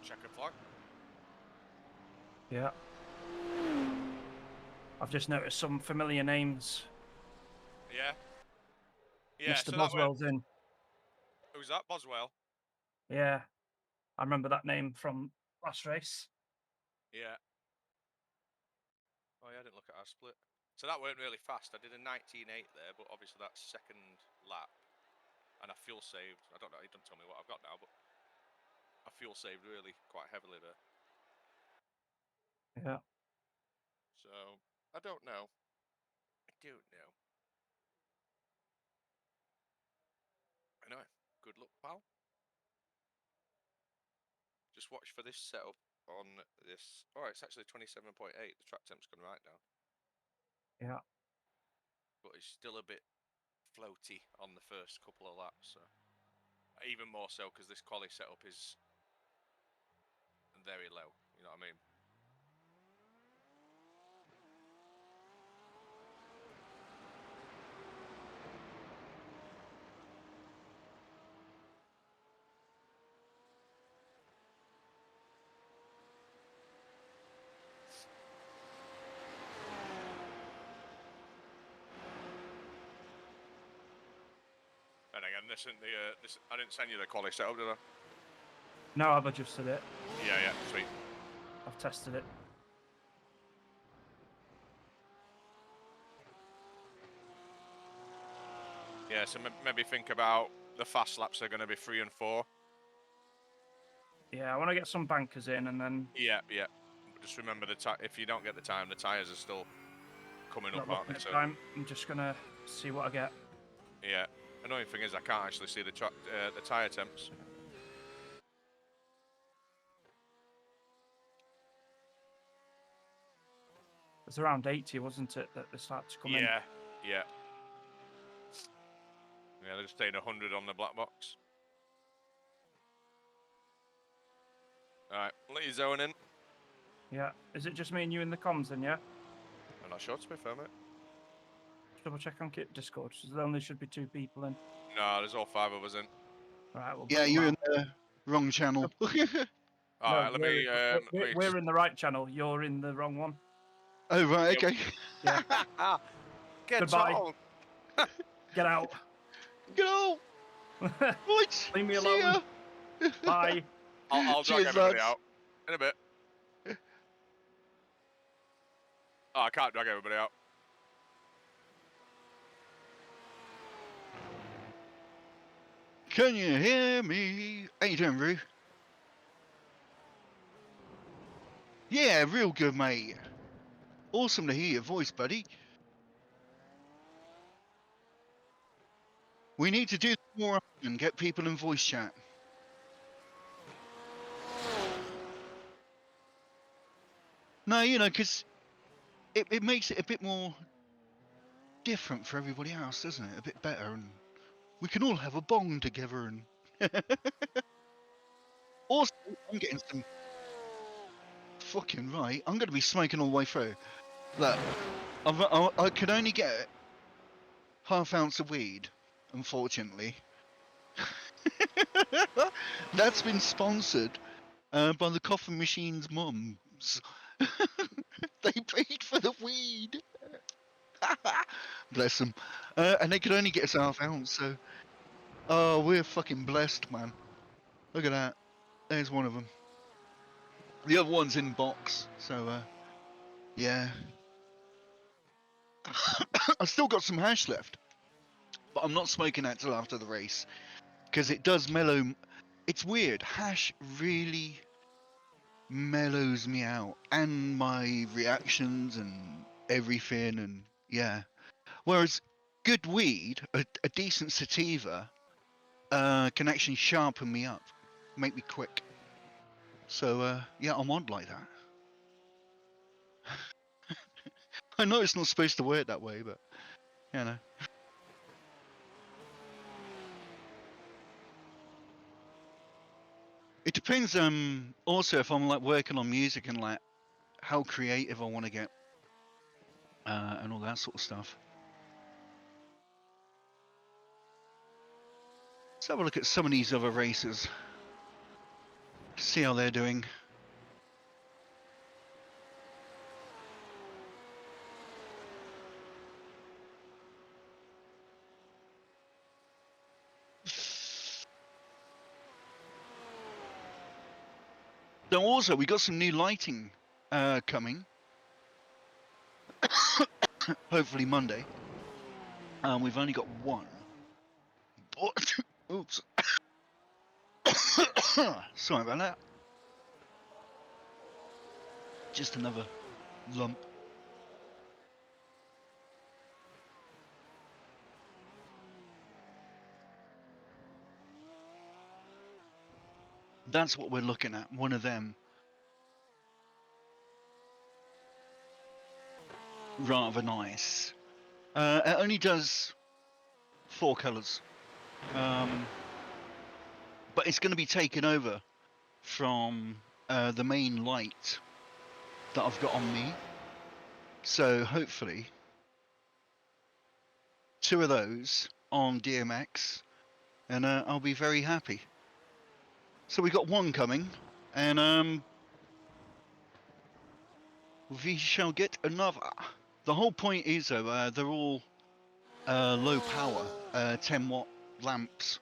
checkered flag. Yeah. I've just noticed some familiar names. Yeah. Yeah, Mr. so that went... Boswell's in. Who's that? Boswell? Yeah. I remember that name from last race. Yeah. Oh, yeah, I didn't look at our split. So that weren't really fast. I did a 19.8 there, but obviously that's second lap. And I fuel saved. I don't know, he doesn't tell me what I've got now, but I fuel saved really quite heavily there. Yeah. So, I don't know. I don't know. Anyway, good luck, pal. Just watch for this setup on this. Oh, it's actually 27.8. The track temp's gone right now. Yeah. But it's still a bit floaty on the first couple of laps. So. Even more so because this quali setup is very low. You know what I mean? And again, this isn't the. I didn't send you the quali setup, did I? No, I've adjusted it. Yeah, sweet. I've tested it. Yeah, so maybe think about the fast laps are going to be 3 and 4. Yeah, I want to get some bankers in and then. Yeah. But just remember if you don't get the time, the tyres are still coming Not up, aren't looking they? at So time. I'm just gonna see what I get. yeah. Annoying thing is I can't actually see the tyre temps. It was around 80, wasn't it, that they start to come in? Yeah. Yeah, they're just staying 100 on the black box. All right, let you zone in. Yeah. Is it just me and you in the comms then, yeah? I'm not sure, to be fair, mate. Double check on Kit Discord. So there only should be 2 people in. No, there's all 5 of us in. Right, we'll Yeah, bring you're them in the wrong channel. All No, right, let me just... we're in the right channel. You're in the wrong one. Oh, right, okay. Yeah. Get Goodbye. on. Get out. Go! Right, Leave me see alone. ya. Bye. I'll drag Cheers, everybody lads. out in a bit. Oh, I can't drag everybody out. Can you hear me? How you doing, Roo? Yeah, real good, mate. Awesome to hear your voice, buddy. We need to do this more often, get people in voice chat. No, you know, because it makes it a bit more different for everybody else, doesn't it? A bit better, and we can all have a bong together. And also, I'm getting some fucking right. I'm going to be smoking all the way through. Look, I can only get half ounce of weed, unfortunately. That's been sponsored by the Coffin Machine's mums. They paid for the weed. Bless them. And they could only get us half ounce, so... Oh, we're fucking blessed, man. Look at that. There's one of them. The other one's in box, so, yeah. I've still got some hash left. But I'm not smoking that till after the race. Because it does mellow... It's weird. Hash really mellows me out. And my reactions and everything, and yeah. Whereas good weed, a decent sativa, can actually sharpen me up. Make me quick. So, yeah, I'm odd like that. I know it's not supposed to work that way, but, you know. It depends, also if I'm, like, working on music and, like, how creative I want to get. And all that sort of stuff. Let's have a look at some of these other races. See how they're doing. So also we got some new lighting coming. Hopefully Monday. We've only got one. But, oops. Sorry about that. Just another lump. That's what we're looking at. One of them. Rather nice. It only does 4 colours. But it's going to be taken over from the main light that I've got on me. So hopefully 2 of those on DMX, and I'll be very happy. So we got 1 coming, and we shall get another. The whole point is though, they're all low power, 10-watt lamps.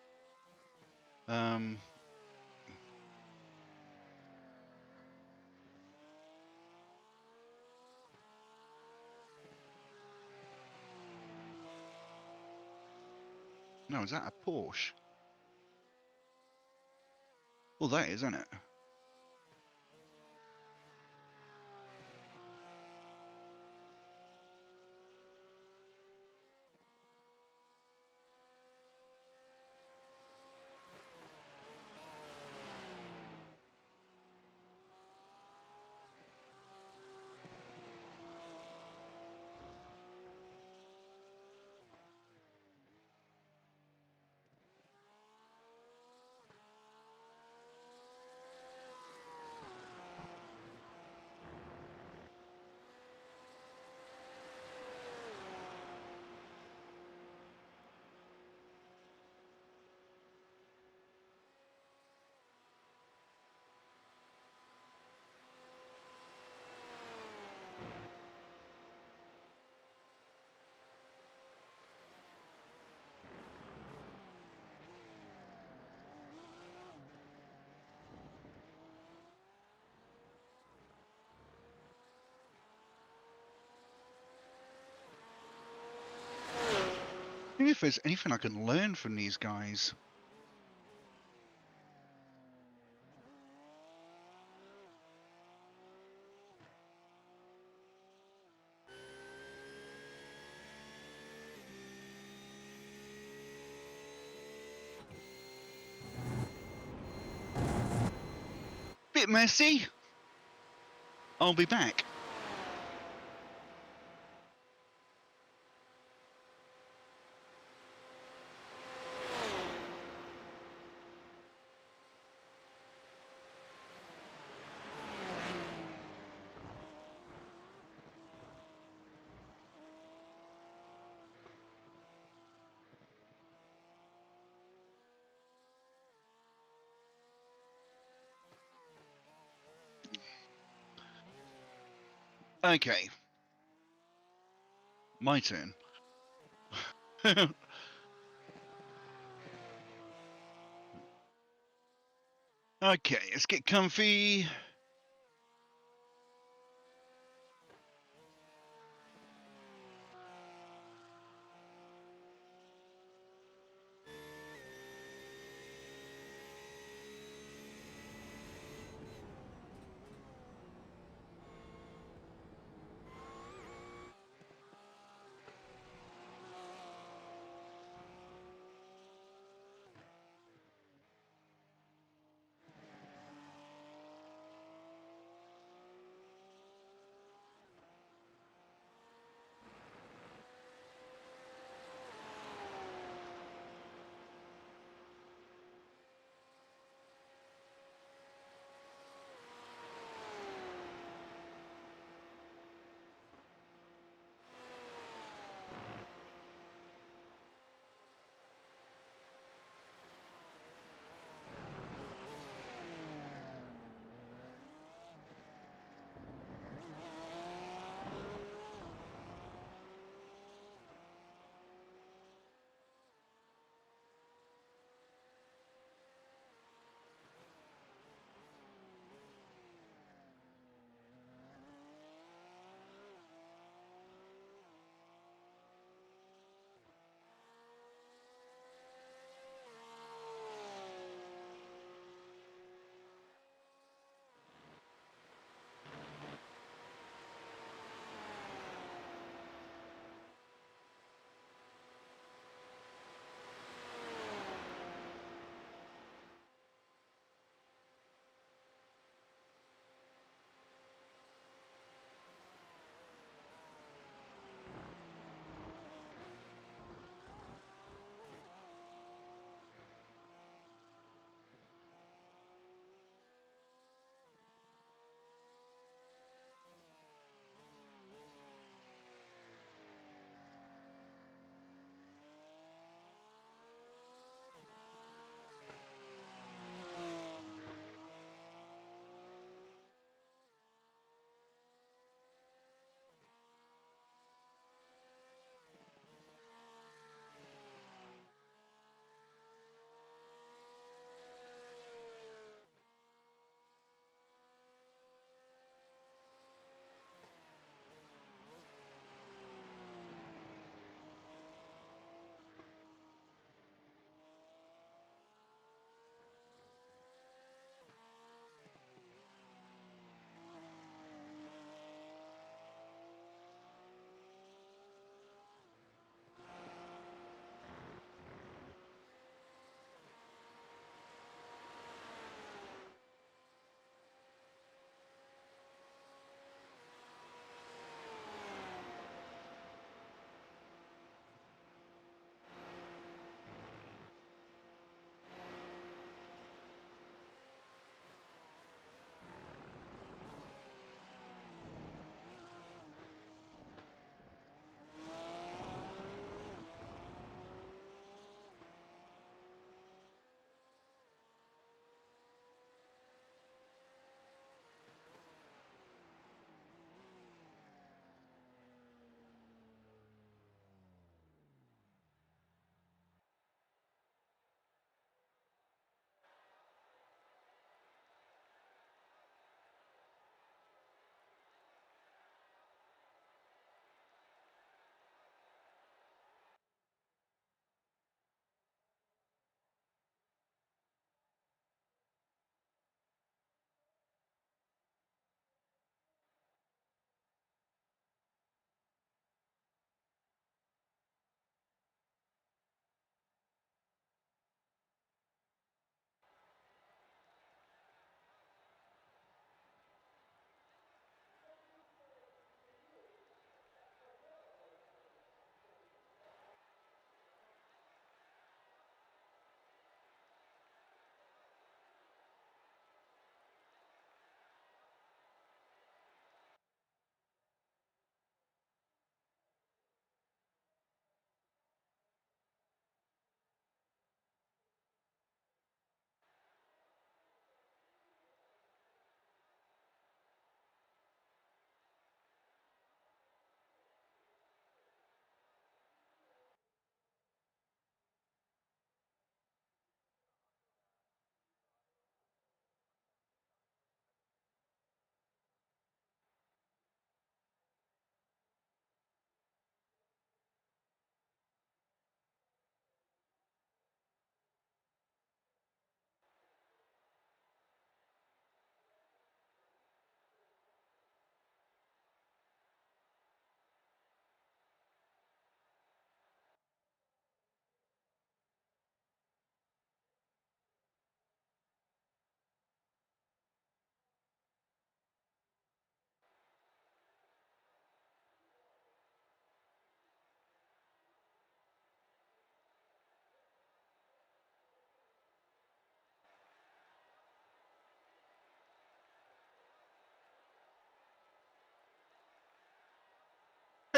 No, is that a Porsche? Well, that is, isn't it? I think if there's anything I can learn from these guys. Bit messy. I'll be back. Okay. My turn. Okay, let's get comfy.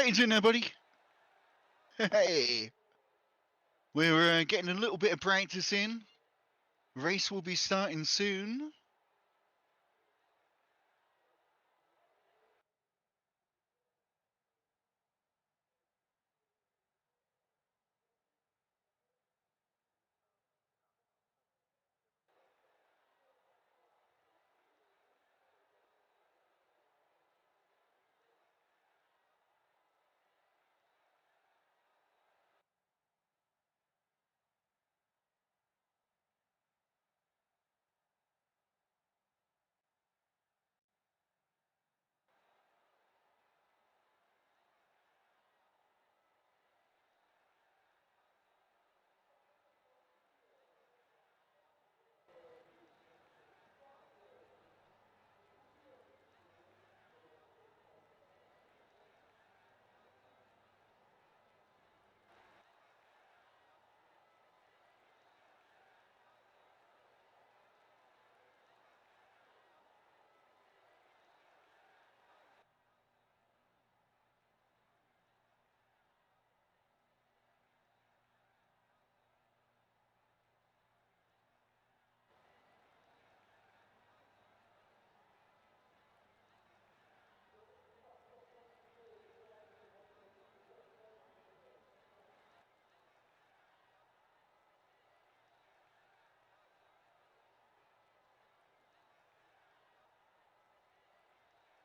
you doing there, buddy? Hey. We're getting a little bit of practice in. Race will be starting soon.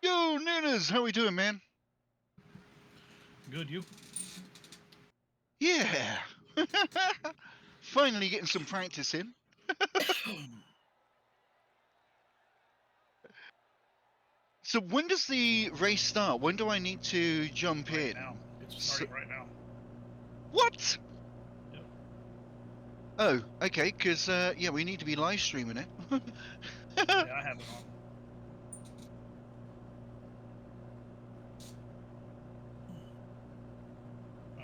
Yo, Nunes, how we doing, man? Good, you? Yeah. Finally getting some practice in. So when does the race start? When do I need to jump Right in? now. It's So- starting right now. What? Yep. Oh, okay, because, yeah, we need to be live streaming it. Yeah, I have it on.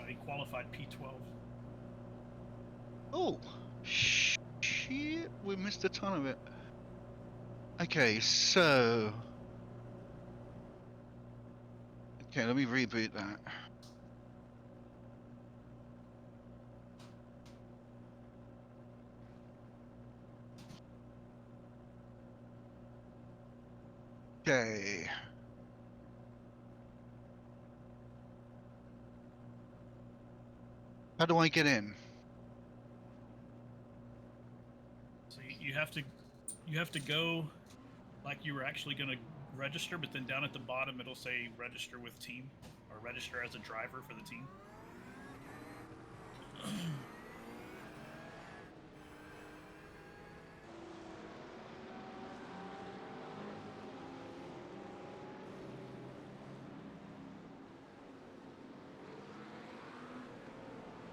He qualified P12. Oh, shit, we missed a ton of it. Okay, so... Okay, let me reboot that. Okay. How do I get in? So you have to go like you were actually going to register, but then down at the bottom it'll say register with team or register as a driver for the team.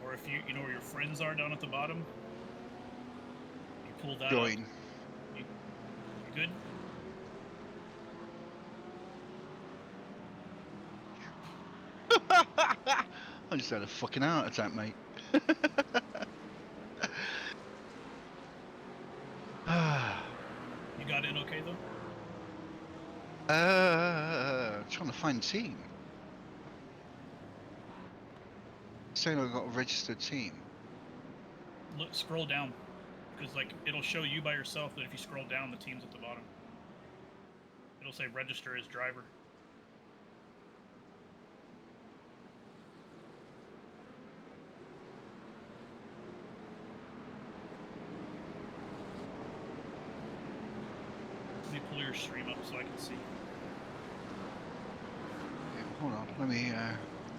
Or if you know where your friends are down at the bottom, you pull that Join. up. You good? I just had a fucking heart attack, mate. You got in okay though? Trying to find team. Saying I got a registered team. Look, scroll down, because like it'll show you by yourself, but if you scroll down, the team's at the bottom. It'll say register as driver. Let me pull your stream up so I can see. Yeah, hold on, let me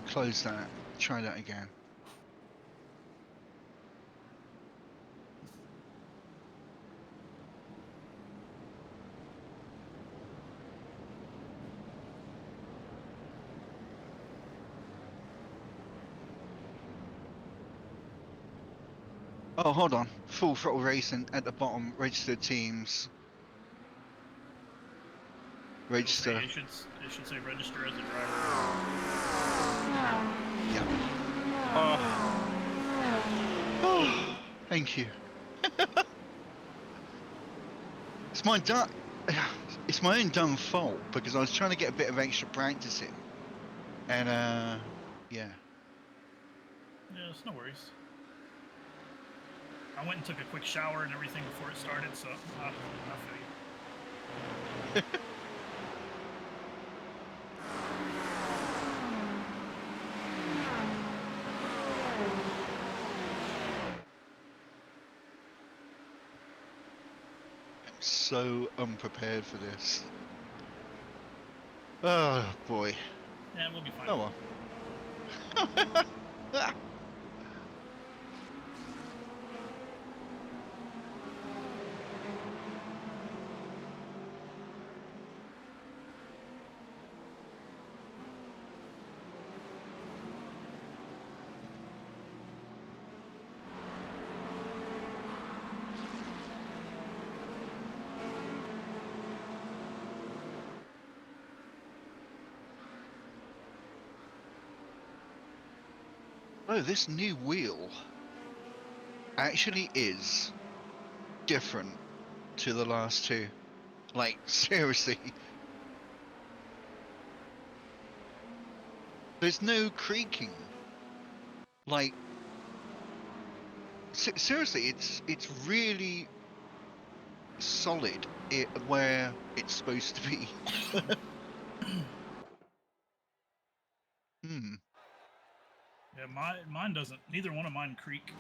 close that. Try that again. Oh, hold on. Full throttle racing at the bottom. Registered teams. Register. It should say register as a driver. Yeah. Oh, Thank you. It's my it's my own dumb fault because I was trying to get a bit of extra practice in, and Yeah. Yeah, it's no worries. I went and took a quick shower and everything before it started, so I feel you. I'm so unprepared for this. Oh boy. Yeah, we'll be fine. Oh well. Oh, this new wheel actually is different to the last two. Like, seriously. There's no creaking. Like, seriously, it's really solid where it's supposed to be. Hmm. Yeah, mine doesn't. Neither one of mine creak.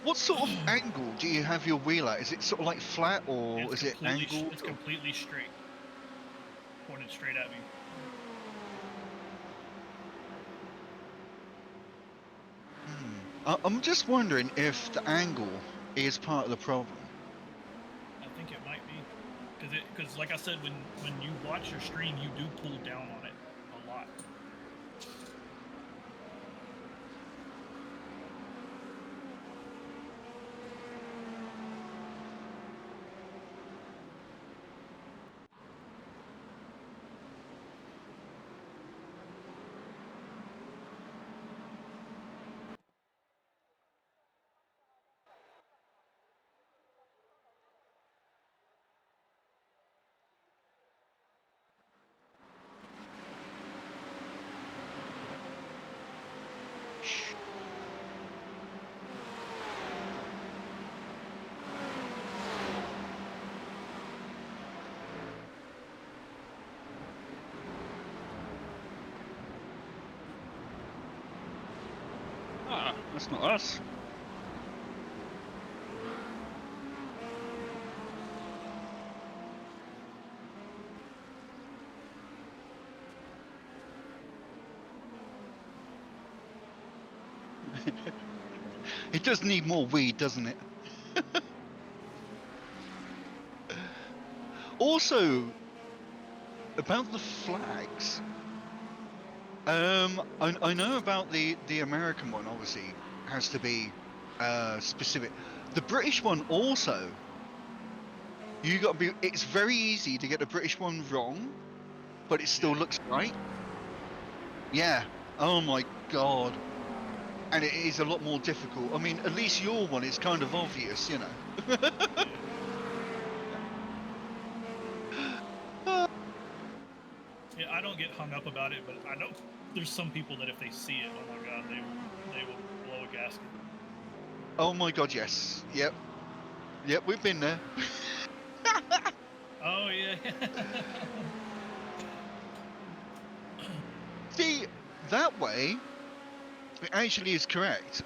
What sort of angle do you have your wheel at? Is it sort of like flat or is it angled? It's completely straight, pointed straight at me. I'm just wondering if the angle is part of the problem. I think it might be, because like I said, when you watch your stream, you do pull down on it a lot. Ah, that's not us. It does need more weed, doesn't it? Also, about the flags. I know about the American one. Obviously, has to be specific. The British one also. You got to be. It's very easy to get the British one wrong, but it still Yeah. looks right. Yeah. Oh my god. And it is a lot more difficult. I mean, at least your one is kind of obvious, you know. Yeah, I don't get hung up about it, but I know there's some people that if they see it, oh my god, they will blow a gasket. Oh my god, yes. Yep. Yep, we've been there. Oh yeah. See, that way, it actually is correct.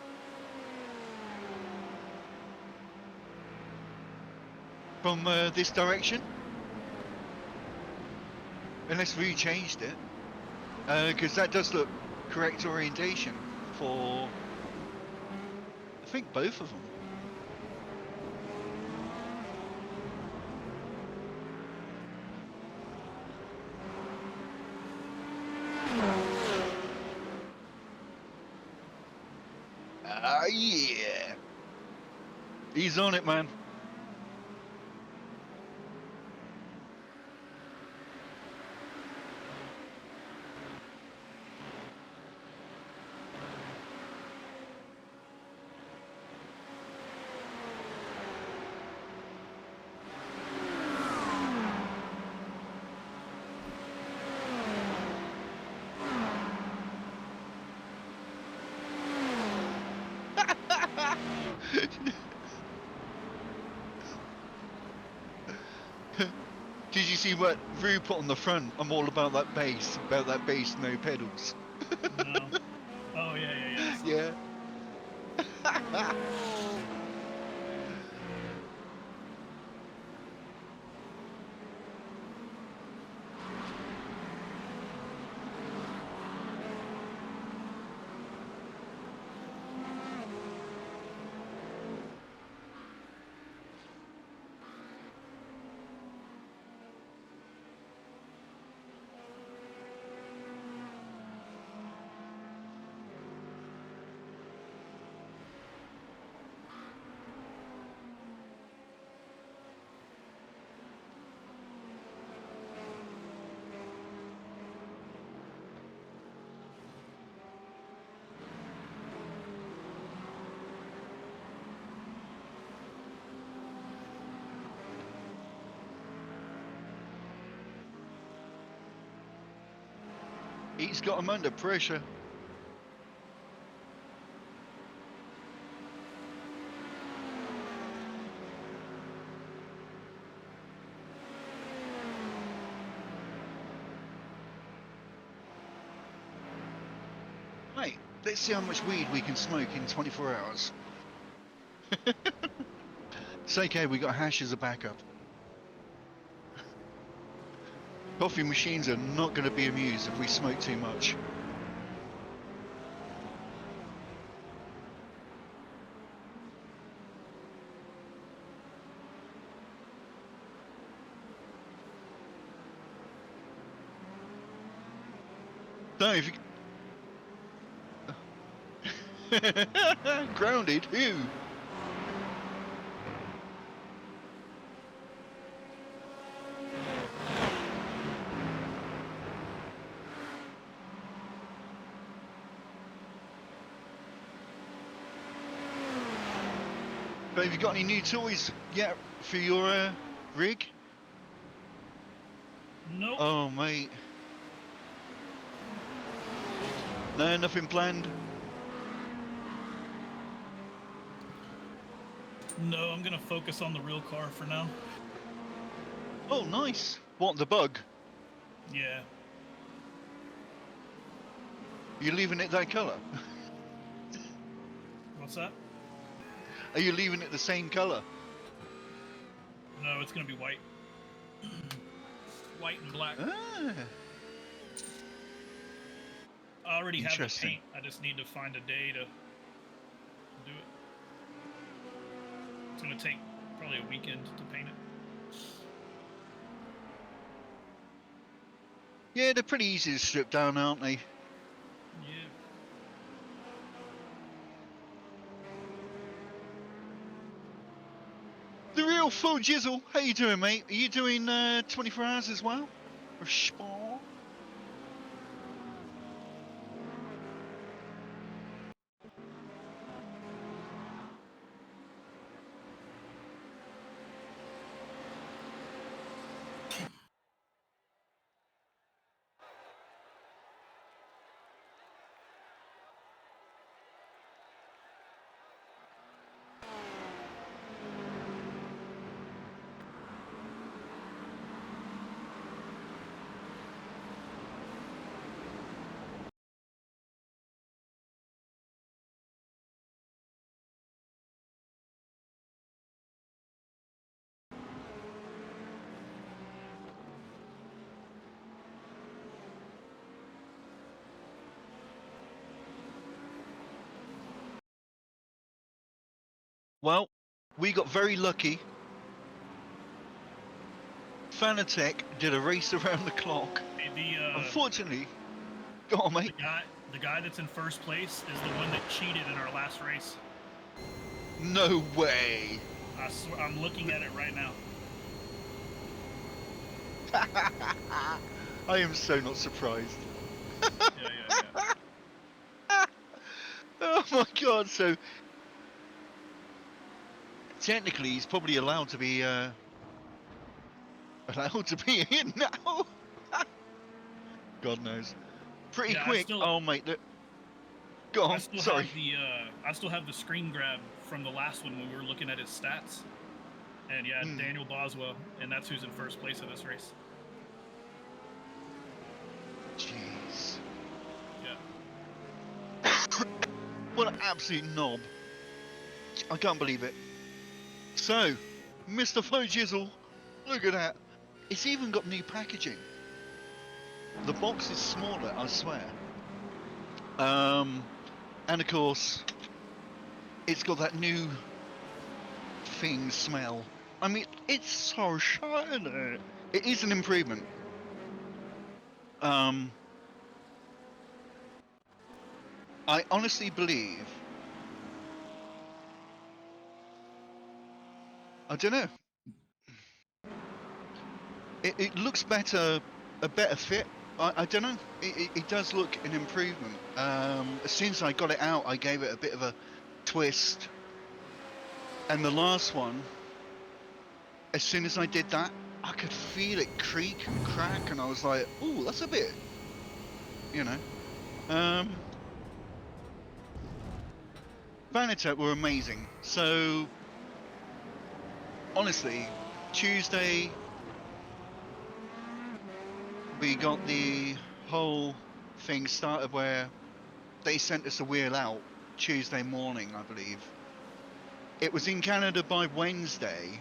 From this direction. Unless we changed it. Because that does look correct orientation for, I think, both of them. Ah, yeah. He's on it, man. Did you see what Rue put on the front? I'm all about that bass, no pedals. No. Oh yeah, yeah, yeah. I saw that. Yeah. He's got him under pressure. Right, let's see how much weed we can smoke in 24 hours. It's okay, we got hash as a backup. Coffee machines are not going to be amused if we smoke too much. So if you... Grounded? Who? But have you got any new toys yet for your rig? Nope. Oh, mate. No, nothing planned? No, I'm gonna focus on the real car for now. Oh, nice. What, the bug? Yeah. You're leaving it that colour? What's that? Are you leaving it the same colour? No, it's gonna be white. White and black. Ah, I already have the interesting. paint. I just need to find a day to do it. It's gonna take probably a weekend to paint it. Yeah, they're pretty easy to strip down, aren't they? Yeah. The real full jizzle. How you doing, mate? Are you doing 24 hours as well? Or spa? Well, we got very lucky. Fanatec did a race around the clock. Hey, Unfortunately, go on, mate. the guy that's in first place is the one that cheated in our last race. No way. I swear, I'm looking at it right now. I am so not surprised. Yeah. Oh my god, so technically he's probably allowed to be in now. God knows. Pretty Yeah, quick. Oh mate, Go I on. still Sorry. have the screen grab from the last one when we were looking at his stats. And yeah, Hmm. Daniel Boswell, and that's who's in first place of this race. Jeez. Yeah. What an absolute knob. I can't believe it. So, Mr. Fojizzle, look at that. It's even got new packaging. The box is smaller, I swear. And of course, it's got that new thing smell. I mean, it's so shiny. It is an improvement. I honestly believe. I don't know. It looks better, a better fit. I don't know. It does look an improvement. As soon as I got it out, I gave it a bit of a twist. And the last one, as soon as I did that, I could feel it creak and crack, and I was like, "Ooh, that's a bit," you know. Vanitech were amazing. So honestly, Tuesday we got the whole thing started where they sent us a wheel out Tuesday morning, I believe. It was in Canada by Wednesday.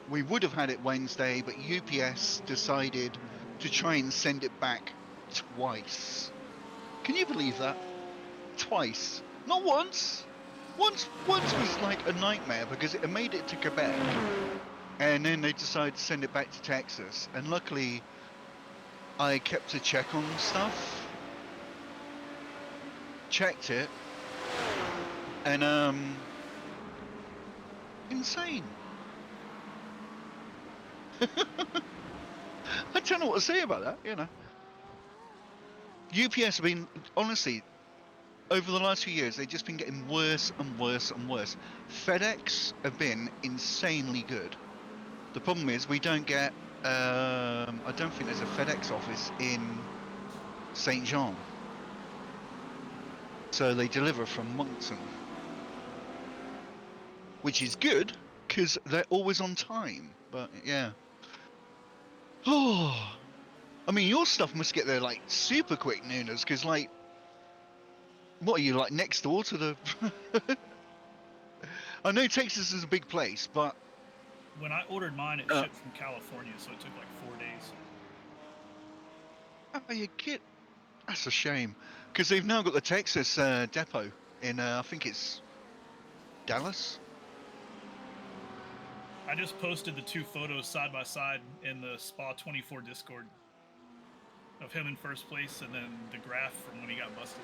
We would have had it Wednesday, but UPS decided to try and send it back twice. Can you believe that? Twice. Not once. Once was like a nightmare because it made it to Quebec. And then they decided to send it back to Texas. And luckily, I kept a check on stuff. Checked it. And, insane. I don't know what to say about that, you know. UPS have been, honestly, over the last few years, they've just been getting worse and worse and worse. FedEx have been insanely good. The problem is we don't get, I don't think there's a FedEx office in St. John. So they deliver from Moncton. Which is good, because they're always on time. But, yeah. Oh, I mean, your stuff must get there, like, super quick, Nunas, because, like, what are you, like, next door to the... I know Texas is a big place, but... When I ordered mine, it shipped from California, so it took like 4 days. Oh, you kid. That's a shame. Because they've now got the Texas depot in, I think it's Dallas? I just posted the 2 photos side by side in the spa24hr Discord of him in first place and then the graph from when he got busted.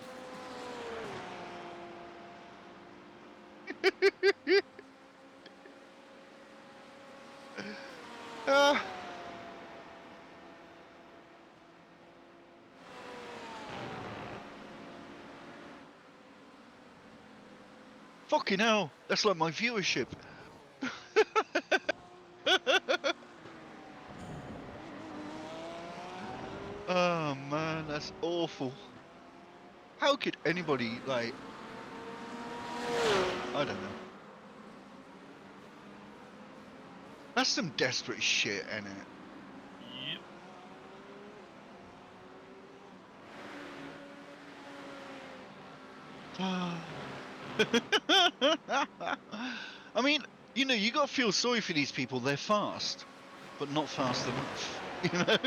Fucking hell. That's like my viewership. Oh, man, that's awful. How could anybody, like... I don't know. That's some desperate shit, ain't it? I mean, you know, you gotta feel sorry for these people. They're fast, but not fast enough. You know?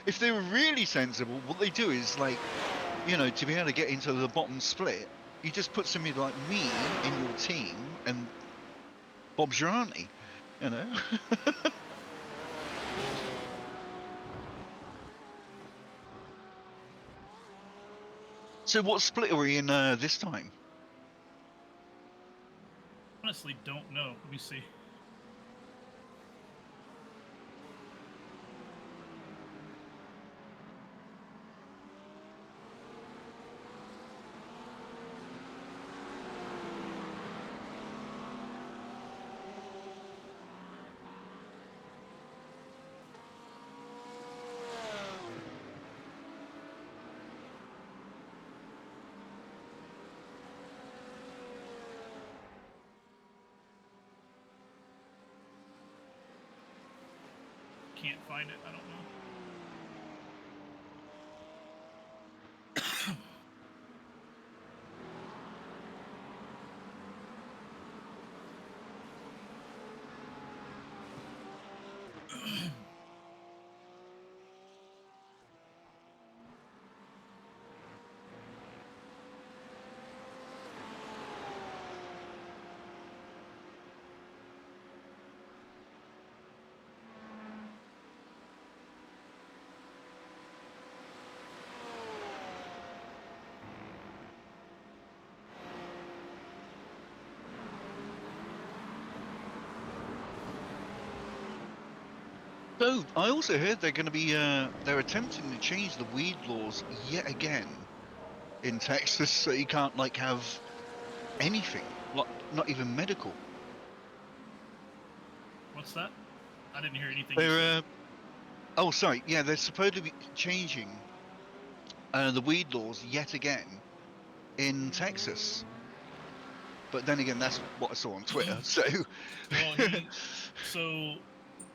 If they were really sensible, what they do is, like, you know, to be able to get into the bottom split, you just put somebody like me in your team, and Bob's your auntie. You know? So what split are we in this time? Honestly, don't know. Let me see. can't find it. I don't know. So I also heard they're going to be they're attempting to change the weed laws yet again in Texas, so you can't like have anything, like not even medical. What's that? I didn't hear anything you They're said. oh sorry, yeah, they're supposed to be changing the weed laws yet again in Texas. But then again, that's what I saw on Twitter. So Well,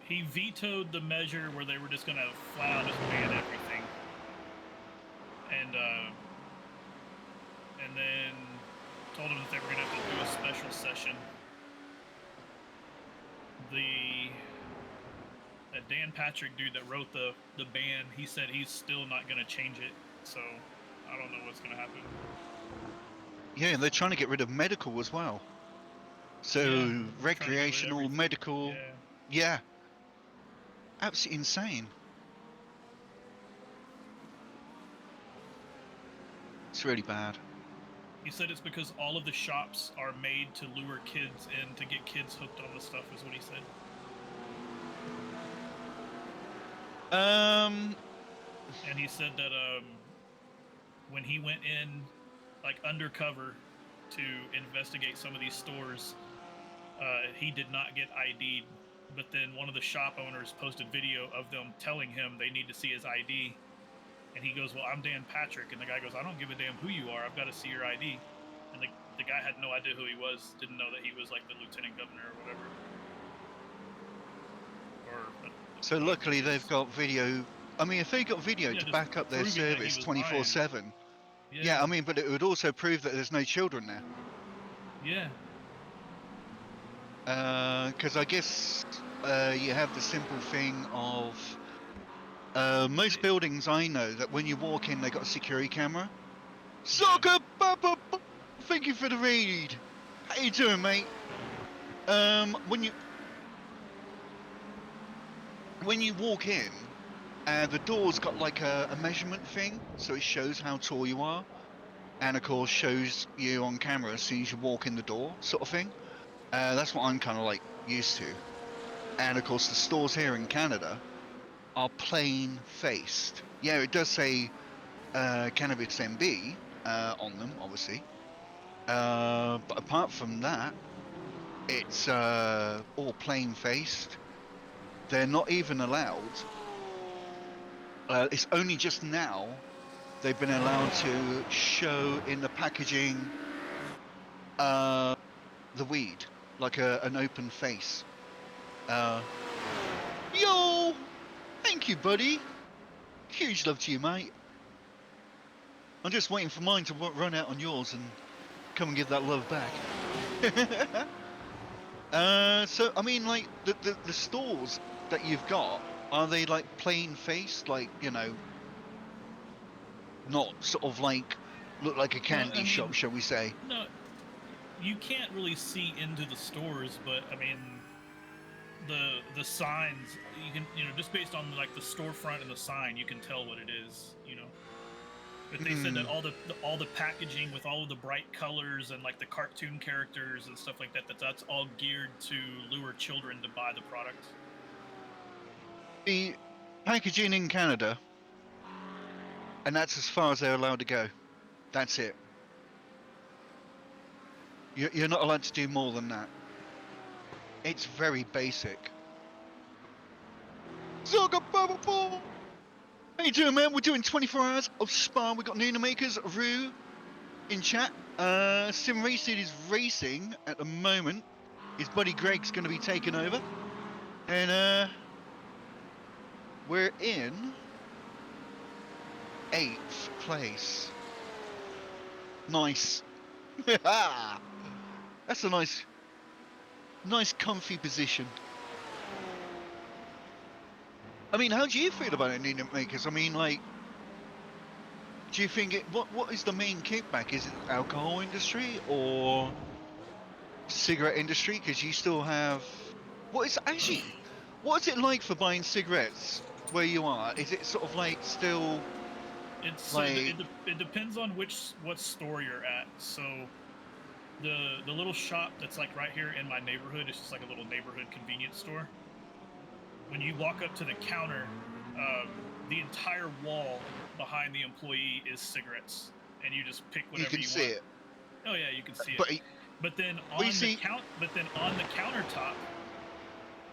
he vetoed the measure where they were just gonna flat out just ban everything, and then told them that they were gonna have to do a special session. That Dan Patrick dude that wrote the ban, he said he's still not gonna change it. So I don't know what's gonna happen. yeah, they're trying to get rid of medical as well. So Yeah, trying to get rid of recreational, everything. medical, yeah, absolutely insane. It's really bad. He said it's because all of the shops are made to lure kids in, to get kids hooked on the stuff, is what he said. And he said that when he went in, like undercover, to investigate some of these stores, he did not get ID'd. But then one of the shop owners posted video of them telling him they need to see his ID. And he goes, well, I'm Dan Patrick. And the guy goes, I don't give a damn who you are. I've got to see your ID. And the guy had no idea who he was, didn't know that he was like the lieutenant governor or whatever. So luckily they've got video. I mean, if they got video to back up their service 24/7, yeah, I mean, but it would also prove that there's no children there. Yeah. Because I guess you have the simple thing of most buildings I know that when you walk in, they got a security camera. Soccer, Papa, thank you for the raid. How you doing, mate? When you walk in, the door's got like a measurement thing, so it shows how tall you are, and of course shows you on camera as soon as you walk in the door, sort of thing. That's what I'm kind of like used to. And of course, the stores here in Canada are plain faced. Yeah, it does say cannabis MB on them, obviously. But apart from that, it's all plain faced. They're not even allowed. It's only just now they've been allowed to show in the packaging the weed, like an open face. Yo! Thank you, buddy. Huge love to you, mate. I'm just waiting for mine to run out on yours and come and give that love back. So I mean, like the stores that you've got, are they like plain faced, like, you know, not sort of like look like a candy shop, shall we say? No, you can't really see into the stores, but I mean, the signs, you can, you know, just based on like the storefront and the sign, you can tell what it is, you know. But they said that all the packaging with all of the bright colors and like the cartoon characters and stuff like that, that's all geared to lure children to buy the product. The packaging in Canada, and that's as far as they're allowed to go. That's it. You're not allowed to do more than that. It's very basic. How you doing, man? We're doing 24 hours of spa. We got Nuna Makers, Rue in chat. Sim Racing is racing at the moment. His buddy Greg's going to be taking over. And we're in 8th place. Nice. That's a nice comfy position. I mean, how do you feel about it, Nina Makers? I mean, like, do you think what is the main kickback? Is it alcohol industry or cigarette industry? Because you still have what is it like for buying cigarettes where you are? Is it sort of like still It's like it depends on what store you're at. So the little shop that's like right here in my neighborhood, it's just like a little neighborhood convenience store. When you walk up to the counter, the entire wall behind the employee is cigarettes, and you just pick you whatever can you see want. it? Oh yeah, you can see it. But then you on see- on the countertop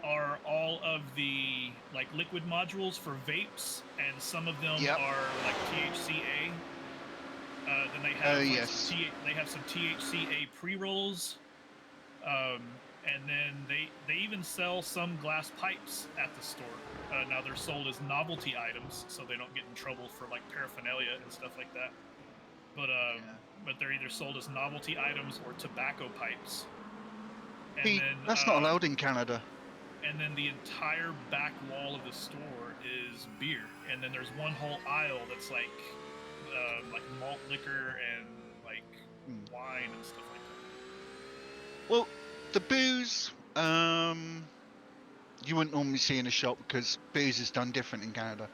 are all of the like liquid modules for vapes, and some of them Yep. are like THCA. Then they have yes. they have some THCA pre-rolls, and then they even sell some glass pipes at the store. Now they're sold as novelty items, so they don't get in trouble for like paraphernalia and stuff like that. But they're either sold as novelty items or tobacco pipes. And See, then that's not allowed in Canada. And then the entire back wall of the store is beer, and then there's one whole aisle that's like malt liquor and like wine and stuff like that. Well, the booze, you wouldn't normally see in a shop because booze is done different in Canada.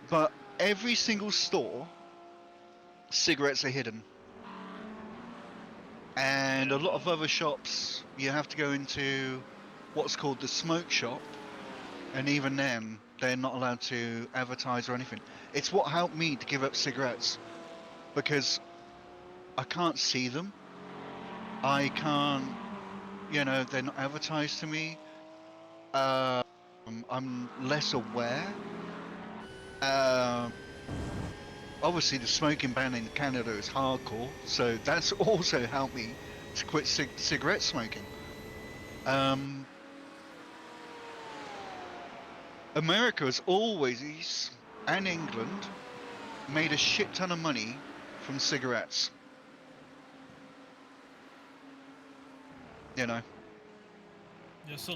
But every single store, cigarettes are hidden. And a lot of other shops, you have to go into what's called the smoke shop. And even then, they're not allowed to advertise or anything. It's what helped me to give up cigarettes. Because I can't see them. I can't, they're not advertised to me. I'm less aware. Obviously, the smoking ban in Canada is hardcore, so that's also helped me to quit cigarette smoking. America has always, and England, made a shit ton of money from cigarettes. Yeah, so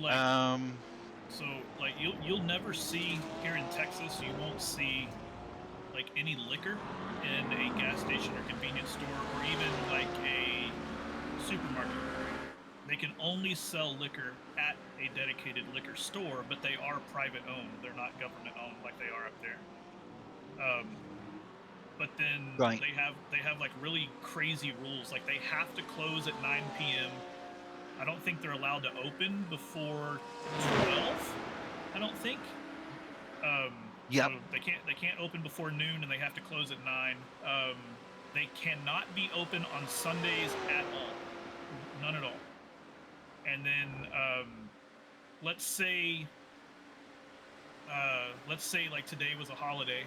like you'll never see here in Texas, you won't see like any liquor in a gas station or convenience store or even like a supermarket. They can only sell liquor at a dedicated liquor store, but they are private owned. They're not government owned like they are up there. But then they have like really crazy rules. Like they have to close at 9 p.m. I don't think they're allowed to open before 12. I don't think. Yep. So they can't open before noon, and they have to close at 9. They cannot be open on Sundays at all, none at all. And then let's say like today was a holiday.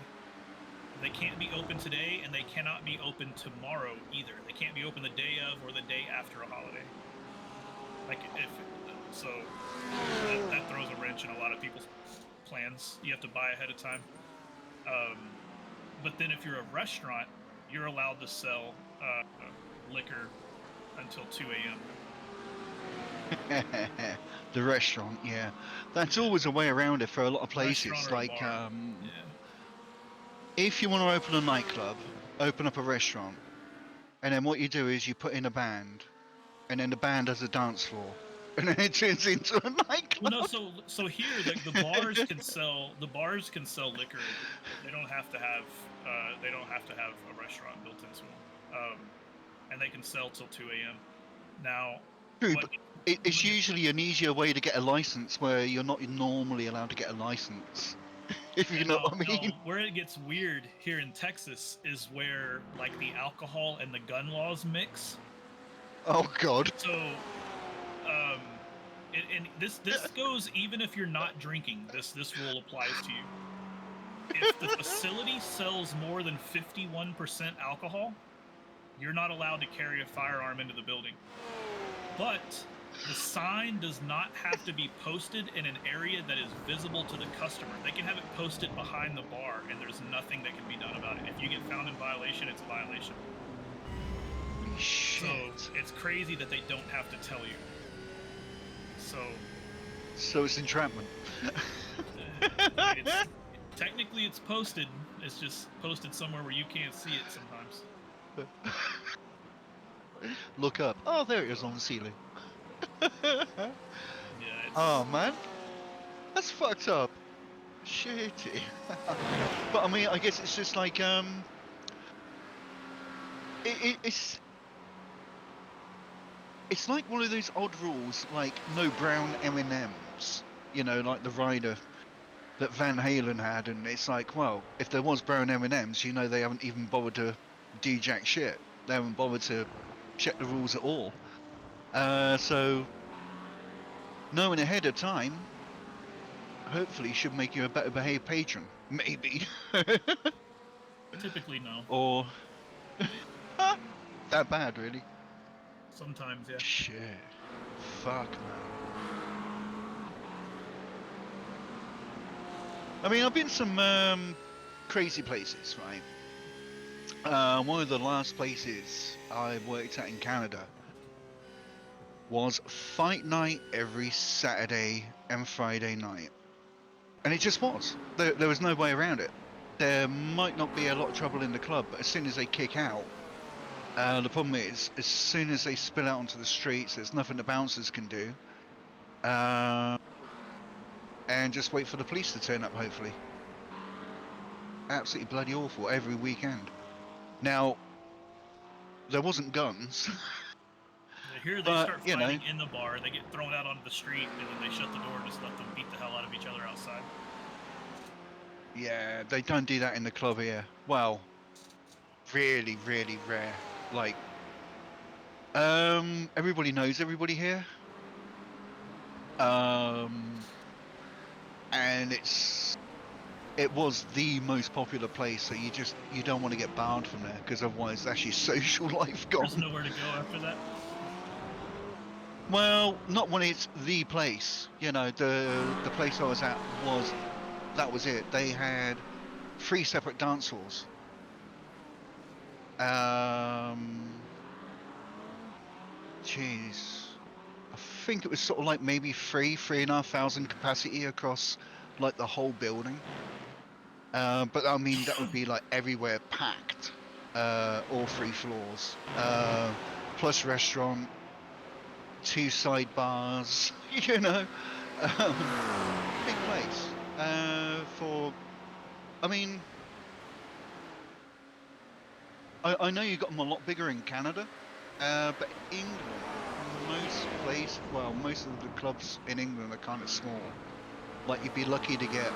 They can't be open today, and they cannot be open tomorrow either. They can't be open the day of or the day after a holiday. Like that throws a wrench in a lot of people's plans. You have to buy ahead of time. But then if you're a restaurant, you're allowed to sell liquor until 2 a.m. The restaurant, yeah. That's always a way around it for a lot of places. Like, if you want to open a nightclub, open up a restaurant, and then what you do is you put in a band, and then the band has a dance floor, and then it turns into a nightclub. Well, no, so here the bars can sell liquor. They don't have to have a restaurant built into them, and they can sell till 2 a.m. Now, true, but it's usually an easier way to get a license where you're not normally allowed to get a license. If you know what I mean. Where it gets weird here in Texas is where like the alcohol and the gun laws mix. Oh God. So, and this goes even if you're not drinking. This rule applies to you. If the facility sells more than 51% alcohol, you're not allowed to carry a firearm into the building. But The sign does not have to be posted in an area that is visible to the customer. They can have it posted behind the bar, and there's nothing that can be done about it. If you get found in violation, it's a violation. Holy shit. So it's crazy that they don't have to tell you. So it's entrapment. Technically it's posted. It's just posted somewhere where you can't see it sometimes. Look up. Oh, there it is on the ceiling. Yeah. Oh man, that's fucked up. Shitty. But I mean, I guess it's just like it's like one of those odd rules, like no brown M&Ms. You know, like the rider that Van Halen had, and it's like, well, if there was brown M&Ms, you know, they haven't even bothered to do jack shit. They haven't bothered to check the rules at all. So knowing ahead of time, hopefully, should make you a better behaved patron. Maybe. Typically, no. Or that bad, really? Sometimes, yeah. Shit. Fuck, man. I mean, I've been some crazy places, right? One of the last places I worked at in Canada was fight night every Saturday and Friday night. And it just was. There was no way around it. There might not be a lot of trouble in the club, but as soon as they kick out, the problem is, as soon as they spill out onto the streets, there's nothing the bouncers can do. And just wait for the police to turn up, hopefully. Absolutely bloody awful every weekend. Now, there wasn't guns. Here they But, start you know. fighting in the bar. They get thrown out onto the street, and then they shut the door and just let them beat the hell out of each other outside. Yeah, they don't do that in the club here. Well, really, really rare. Like, everybody knows everybody here. And it was the most popular place, so you don't want to get barred from there, because otherwise that's your social life gone. There's nowhere to go after that. Well, not when it's the place. You know, the place I was at that was it. They had 3 separate dance halls. Jeez. I think it was sort of like maybe 3,500 capacity across like the whole building. But I mean, that would be like everywhere packed, all 3 floors, plus restaurant, 2 side bars, you know, big place. I mean, I know you got them a lot bigger in Canada, but England, most of the clubs in England are kind of small. Like, you'd be lucky to get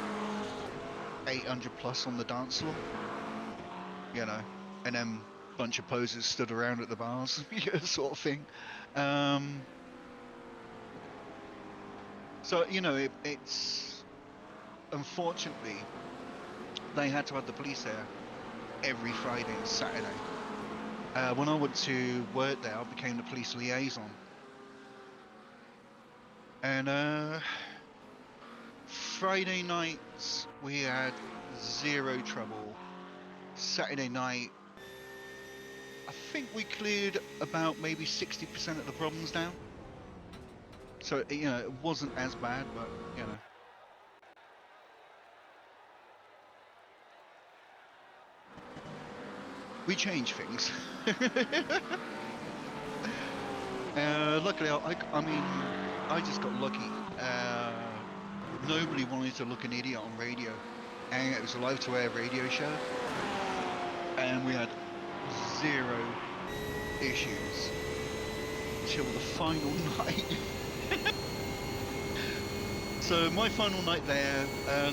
800 plus on the dance floor, you know, and then a bunch of posers stood around at the bars, sort of thing. So, you know, it's unfortunately they had to have the police there every Friday and Saturday. When I went to work there, I became the police liaison. And Friday nights we had 0 trouble. Saturday night, I think we cleared about maybe 60% of the problems down. So, you know, it wasn't as bad, but, you know. We change things. Luckily, I mean, I just got lucky. Nobody wanted to look an idiot on radio. And it was a live-to-air radio show. And we had 0 issues till the final night. So my final night there,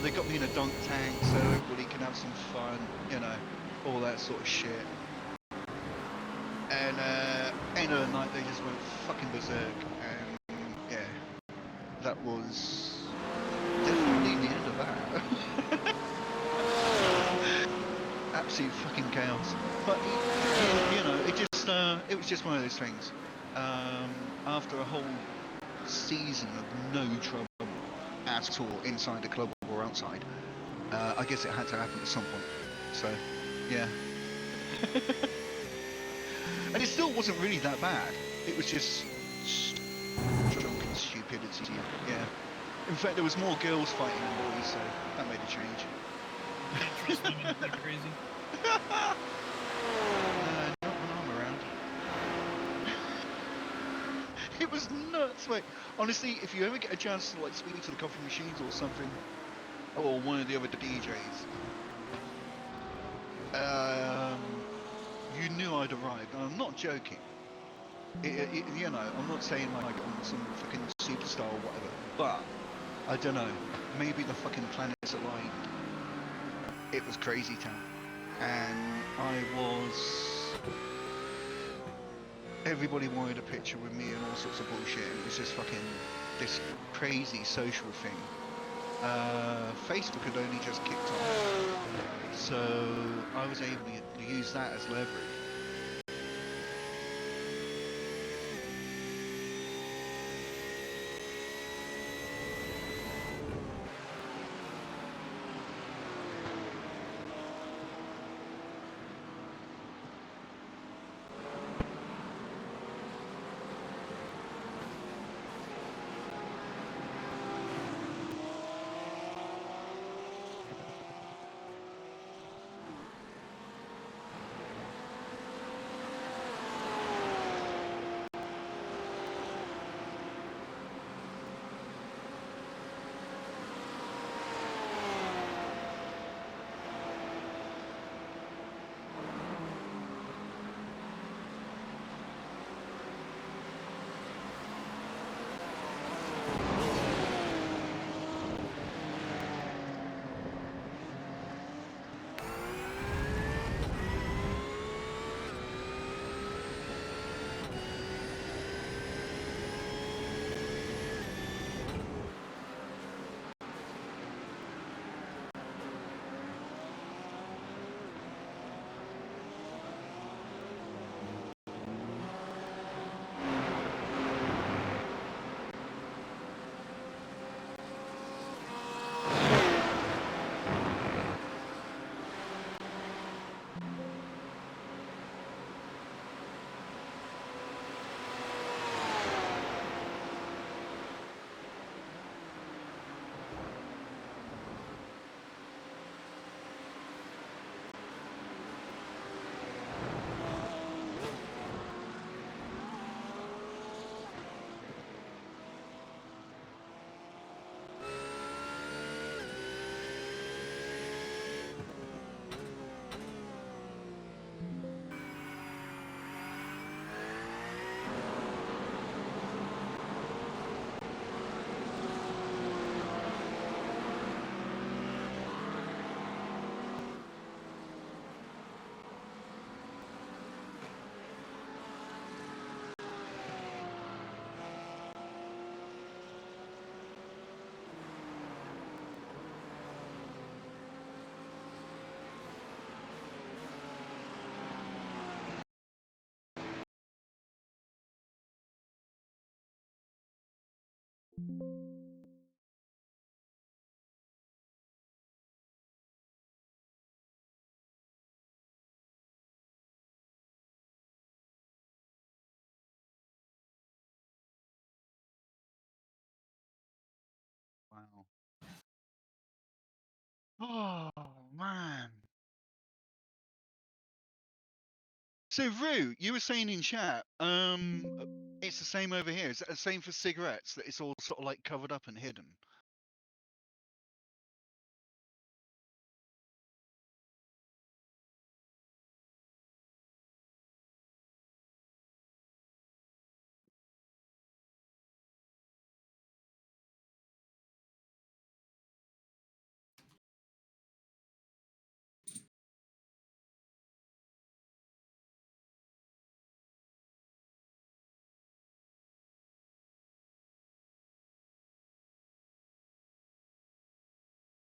they got me in a dunk tank so everybody can have some fun, you know, all that sort of shit. And end of the night they just went fucking berserk, and yeah, that was definitely the end of that. Absolute fucking chaos. But you know, it was just one of those things. After a whole season of no trouble at all inside the club or outside. I guess it had to happen at some point. So, yeah. And it still wasn't really that bad. It was just drunken stupidity. Yeah. In fact, there was more girls fighting than boys, so that made a change. Can't trust women if they're crazy. Not when I'm around. It was nuts, mate. Honestly, if you ever get a chance to like speak to the coffee machines or something, or one of the other DJs, you knew I'd arrived, and I'm not joking. You know, I'm not saying like I'm some fucking superstar or whatever, but I don't know. Maybe the fucking planets aligned. It was crazy town, and I was. Everybody wanted a picture with me and all sorts of bullshit. And it was just fucking this crazy social thing. Facebook had only just kicked off, so I was able to use that as leverage. Wow. Oh man. So Rue, you were saying in chat, it's the same over here. Is that the same for cigarettes? That it's all sort of like covered up and hidden?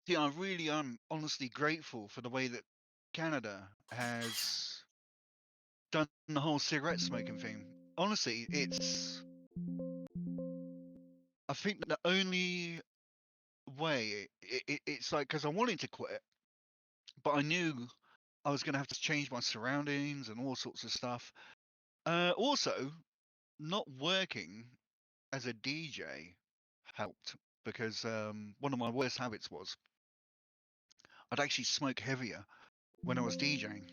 See, I really am honestly grateful for the way that Canada has done the whole cigarette smoking thing. Honestly, it's I think the only way it's like, because I wanted to quit, but I knew I was going to have to change my surroundings and all sorts of stuff. Also, not working as a DJ helped, because one of my worst habits was I'd actually smoke heavier when I was DJing.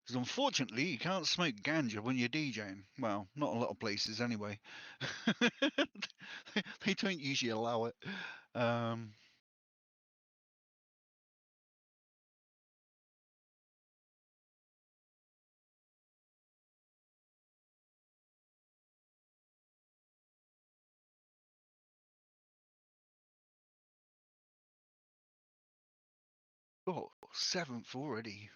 Because unfortunately, you can't smoke ganja when you're DJing. Well, not a lot of places anyway. They don't usually allow it. Oh, 7th already.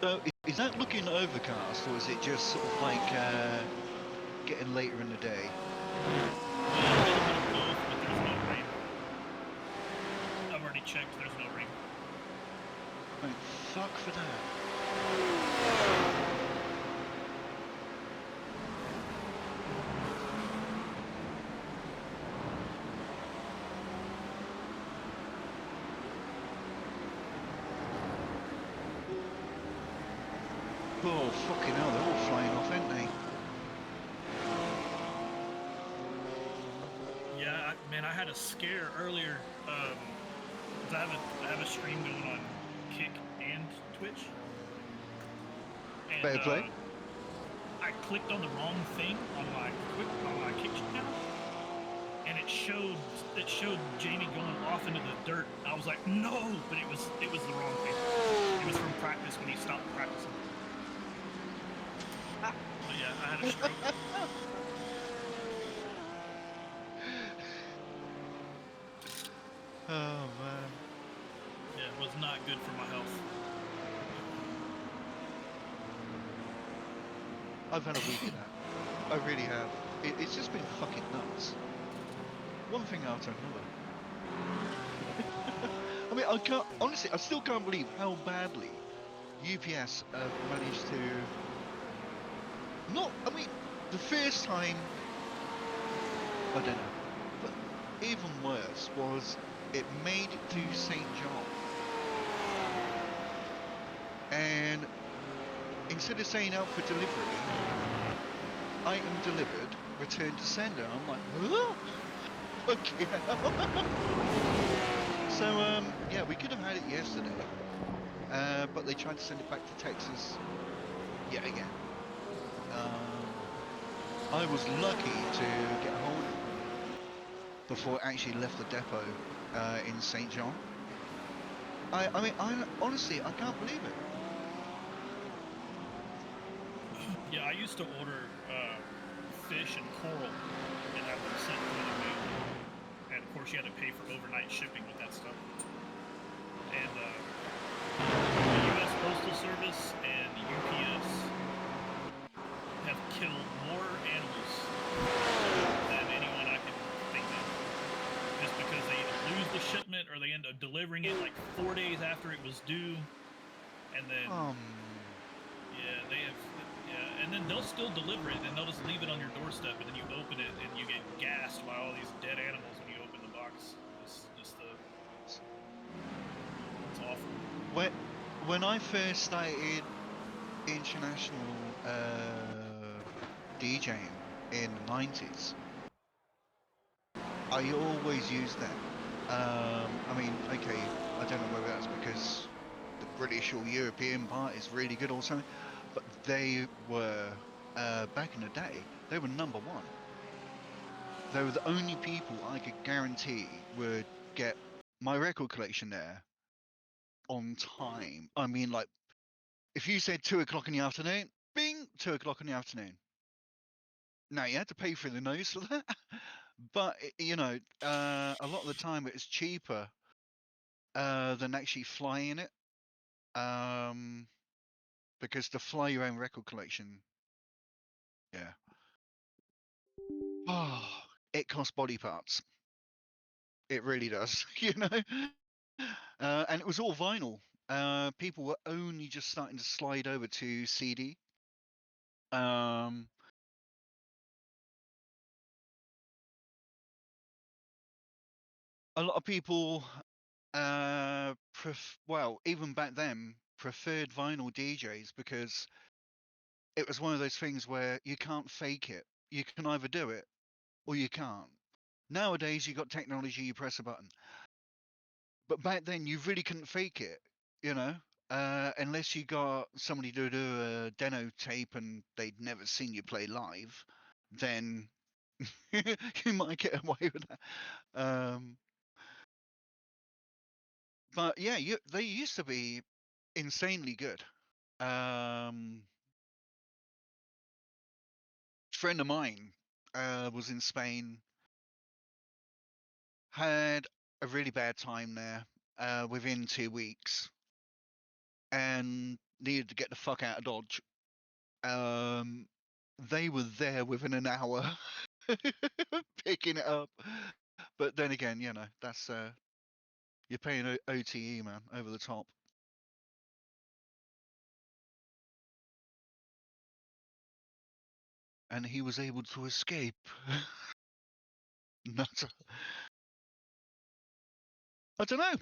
So is that looking overcast, or is it just sort of like getting later in the day? A little bit of both, but there's no rain. I've already checked, there's no rain. Thank fuck for that. Oh, fucking hell, they're all flying off, aren't they? Yeah, man, I had a scare earlier. 'Cause I have a stream going on Kick and Twitch. And Fair play. I clicked on the wrong thing on my Kick channel, and it showed Jamie going off into the dirt. I was like, no, but it was the wrong thing. It was from practice when he stopped practicing. But yeah, I had a stroke. Oh man. Yeah, it was not good for my health. I've had a week of that. I really have. It's just been fucking nuts. One thing after another. I mean, honestly, I still can't believe how badly UPS have managed to. I mean, the first time, I don't know, but even worse was it made it to St. John, and instead of saying out for delivery, item delivered, return to sender. I'm like, huh? Okay. So yeah, we could have had it yesterday, but they tried to send it back to Texas yet again. I was lucky to get hold of it before it actually left the depot in St. John. I mean, honestly, I can't believe it. Yeah, I used to order fish and coral and have them sent through the mail. And of course, you had to pay for overnight shipping with that stuff. And the U.S. Postal Service and UPS have killed more animals than anyone I can think of. Just because they either lose the shipment or they end up delivering it like 4 days after it was due. And then, yeah, they have, yeah, and then they'll still deliver it and they'll just leave it on your doorstep, and then you open it and you get gassed by all these dead animals when you open the box. It's just the offer. When I first started international DJing in the 90s, I always used them. I mean, okay, I don't know whether that's because the British or European part is really good or something, but they were, back in the day, they were number one. They were the only people I could guarantee would get my record collection there on time. I mean, like, if you said 2 o'clock in the afternoon, bing, 2 o'clock in the afternoon. Now you had to pay for the nose for that, but you know, a lot of the time it was cheaper than actually flying it, because to fly your own record collection, yeah, oh, it costs body parts. It really does, you know. And it was all vinyl. People were only just starting to slide over to CD. Um, a lot of people, well, even back then, preferred vinyl DJs because it was one of those things where you can't fake it. You can either do it or you can't. Nowadays, you got technology, you press a button. But back then, you really couldn't fake it, you know, unless you got somebody to do a demo tape and they'd never seen you play live, then you might get away with that. But yeah, they used to be insanely good. Friend of mine was in Spain, had a really bad time there within 2 weeks, and needed to get the fuck out of Dodge. They were there within an hour picking it up. But then again, you know, that's you're paying OTE, man, over the top. And he was able to escape. Nuts. I don't know.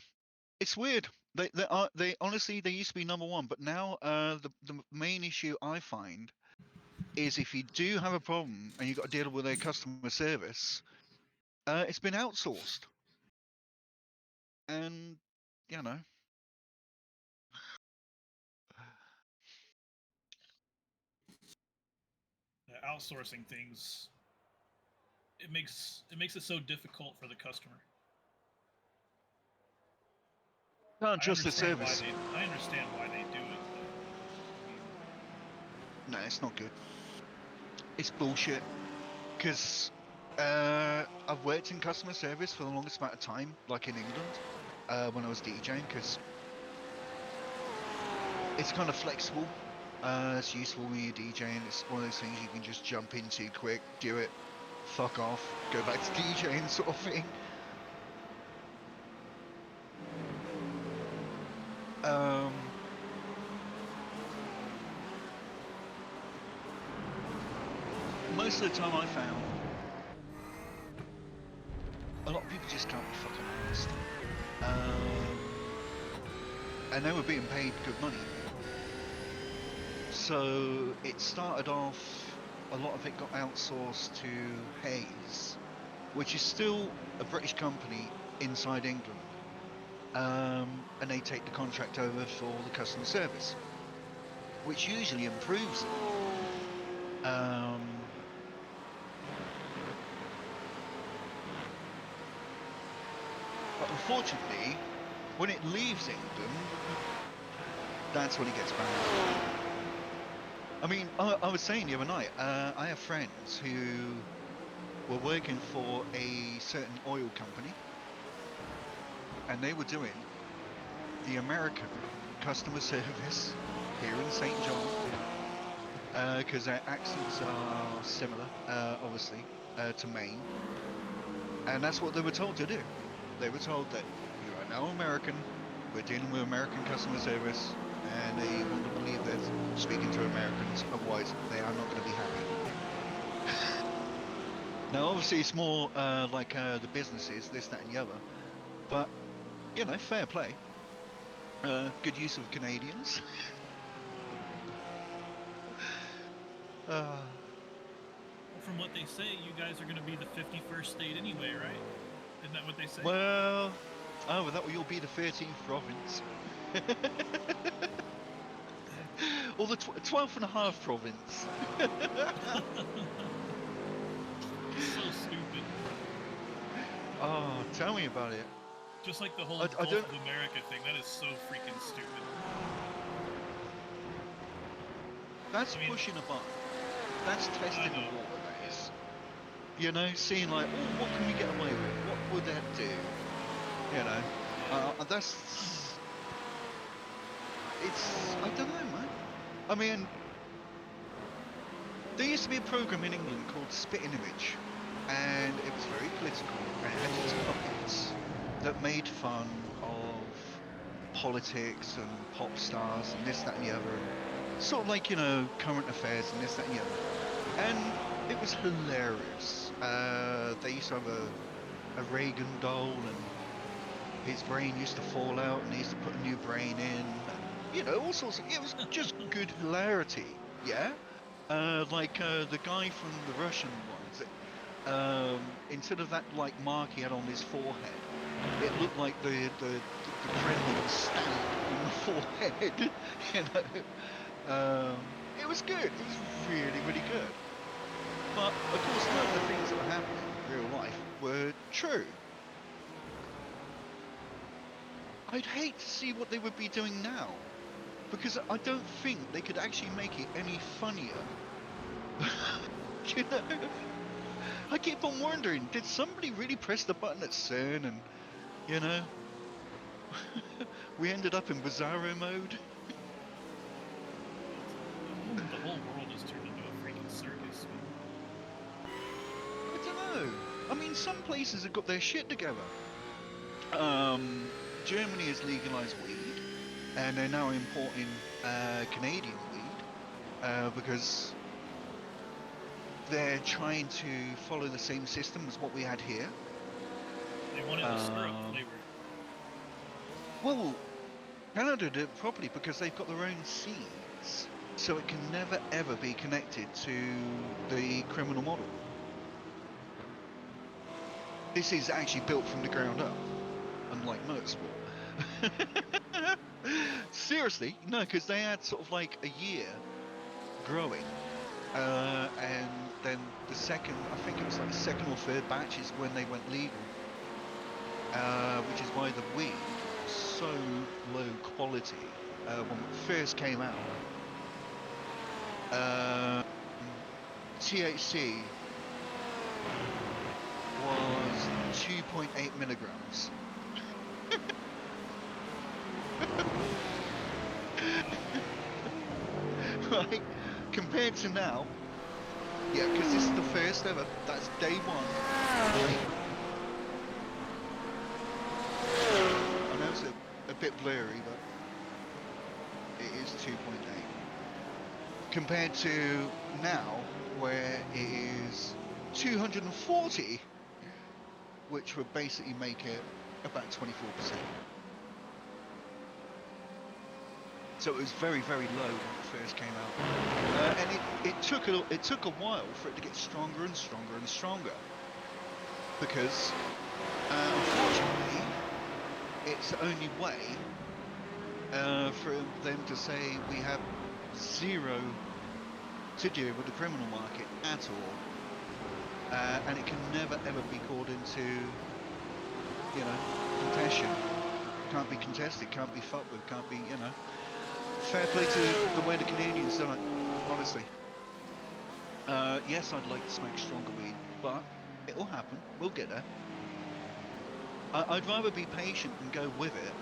It's weird. They honestly they used to be number one, but now the main issue I find is if you do have a problem and you've got to deal with their customer service, it's been outsourced. And you know, Outsourcing things, it makes it so difficult for the customer. not just the service. I understand why they do it. No, it's not good. It's bullshit. Because I've worked in customer service for the longest amount of time, like in England, when I was DJing, because it's kind of flexible. It's useful when you're DJing. It's one of those things you can just jump into quick, do it, fuck off, go back to DJing sort of thing. Most of the time I found a lot of people just can't be fucking honest. And they were being paid good money. So it started off, a lot of it got outsourced to Hayes, which is still a British company inside England. And they take the contract over for the customer service, which usually improves it. But unfortunately, when it leaves England, that's when it gets bad. I mean, I was saying the other night, I have friends who were working for a certain oil company, and they were doing the American customer service here in St. John, because their accents are similar, obviously, to Maine, and that's what they were told to do. They were told that you are now American, we're dealing with American customer service, and they want to believe they're speaking to Americans, otherwise they are not going to be happy. Now, obviously, it's more like the businesses, this, that, and the other, but, you know, fair play. Good use of Canadians. From what they say, you guys are going to be the 51st state anyway, right? Isn't that what they say? Well, oh, that you'll be the 13th province. Or the 12th and a half province. So stupid. Oh, tell me about it. Just like the whole I Gulf don't- of America thing. That is so freaking stupid. That's I mean, pushing a button. That's testing the know. water, that is. You know, seeing like, oh, what can we get away with? What would that do? You know, that's... It's... I don't know, man. I mean, there used to be a program in England called Spitting Image, and it was very political, and it had these puppets that made fun of politics and pop stars and this, that, and the other, and sort of like, you know, current affairs and this, that, and the other. And it was hilarious. They used to have a Reagan doll, and his brain used to fall out, and they used to put a new brain in, and, you know, all sorts of... It was just good hilarity, yeah? Like the guy from the Russian ones, instead of that like mark he had on his forehead, it looked like the Kremlin stamp on the forehead. You know, it was good. It was really, really good. But of course, none of the things that were happening in real life were true. I'd hate to see what they would be doing now, because I don't think they could actually make it any funnier. You know, I keep on wondering, did somebody really press the button at CERN and, you know, we ended up in Bizarro mode? The whole world has turned into a freaking circus. I don't know. I mean, some places have got their shit together. Germany has legalized weed, and they're now importing Canadian weed because they're trying to follow the same system as what we had here. They want it with syrup flavor. Well, Canada did it properly because they've got their own seeds, so it can never ever be connected to the criminal model. This is actually built from the ground up, unlike motorsport. Seriously, no, because they had sort of like a year growing, and then the second, I think it was like the second or third batch is when they went legal, which is why the weed was so low quality when it first came out. THC was 2.8 milligrams. Right, compared to now, yeah, because this is the first ever, that's day one. Right. I know it's a bit blurry, but it is 2.8. Compared to now, where it is 240, which would basically make it about 24%. So it was very, very low when it first came out, and it took a while for it to get stronger and stronger and stronger, because unfortunately, it's the only way for them to say we have zero to do with the criminal market at all, and it can never ever be called into, you know, contention. Can't be contested, can't be fucked with, can't be, you know. Fair play to the way the Canadians done it, honestly. Yes, I'd like to smoke stronger weed, but it'll happen. We'll get there. I'd rather be patient and go with it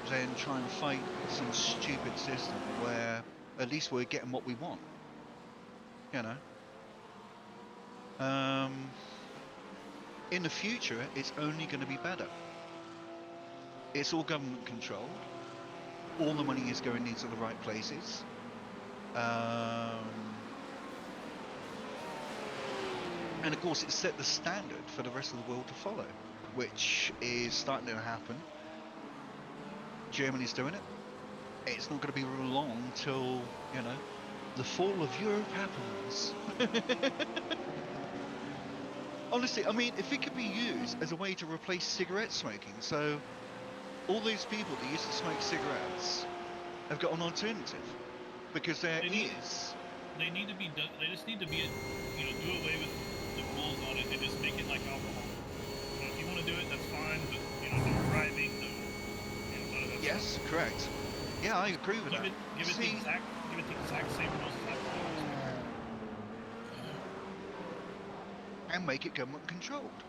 than try and fight some stupid system where at least we're getting what we want. You know? In the future, it's only going to be better. It's all government controlled. All the money is going into the right places. And of course, it set the standard for the rest of the world to follow, which is starting to happen. Germany's doing it. It's not going to be long till, you know, the fall of Europe happens. Honestly, I mean, if it could be used as a way to replace cigarette smoking, so all those people that used to smoke cigarettes have got an alternative, because there They need- is. They need to be done. They just need to be, you know, do away with the rules on it and just make it like alcohol. You know, if you want to do it, that's fine. But you know, no driving, no, you know, none of that Yes, stuff. correct. Yeah, I agree with Give that. it, give it See, the exact same rules as alcohol. and make it government controlled.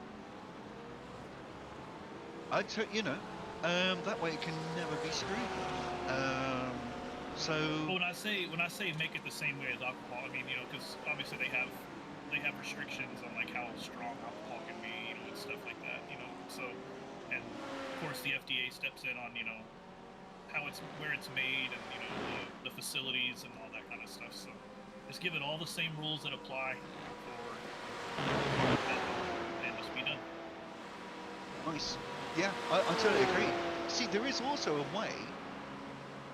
You know, that way it can never be screwed with. So Well, when I say make it the same way as alcohol, I mean, you know, because obviously they have restrictions on like how strong alcohol can be, you know, and stuff like that, you know. So, and of course the FDA steps in on, you know, where it's made and, you know, the facilities and all that kind of stuff. So just give it all the same rules that apply for and just be done. nice. Yeah, I totally agree. See, there is also a way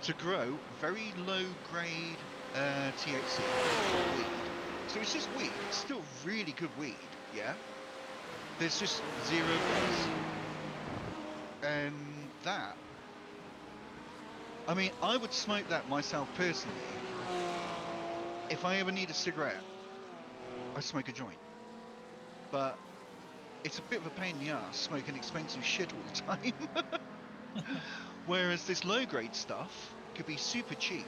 to grow very low grade THC weed. So it's just weed. It's still really good weed, yeah? There's just 0 buzz. And that, I mean, I would smoke that myself personally. If I ever need a cigarette, I smoke a joint. But it's a bit of a pain in the ass smoking expensive shit all the time. Whereas this low grade stuff could be super cheap.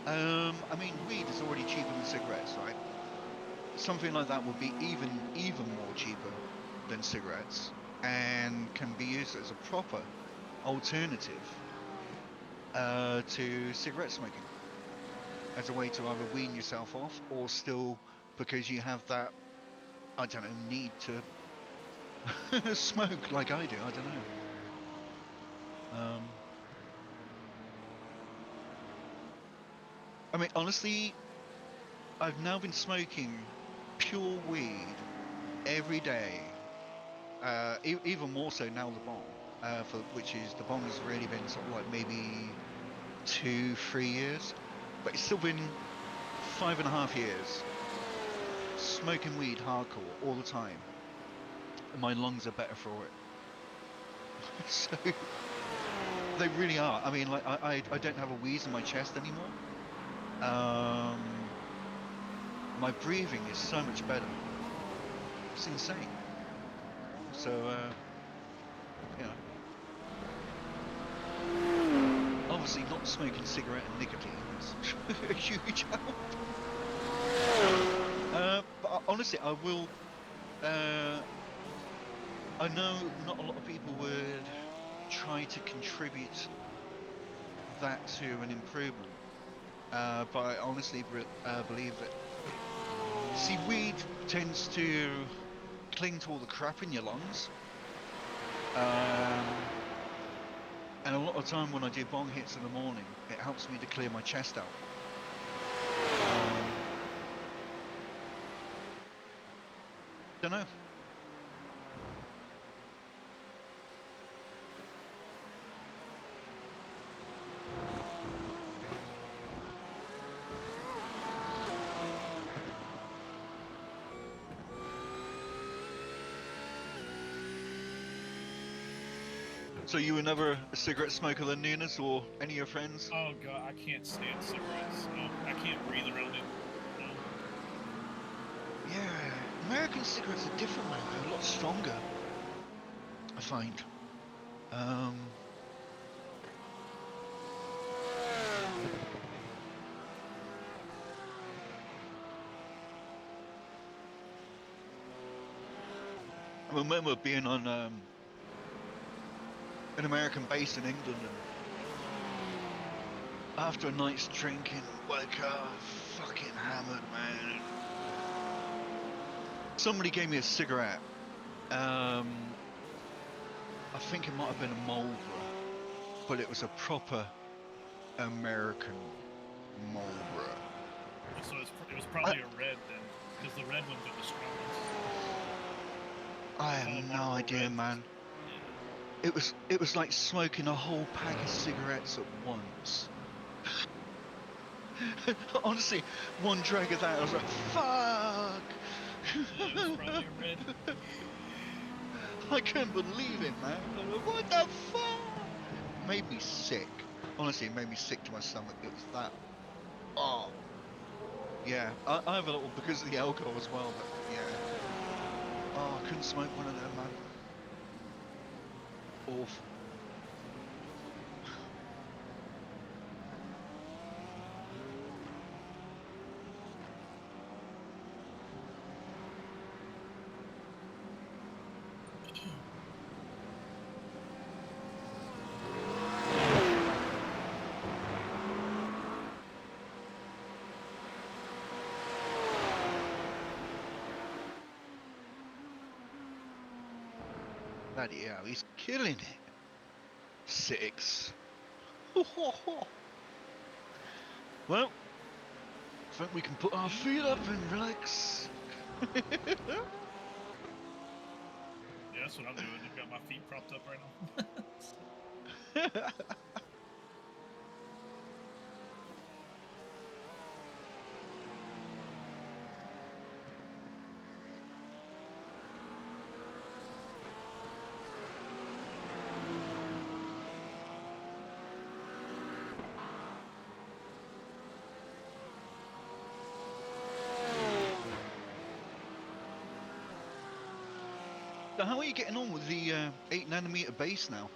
I mean, weed is already cheaper than cigarettes, right? Something like that would be even more cheaper than cigarettes, and can be used as a proper alternative to cigarette smoking, as a way to either wean yourself off, or still, because you have that, I don't know, need to smoke like I do. I don't know. I mean, honestly, I've now been smoking pure weed every day. Even more so now the bomb, the bomb has really been sort of like maybe 2-3 years, but it's still been 5.5 years smoking weed hardcore all the time, and my lungs are better for it. So they really are. I mean, like I don't have a wheeze in my chest anymore. My breathing is so much better. It's insane. So you know, obviously not smoking cigarette and nicotine is a huge help. But honestly, I will. I know not a lot of people would try to contribute that to an improvement, but I honestly believe that. See, weed tends to cling to all the crap in your lungs, and a lot of time when I do bong hits in the morning, it helps me to clear my chest out. Don't know. So you were never a cigarette smoker then, Nunes, or any of your friends? Oh god, I can't stand cigarettes. No, I can't breathe around it. No. Yeah, American cigarettes are different, man. They're a lot stronger, I find. I remember being on an American base in England, and after a night's drinking, woke up fucking hammered, man. Somebody gave me a cigarette. I think it might have been a Marlboro, but it was a proper American Marlboro. So it was probably a red then, because the red ones are the strong ones. I Call have them no Marlboro idea, Reds. man. it was like smoking a whole pack of cigarettes at once. Honestly, one drag of that, I was like, fuck! Yeah, it was probably a red. I couldn't believe it, man. I was like, what the fuck? It made me sick. Honestly, it made me sick to my stomach. It was that. Oh. Yeah, I have a little, because of the alcohol as well, but yeah. Oh, I couldn't smoke one of them, man. Awful. Bloody hell, he's killing it. 6. Well, I think we can put our feet up and relax. Yeah, that's what I'm doing. I've got my feet propped up right now. So how are you getting on with the 8nm base now?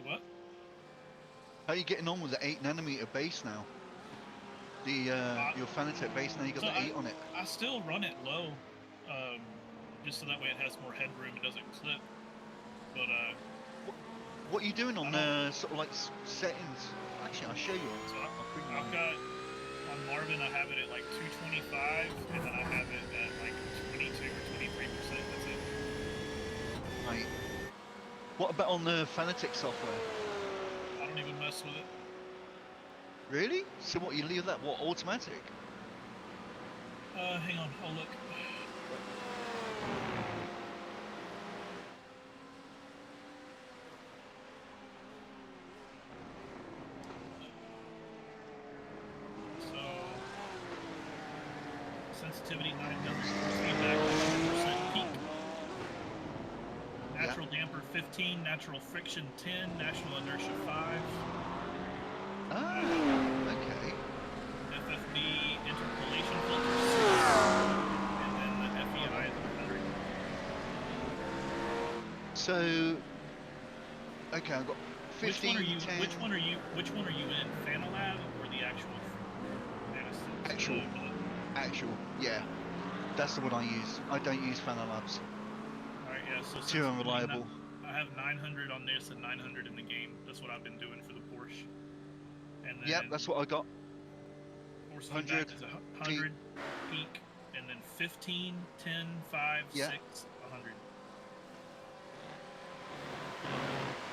What? How are you getting on with the 8nm base now? The your Fanatec base now, you got So the 8 on it. I still run it low, just so that way it has more headroom. It doesn't clip. But What are you doing on I sort of like settings? Actually, I'll show you. so I'll bring I've mine. got on Marvin. I have it at like 225, and then I have it at like 22 or 23%. That's it. Right. What about on the Fanatec software? I don't even mess with it. Really? So what, you leave that, what, automatic? Hang on, I'll look. So sensitivity 9 mils, force feedback 100% peak. Natural damper 15, natural friction 10, natural inertia 5. Ah, okay. FFB interpolation filter 6, and then the FEI is 100. So, okay, I've got 15, Which one are you? 10... Which one are you? Which one are you in? Fanalab or the actual? Actual. Actual, yeah. That's the one I use. I don't use Fanalabs. Alright, yeah, so Too unreliable. I have 900 on this and 900 in the game. That's what I've been doing for the Porsche. And then Yep, that's what I got. force 100 feedback is 100 peak, and then 15, 10, 5, Yeah. 6, 100.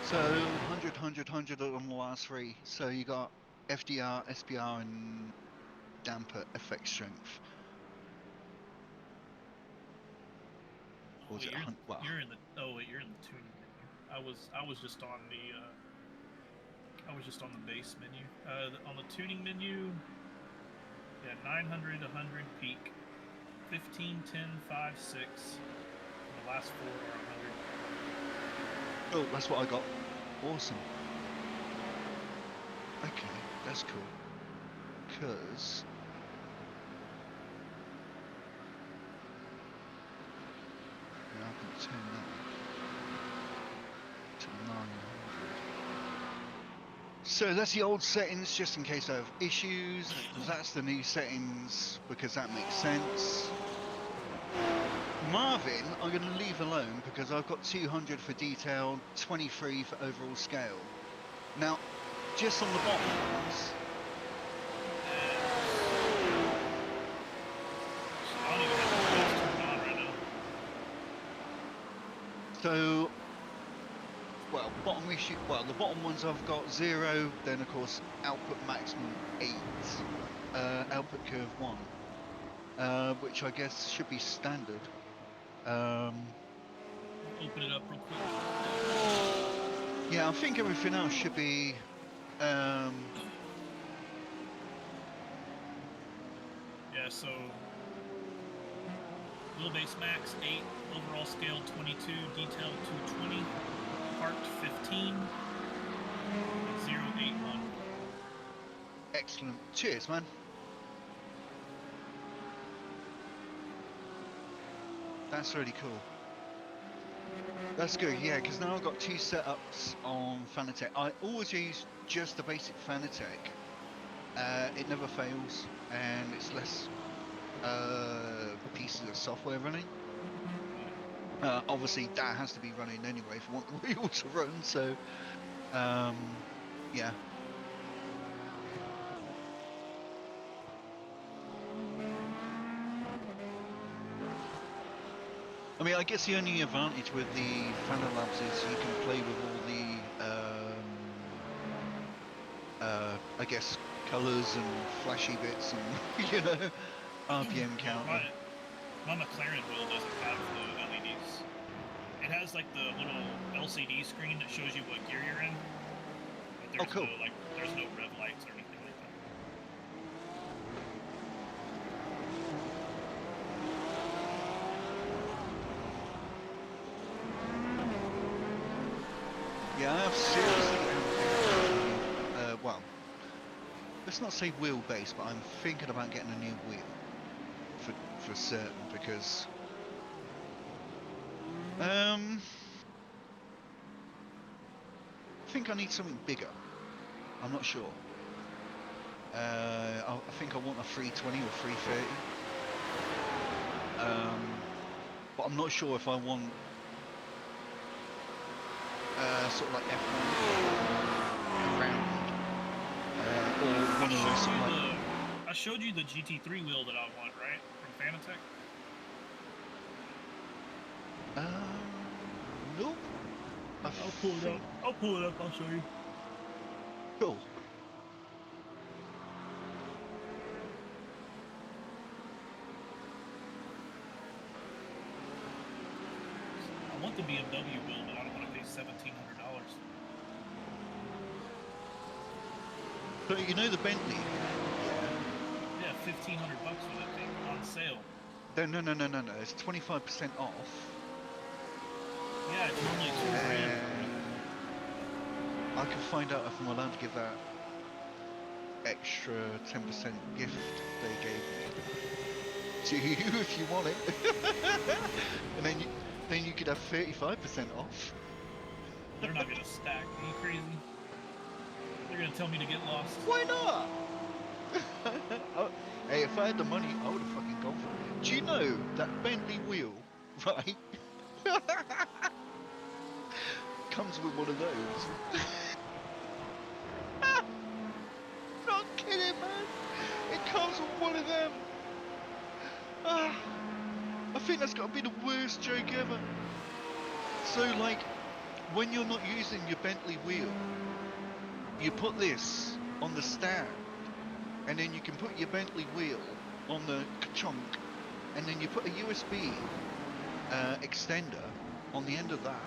So 100, 100, 100 on the last 3. So you got FDR, SPR, and damper effect strength. Or was it well? You're in the you're in the tuning menu. I was just on the base menu. On the tuning menu, yeah, 900, 100 peak, 15, 10, 5, 6. And the last 4 are 100. Oh, that's what I got. Awesome. Okay, that's cool. Because yeah, I can turn that to 900. So that's the old settings, just in case I have issues. That's the new settings, because that makes sense. Marvin, I'm going to leave alone, because I've got 200 for detail, 23 for overall scale. Now, just on the bottom ones, I don't even have the base turned on right now. so, well, the bottom ones I've got 0, then of course output maximum 8, output curve 1, Oh, which I guess should be standard. open it up real quick. Yeah, I think everything else should be. Yeah, so wheelbase max 8, overall scale 22, detail 220, parked 15, 081. Excellent. Cheers, man. That's really cool. That's good, yeah, because now I've got 2 setups on Fanatec. I always use just the basic Fanatec. It never fails, and it's less pieces of software running. Obviously, that has to be running anyway if I want the wheel to run, so, yeah. I mean, I guess the only advantage with the Fanalabs is you can play with all the, I guess, colours and flashy bits and, you know, RPM counter. My McLaren wheel doesn't have the LEDs. It has like the little LCD screen that shows you what gear you're in. But there's cool. there's no rev lights or anything like that. Yeah, I have seriously well, let's not say wheelbase, but I'm thinking about getting a new wheel for certain because I think I need something bigger. I'm not sure. I think I want a 320 or 330. But I'm not sure if I want sort of like F1 around or one of those sort of like. I showed you the GT3 wheel that I want, right? From Fanatec? Nope. I'll pull it up. I'll pull it up, I'll show you. Cool. I want the BMW wheel, but I don't want to pay $1,700. So you know the Bentley? Yeah, $1,500 for that thing on sale. No. It's 25% off. Yeah, it's normally $2,000. I can find out if I'm allowed to give that extra 10% gift they gave me to you if you want it, and then you could have 35% off. They're not gonna stack. Are you crazy? They're gonna tell me to get lost. Why not? Hey, if I had the money, I would have fucking gone for it. Do you know that Bentley wheel, right? Comes with one of those. Not kidding, man. It comes with one of them. I think that's got to be the worst joke ever. So, like, when you're not using your Bentley wheel, you put this on the stand, and then you can put your Bentley wheel on the chunk, and then you put a USB extender on the end of that,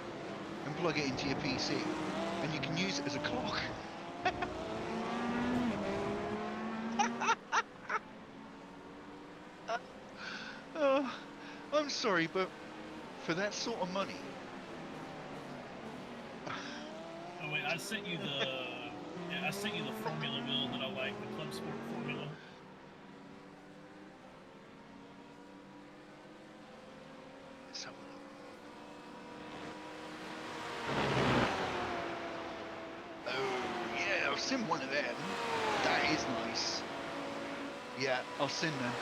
and plug it into your PC, and you can use it as a clock. I'm sorry, but for that sort of money. Oh wait, I sent you the Formula wheel that I like, the Club Sport Formula. Let's have a look. Oh yeah, I've seen one of them. That is nice. Yeah, I've seen them.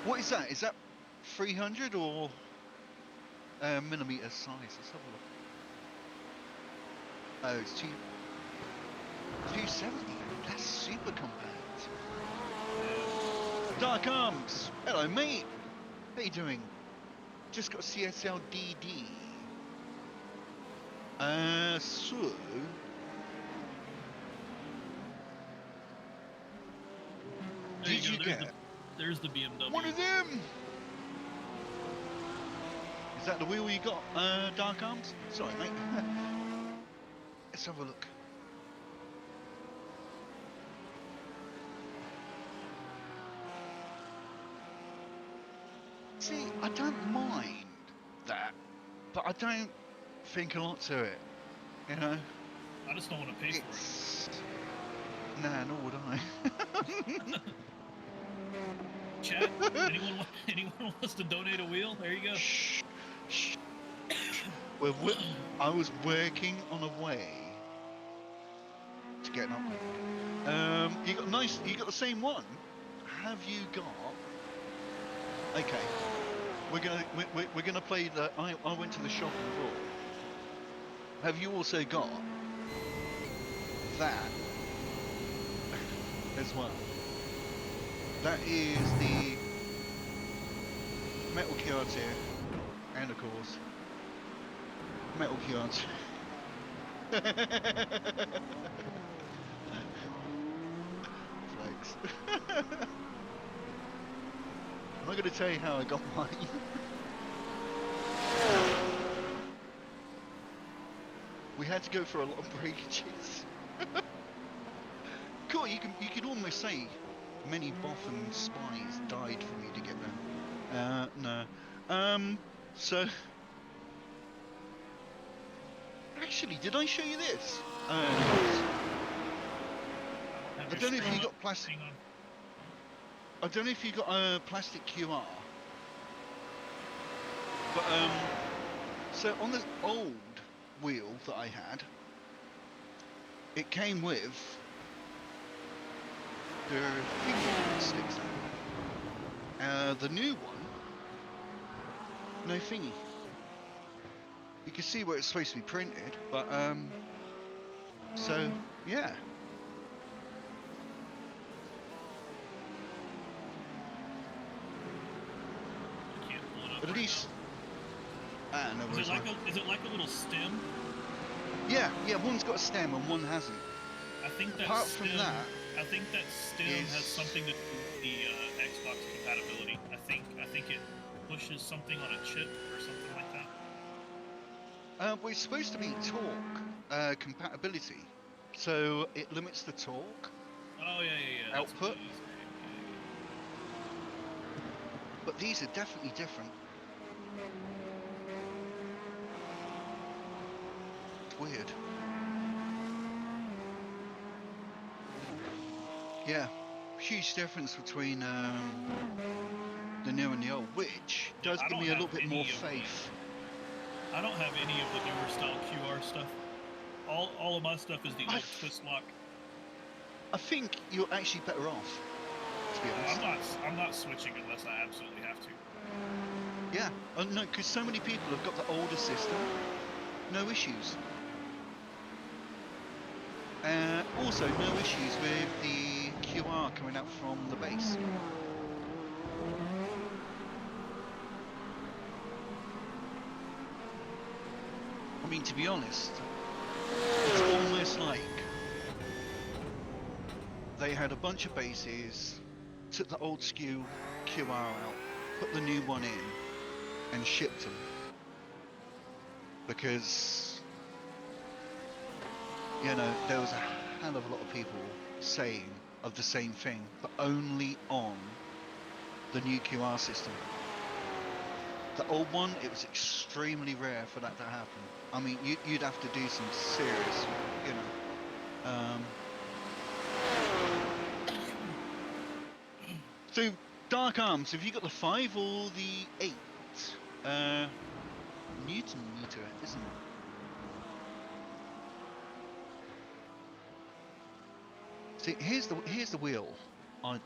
What is that? Is that 300 or millimeter size? Let's have a look. Oh, it's 270. That's super compact. Dark Arms. Hello, mate. How you doing? Just got CSL DD. So. Did you get? There's the BMW. One of them! Is that the wheel you got, Dark Arms? Sorry, mate. Let's have a look. See, I don't mind that, but I don't think a lot to it. You know? I just don't want to pay for it. It's... Nah, nor would I. Chat, anyone wants to donate a wheel? There you go. Shh, shh. I was working on a way to get an upgrade. You got nice. You got the same one. Have you got? Okay. We're gonna play the. I went to the shop and bought. Have you also got that as well? That is the Metal QRT, and of course, Metal QRT. Flex. I'm not going to tell you how I got mine. We had to go for a lot of breakages. Cool, you could almost say many Boffin spies died for me to get them. No. So actually, did I show you this? I don't know if you got plastic. Hang on. I don't know if you got a plastic QR. But so on the old wheel that I had, it came with the finger sticks. The new one, no thingy. You can see where it's supposed to be printed, but so yeah. I can't pull it up At right least, no now. worries. Is it like a little stem? Yeah, one's got a stem and one hasn't. I think that Apart stem, from that, I think that stem has something to do with the Xbox compatibility. I think it pushes something on a chip or something like that. well, it's supposed to be torque compatibility, so it limits the torque Oh yeah. That's what output. it is. But these are definitely different. It's weird. Yeah, huge difference between the new and the old, which does I give don't me a little have bit more any of faith. I don't have any of the newer style QR stuff. All of my stuff is the old twist lock. I think you're actually better off, to be honest. I'm not switching unless I absolutely have to. Yeah, no, because so many people have got the older system, no issues. Also, no issues with the QR coming out from the base. I mean, to be honest, it's almost like they had a bunch of bases, took the old SKU QR out, put the new one in, and shipped them. Because, you know, there was a hell of a lot of people saying of the same thing, but only on the new QR system. The old one, it was extremely rare for that to happen. I mean, you'd have to do some serious, you know. So, Dark Arms, have you got the 5 or the 8? Newton meter, isn't it? See, here's the wheel I'd like.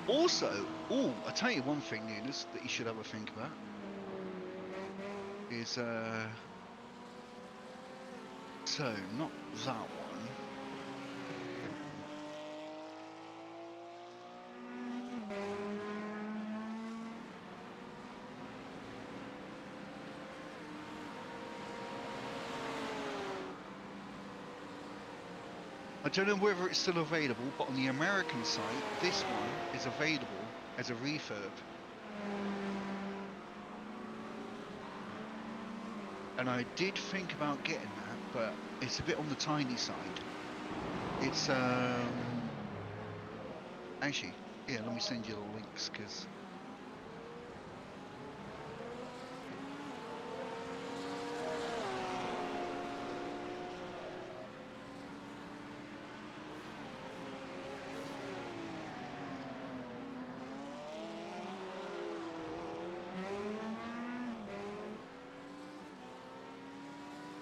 Also, I tell you one thing, Nunes, that you should have a think about is so not that one. I don't know whether it's still available, but on the American site, this one is available as a refurb. And I did think about getting that, but it's a bit on the tiny side. It's actually, yeah, let me send you the links, because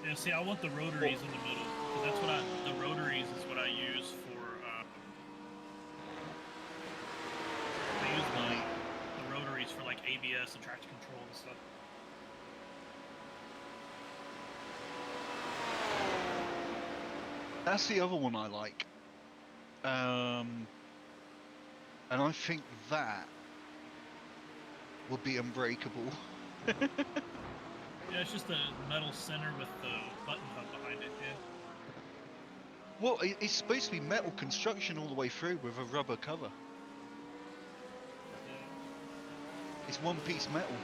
Yeah, see, I want the rotaries in the middle. 'Cause that's what the rotaries is what I use for, I use the rotaries for like ABS and traction control and stuff. that's the other one I like. And I think that will be unbreakable. Yeah, it's just a metal center with the button hub behind it, yeah. Well, it's supposed to be metal construction all the way through with a rubber cover. It's one piece metal.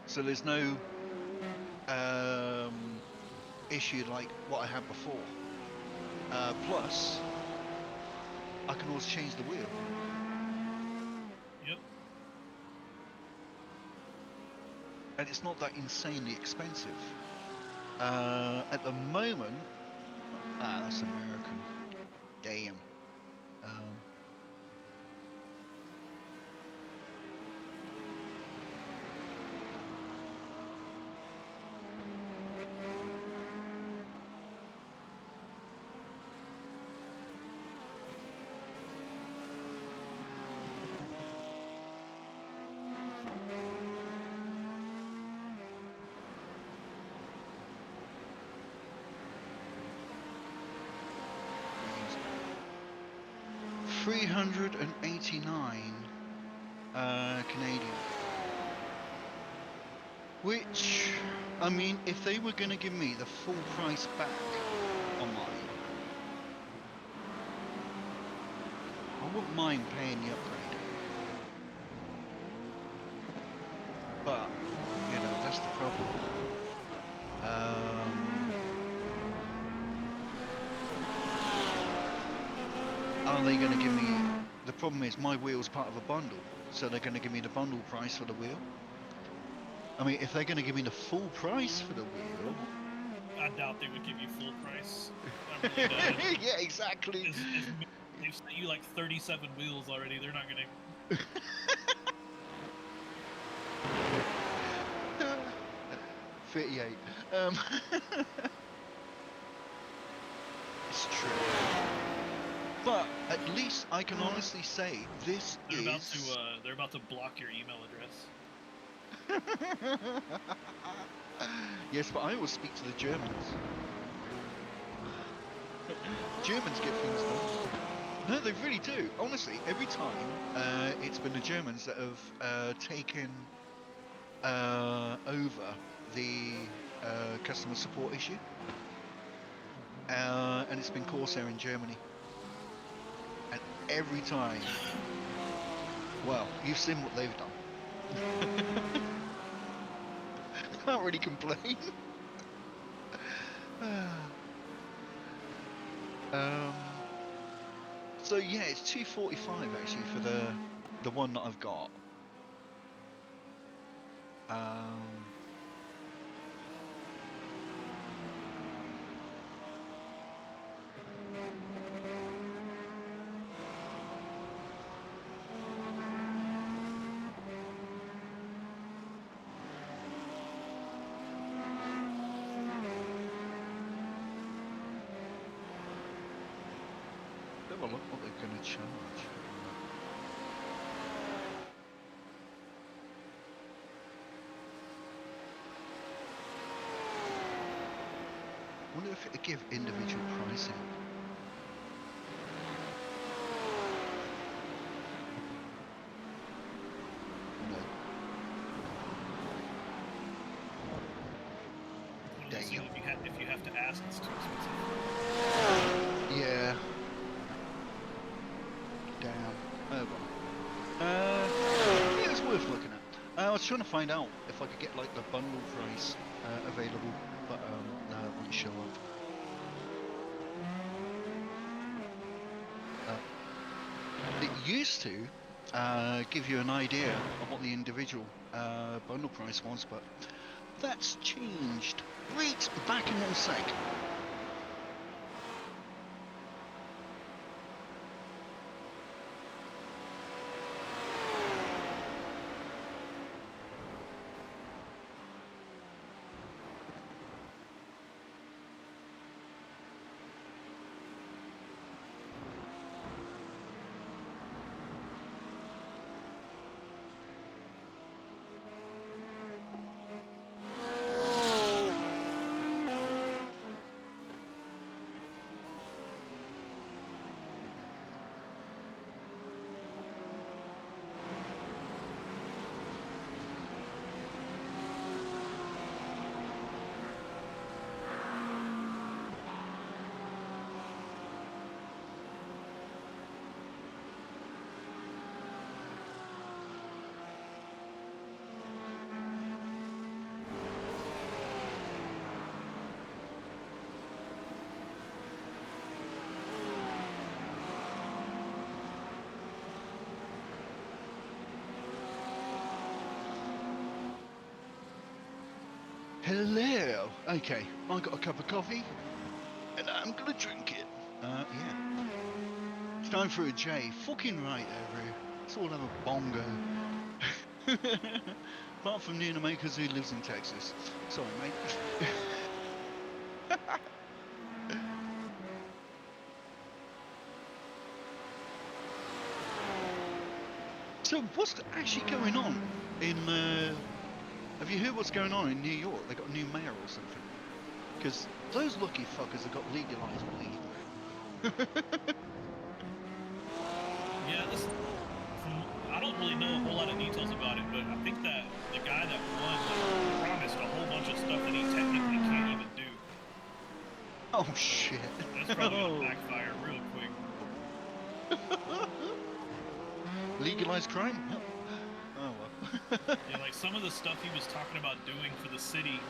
So there's no issue like what I had before. Plus, I can always change the wheel. Yep. And it's not that insanely expensive. At the moment, that's American. Damn. $389 Canadian. Which, I mean, if they were going to give me the full price back on mine, I wouldn't mind paying the upgrade. But, you know, that's the problem. Are they going to give me... The problem is my wheel's part of a bundle, so they're going to give me the bundle price for the wheel. I mean, if they're going to give me the full price for the wheel... I doubt they would give you full price. I really doubt it. Yeah, exactly. They've sent you like 37 wheels already. They're not gonna. 38. It's true. But at least I can honestly say this They're is... they're about to block your email address. Yes, but I always speak to the Germans. Germans get things done. No, they really do. Honestly, every time it's been the Germans that have taken over the customer support issue. And it's been Corsair in Germany. And every time, well, you've seen what they've done. Can't really complain. So yeah, it's $245 actually for the one that I've got. Have a look what they're going to charge. wonder if it'd give individual pricing. No. One of those things, Damn. if you have to ask, it's too expensive. Yeah. Damn. Oh well. Yeah, it's worth looking at. I was trying to find out if I could get like the bundle price available, but no, it wouldn't show up. It used to give you an idea of what the individual bundle price was, but that's changed. Right, back in 1 sec. Hello. Okay, I got a cup of coffee, and I'm gonna drink it. Yeah. It's time for a J. Fucking right there, Roo. Let's all have a bongo. Apart from Nina Makers who lives in Texas. Sorry, mate. So what's actually going on in have you heard what's going on in New York? They got a new mayor or something? Because those lucky fuckers have got legalized weed. Yeah, I don't really know a whole lot of details about it, but I think that the guy that won promised a whole bunch of stuff that he technically can't even do. Oh shit. That's probably gonna backfire real quick. Legalized crime? Oh well. Yeah, like some of the stuff he was talking about doing for the city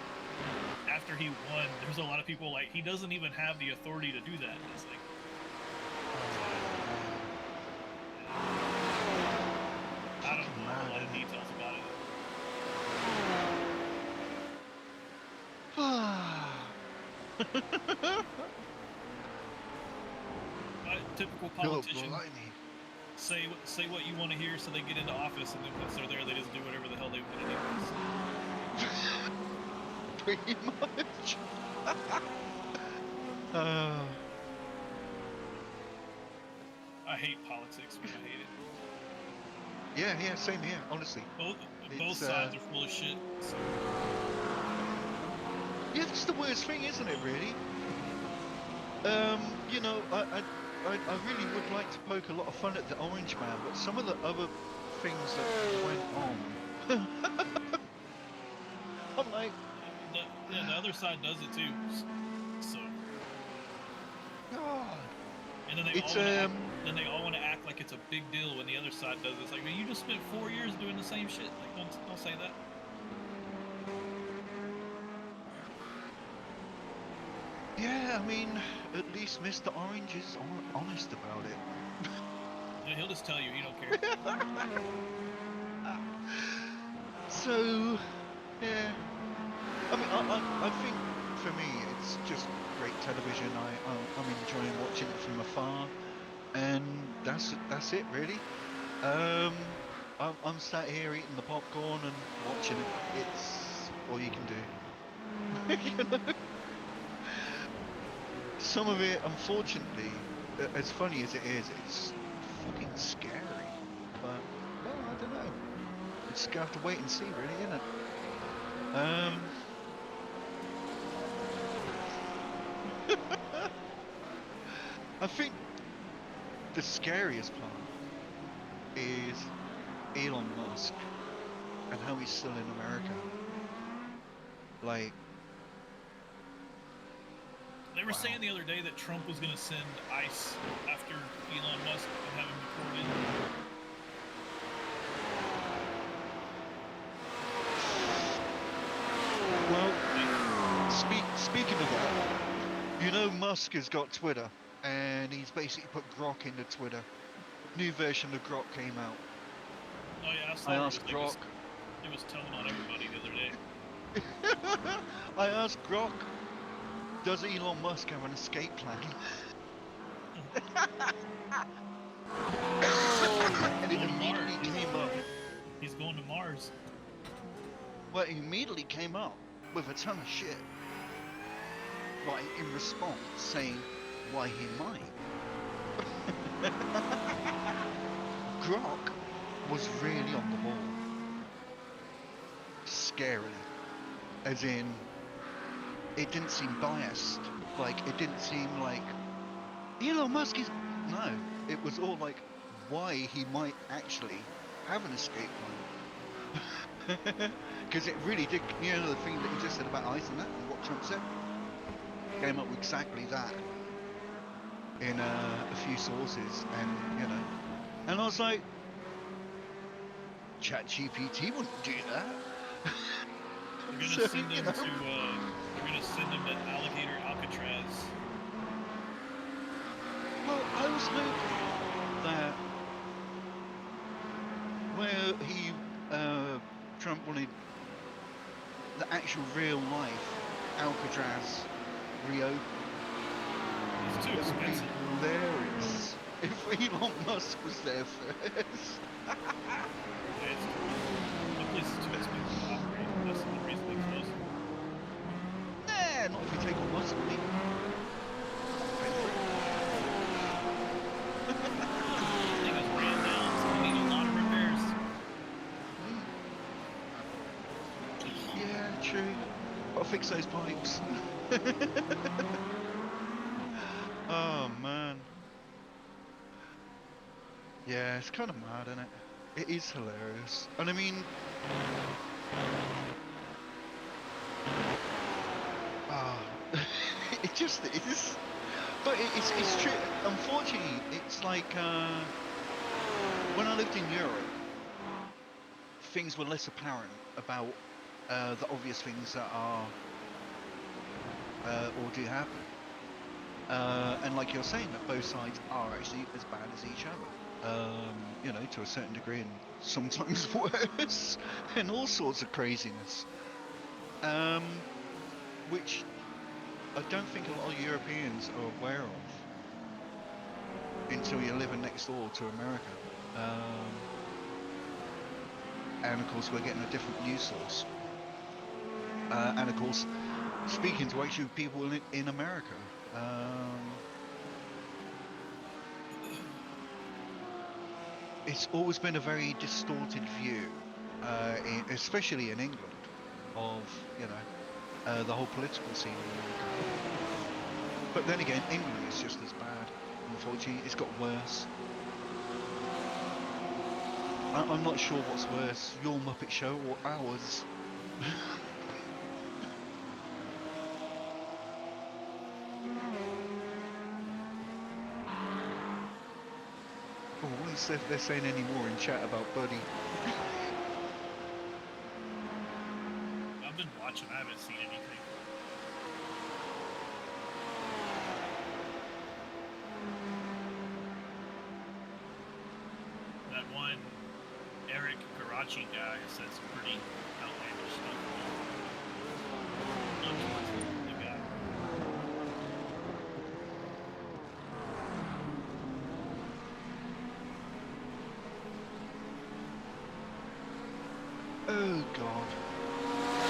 after he won, there's a lot of people like, he doesn't even have the authority to do that. It's like, I don't know a lot of details about it. Typical politician. Say what you want to hear, so they get into office, and then once they're there, they just do whatever the hell they want to do. Pretty much. I hate politics, man. I hate it. Yeah, same here, honestly. Both sides are full of shit. So. Yeah, that's the worst thing, isn't it, really? You know, I really would like to poke a lot of fun at the Orange Man, but some of the other things that went on, I'm like, the other side does it too. So. God. And then they all want to act like it's a big deal when the other side does it. It's like, man, you just spent 4 years doing the same shit. Like, don't say that. Yeah, I mean, at least Mr. Orange is honest about it. Yeah, he'll just tell you he don't care. So, yeah. I mean, I think for me it's just great television. I'm enjoying watching it from afar, and that's it really. I'm sat here eating the popcorn and watching it. It's all you can do. You know? Some of it, unfortunately, as funny as it is, it's fucking scary. But, well, I don't know. We just have to wait and see, really, innit? I think the scariest part is Elon Musk and how he's still in America. Like, They were wow. saying the other day that Trump was going to send ICE after Elon Musk and have him deported. Well, speaking of that, you know Musk has got Twitter, and he's basically put Grok into Twitter. New version of Grok came out. Oh yeah, I saw I it asked was Grok. it was telling on everybody the other day. I asked Grok, does Elon Musk have an escape plan? And it Going to Mars. immediately came up. He's going to Mars. Well, it immediately came up with a ton of shit. Right, in response, saying why he might. Grok was really on the ball. Scarily. As in, it didn't seem biased. Like, it didn't seem like Elon Musk is. No, it was all like why he might actually have an escape plan. Because it really did, you know, the thing that you just said about ICE and that, and what Trump said, came up with exactly that in a few sources, and you know, and I was like, ChatGPT wouldn't do that. They're gonna So, send you him know. to. They're gonna send him to Alligator Alcatraz. Well, I was hoping that where Trump wanted the actual real life Alcatraz reopened, It's too it would be expensive. hilarious if Elon Musk was there first. Yeah, the place is too expensive to operate. That's the reason they closed it. Nah, not if you take on Musk money. Pay for it. The thing is ran down, so we need a lot of repairs. Yeah, true. Gotta fix those pipes. Oh man. Yeah, it's kind of mad, isn't it? It is hilarious. And I mean, it just is. But it's true. Unfortunately, it's like when I lived in Europe, things were less apparent about the obvious things that are or do happen. And like you're saying, that both sides are actually as bad as each other. You know, to a certain degree, and sometimes worse, and all sorts of craziness. Which I don't think a lot of Europeans are aware of until you're living next door to America. And of course, we're getting a different news source. And of course, speaking to actually people in America. It's always been a very distorted view, especially in England, of, you know, the whole political scene in America. But then again, England is just as bad. Unfortunately, it's got worse. I'm not sure what's worse, your Muppet Show or ours. Oh, I wonder if they're saying any more in chat about Buddy. I've been watching. I haven't seen anything. That one Eric Garachi guy said some pretty outlandish stuff. Not towards the guy. Oh God.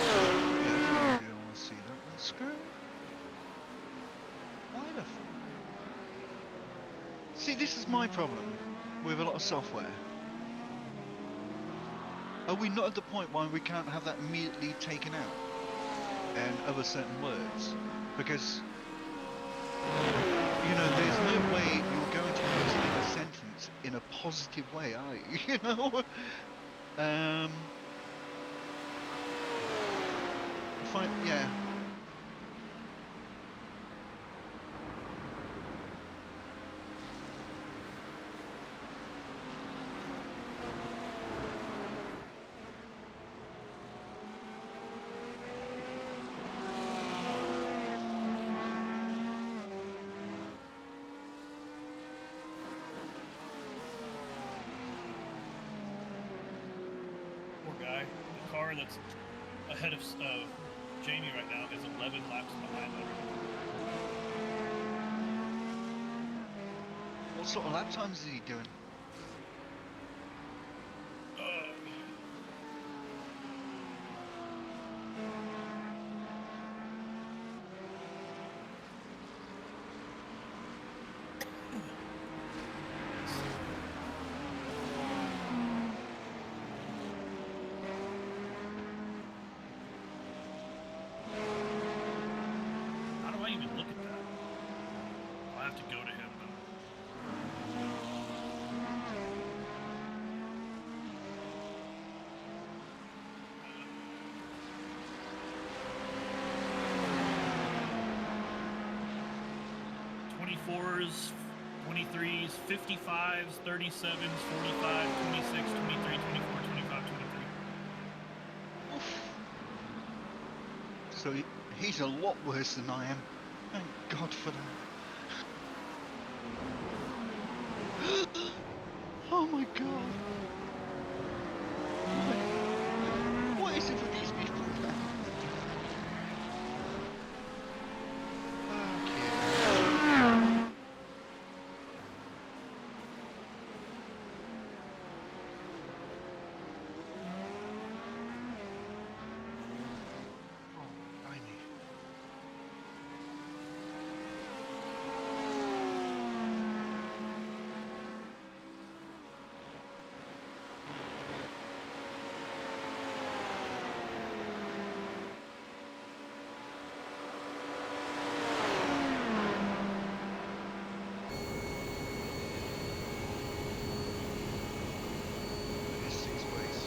Yeah, I don't want to see that. Screw it. Why the See, this is my problem with a lot of software. Are we not at the point where we can't have that immediately taken out? And other certain words? Because, you know, there's no way in a positive way, are you? You know. Fine. Yeah. Poor guy. The car that's ahead of Jamie right now is 11 laps behind already. What sort of lap times is he doing? How do I even look at that? I have to go to him though. '24s, 23s, 55s, 37s, 45, 26, 23, 24, 25, 23. So he's a lot worse than I am. Thank God for that. Oh my God. What is it with these people? Okay. Oh, blimey. It's 6th place.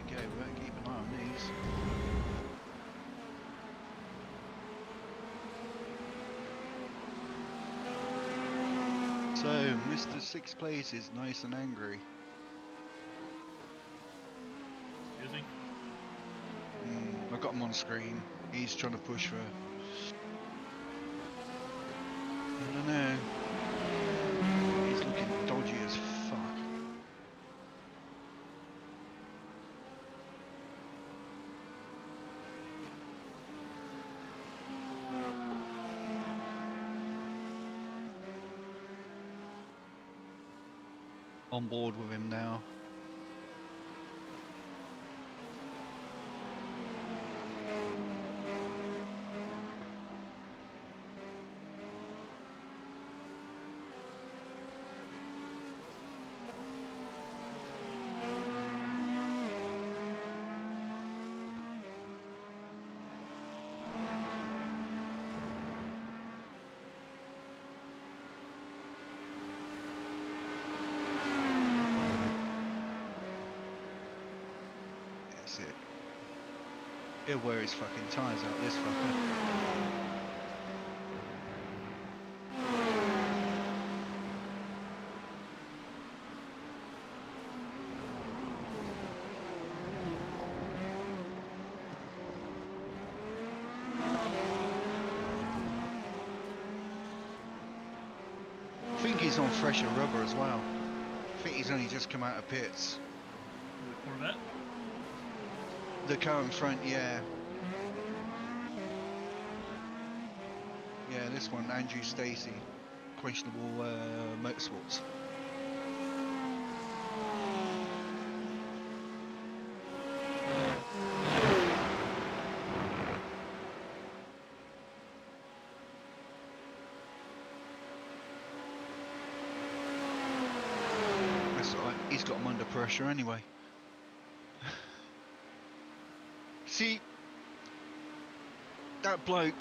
Okay, we better keep an eye on these. So, Mr. 6th place is nice and angry. Is he? I got him on screen. He's trying to push for. I don't know. He's looking dodgy as fuck. On board with him now. That's it. He'll wear his fucking tyres out, this fucker. I think he's on fresher rubber as well. I think he's only just come out of pits. The Corvette? The car in front, yeah. Yeah, this one, Andrew Stacey, questionable motorsports. That's alright, he's got him under pressure anyway. See, that bloke,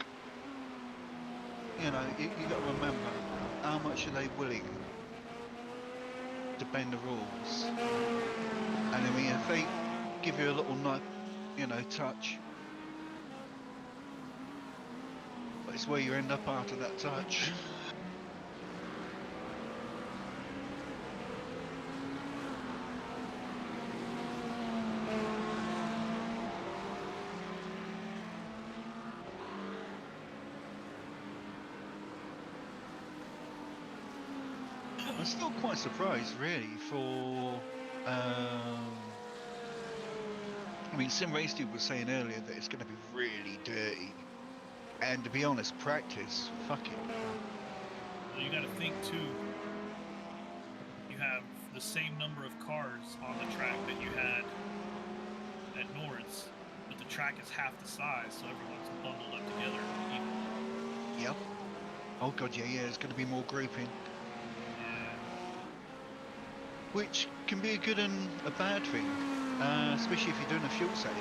you know, you got to remember, how much are they willing to bend the rules. And I mean, if they give you a little nut, you know, touch, but it's where you end up after that touch. I'm still quite surprised, really, for. I mean, Sim Race Dude was saying earlier that it's going to be really dirty. And to be honest, practice, fuck it. Well, you got to think too. You have the same number of cars on the track that you had at Nords, but the track is half the size, so everyone's bundled up together. Yep. Oh god, yeah, there's going to be more grouping. Yeah. Which can be a good and a bad thing, especially if you're doing a fuel save.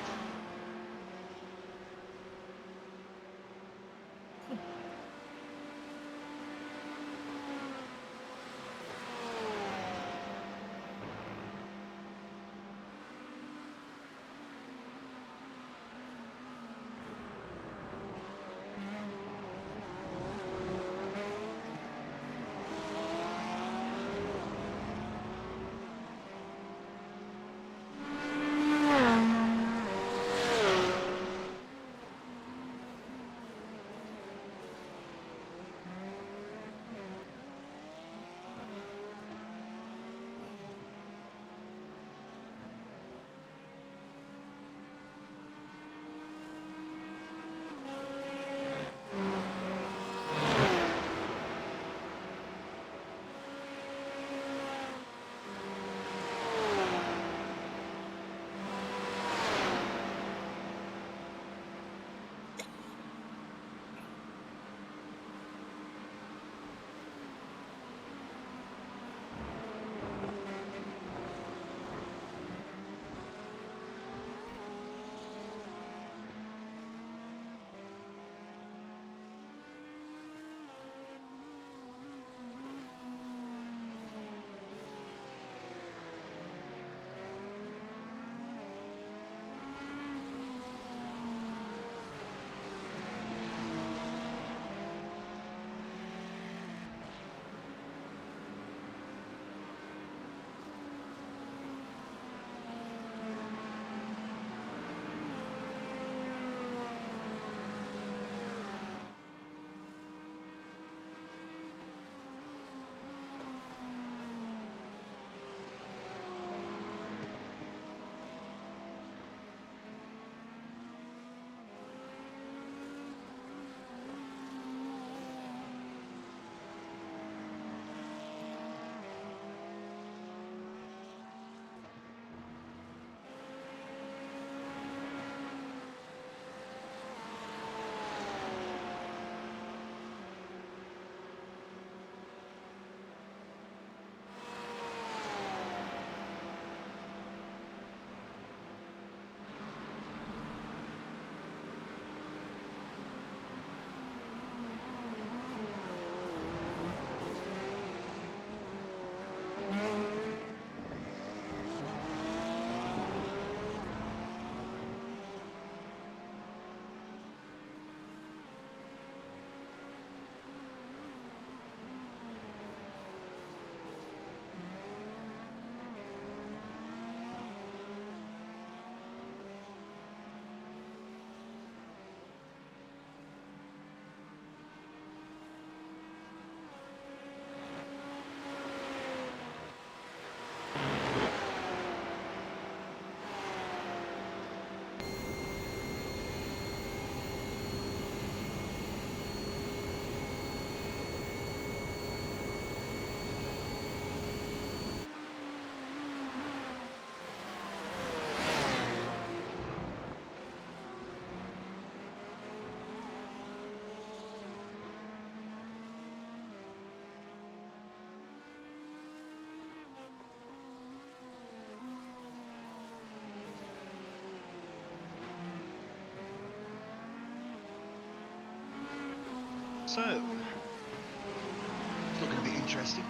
So, it's looking a bit interesting.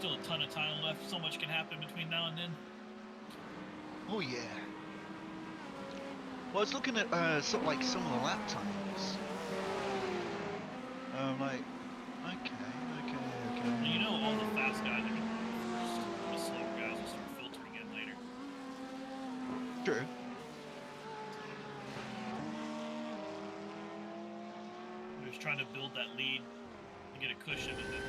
still a ton of time left. So much can happen between now and then. Oh yeah. Well, I was looking at sort of like some of the lap times. Like, okay. Well, you know, all the fast guys are going to go first. The slower guys will start filtering in later. True. We're just trying to build that lead and get a cushion, and then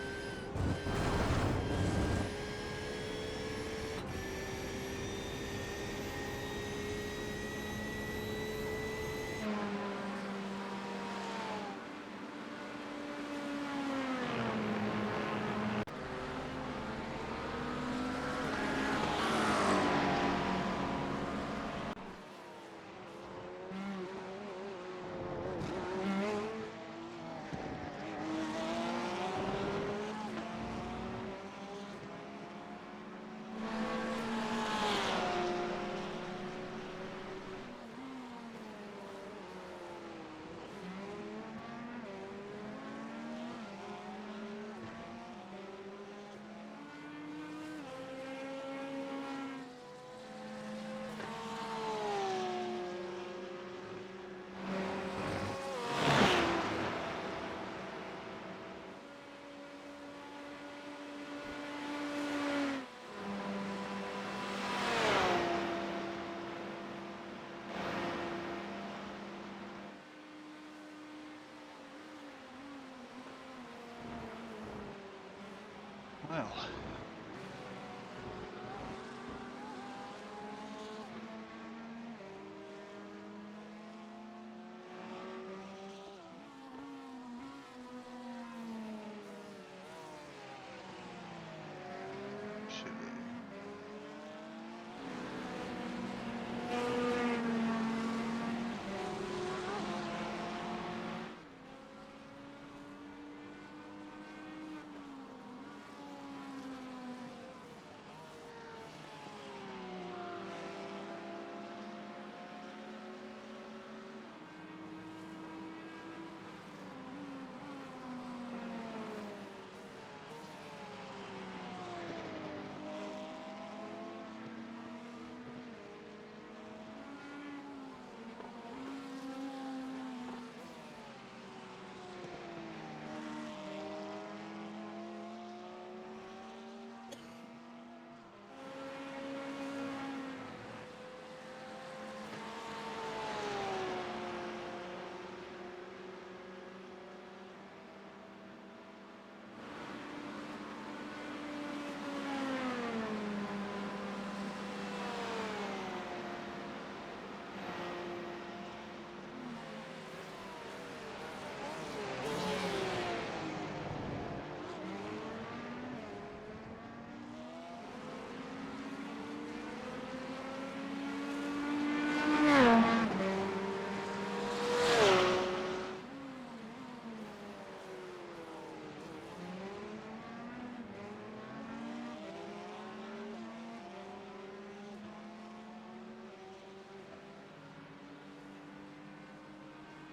Well. Should be.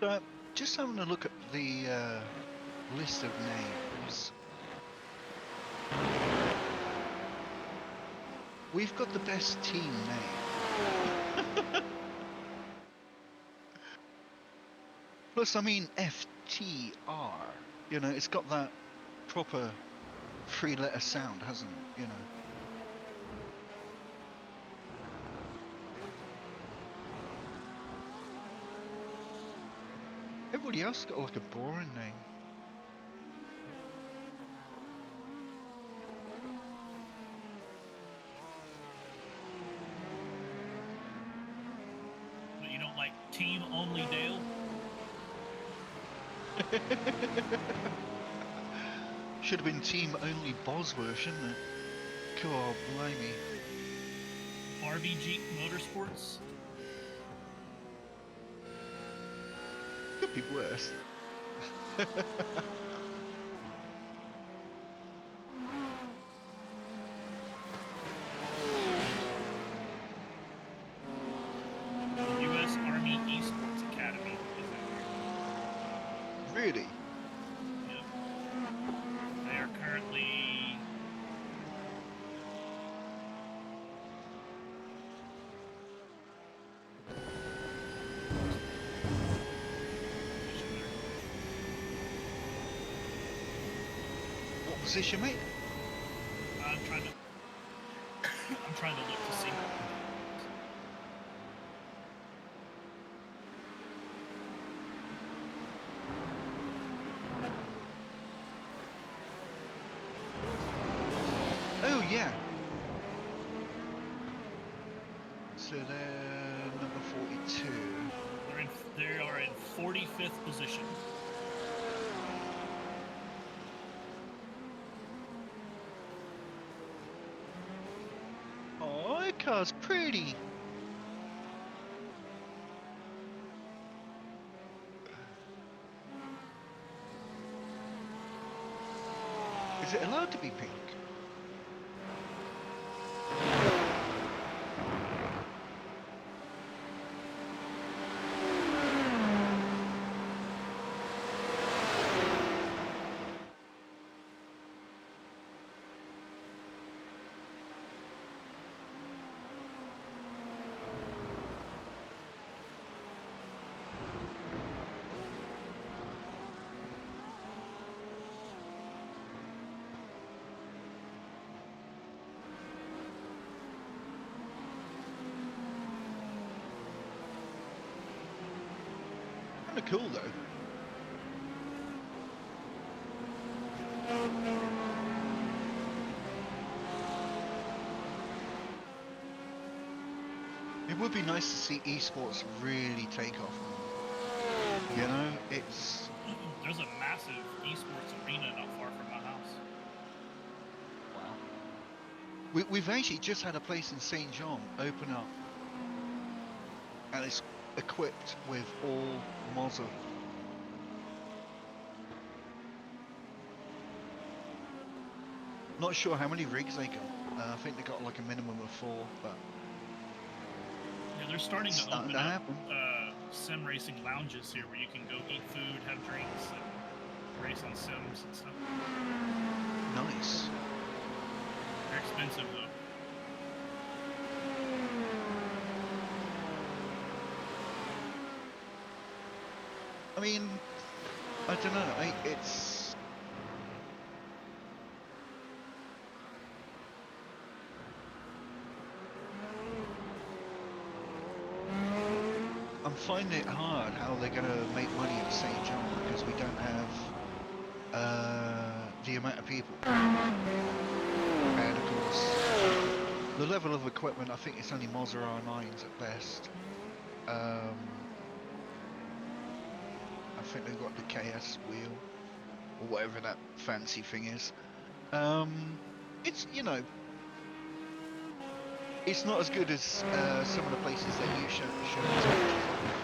So, just having a look at the list of names. We've got the best team name. Plus, I mean, FTR. You know, it's got that proper three-letter sound, hasn't it? You know. Everybody else got like a boring name. but you don't like Team Only Dale. Should have been Team Only Bosworth, shouldn't it? God, blimey. RBG Motorsports. Could be worse. U.S. Army Esports Academy is in here. Really? Yep. They are currently position, mate? I'm trying to. I'm trying to look to see. Oh yeah. So they're number 42. They are in 45th position. Oh, that car's pretty. Is it allowed to be pink? Kind of cool though. It would be nice to see esports really take off. You know, it's There's a massive esports arena not far from my house. wow. We've actually just had a place in St. John open up, and it's equipped with all Mozza. Not sure how many rigs they got. I think they got like a minimum of 4, but Yeah, they're starting it's to starting open to up happen. sim racing lounges here where you can go eat food, have drinks, and race on sims and stuff. Nice. They're expensive though. I mean, I don't know. It's I'm finding it hard how they're going to make money at St. John because we don't have the amount of people. And of course, the level of equipment, I think it's only Mozza R9s at best. I think they've got the KS wheel, or whatever that fancy thing is. It's, you know, it's not as good as some of the places that you've shown us pictures of.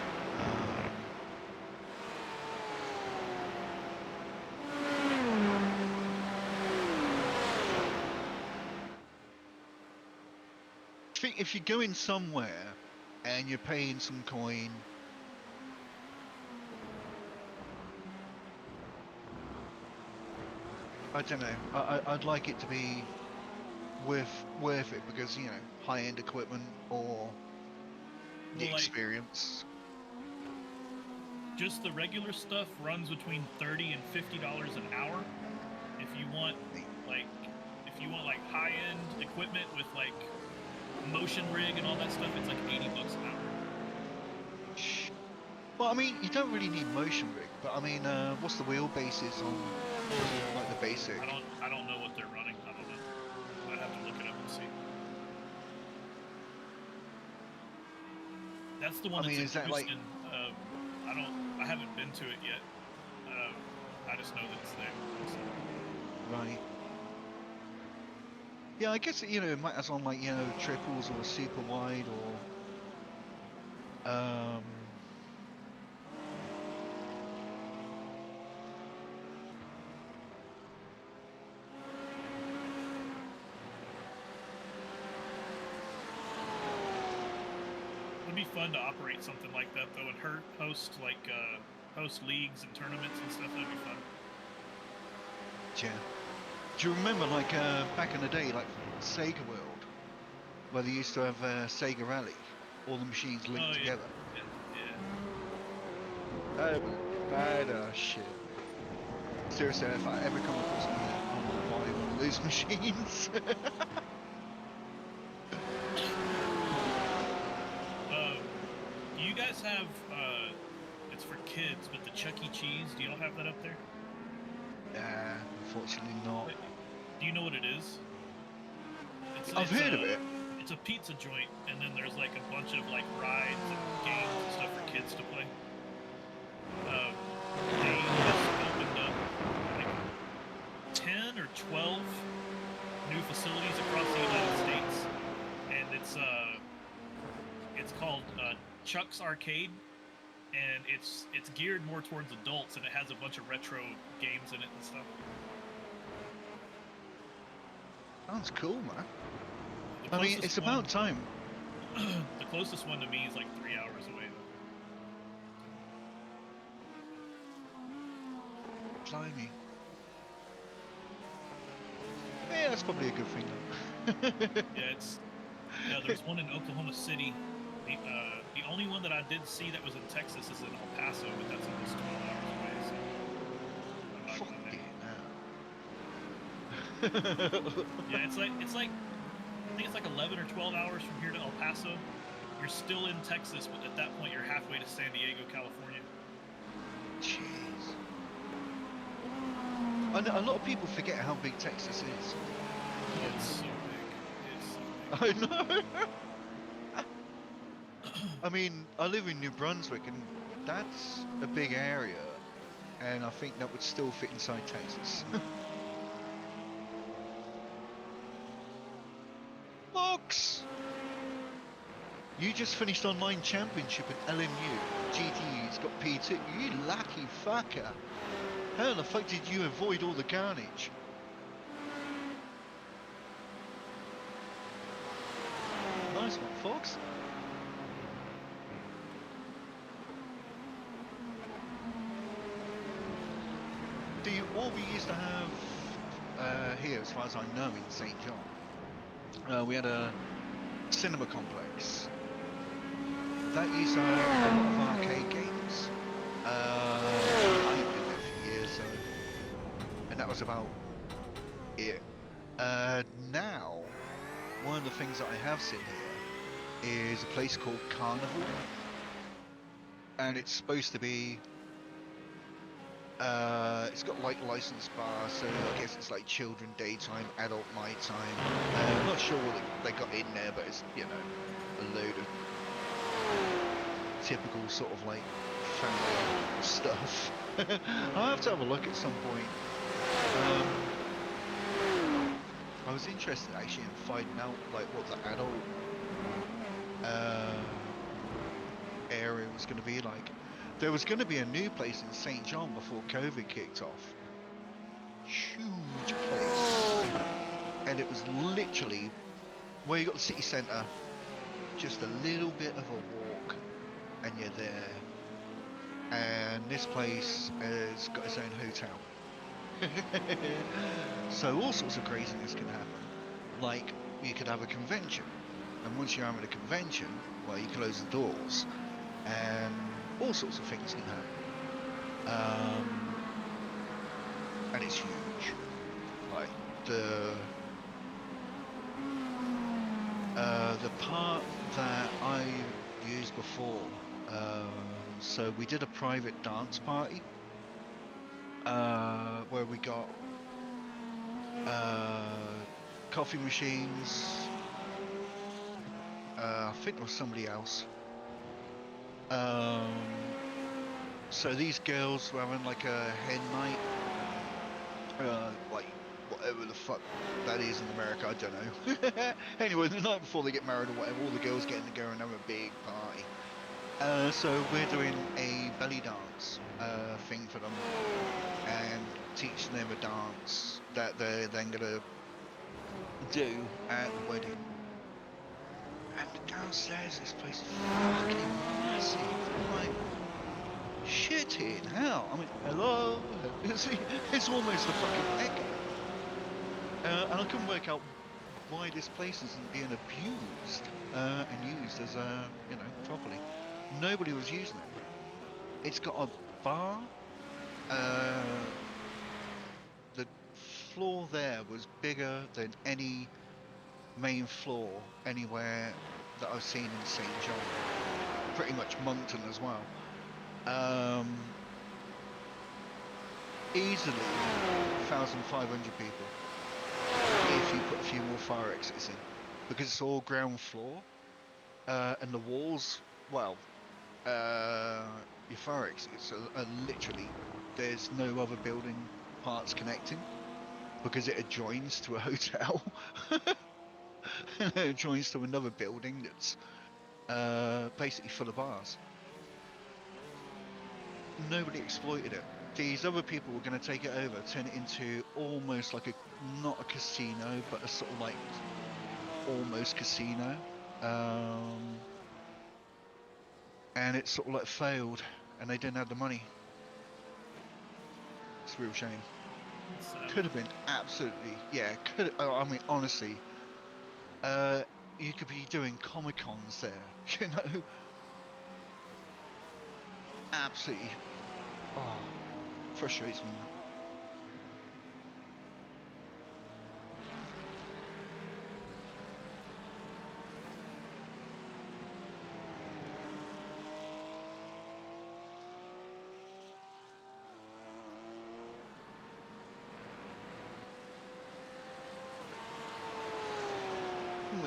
I think if you're going somewhere and you're paying some coin, I don't know. I'd like it to be worth it because, you know, high-end equipment or the Well, like, experience. just the regular stuff runs between $30 and $50 an hour. If you want like high-end equipment with like motion rig and all that stuff, it's like $80 an hour. Well, I mean, you don't really need motion rig, but I mean, what's the wheelbases on like the basic? I don't know what they're running. I don't know. I'd have to look it up and see. That's the one I that's mean, in is that like- Houston. I haven't been to it yet. I just know that it's there. So. Right. Yeah, I guess you know it might as on like triples or super wide or It'd be fun to operate something like that though, and host leagues and tournaments and stuff. That'd be fun. yeah. Do you remember like back in the day, like Sega World, where they used to have Sega Rally, all the machines linked together? Yeah. That was badass shit. Seriously, if I ever come across one on at those machines. Do you guys have it's for kids, but the Chuck E. Cheese, do y'all have that up there? Nah, unfortunately not. Do you know what it is? I've heard of it. It's a pizza joint, and then there's like a bunch of like rides and games and stuff for kids to play. They just opened up like 10 or 12 new facilities across the United States, and it's called Chuck's Arcade, and it's geared more towards adults, and it has a bunch of retro games in it and stuff. Sounds cool, man. The I mean, it's about time. The closest one to me is like 3 hours away. Blimey. Yeah, that's probably a good thing though. Yeah, there's one in Oklahoma City. The only one that I did see that was in Texas is in El Paso, but that's almost 12 hours away. So I'm not Fuck going it there. now. Yeah, it's like I think it's like 11 or 12 hours from here to El Paso. You're still in Texas, but at that point you're halfway to San Diego, California. Jeez. I know a lot of people forget how big Texas is. Oh, it's so big. It's so big. I know. I mean, I live in New Brunswick, and that's a big area, and I think that would still fit inside Texas. Fox! You just finished online championship at LMU. GTU's got P2. You lucky fucker. How the fuck did you avoid all the carnage? Nice one, Fox. What we used to have here, as far as I know, in St. John, we had a cinema complex. That used to have a lot of arcade games. I've been there for years, so, and that was about it. Now, one of the things that I have seen here is a place called Carnival, and it's supposed to be. It's got like licensed bars, so I guess it's like children daytime, adult nighttime. I'm not sure what they got in there, but it's, you know, a load of typical sort of like family stuff. I'll have to have a look at some point. I was interested actually in finding out like what the adult area was going to be like. There was going to be a new place in St. John before COVID kicked off. Huge place. And it was literally where you got the city centre, just a little bit of a walk, and you're there. And this place has got its own hotel. So all sorts of craziness can happen. Like, you could have a convention. And once you're having a convention, well, you close the doors. And all sorts of things can happen, and it's huge. Like the part that I used before. So we did a private dance party where we got coffee machines. I think there was somebody else. So these girls were having like a hen night, like whatever the fuck that is in America, I don't know. Anyway, the night before they get married or whatever, all the girls getting together and having a big party. So we're doing a belly dance thing for them and teaching them a dance that they're then gonna do at the wedding. And downstairs, this place is fucking massive. I'm like, shit in hell. I mean, hello? It's almost a fucking echo. And I couldn't work out why this place isn't being abused and used as you know, properly. Nobody was using it. It's got a bar. The floor there was bigger than any main floor anywhere that I've seen in St. John. Pretty much Moncton as well. Easily 1,500 people if you put a few more fire exits in, because it's all ground floor, and the walls, well, your fire exits are literally, there's no other building parts connecting, because it adjoins to a hotel. It adjoins to another building that's basically full of bars. Nobody exploited it. These other people were going to take it over, turn it into almost like not a casino, but a sort of like almost casino. And it sort of like failed, and they didn't have the money. It's a real shame. Could have been absolutely, yeah. I mean, honestly, you could be doing Comic-Cons there, you know. Absolutely, frustrates me.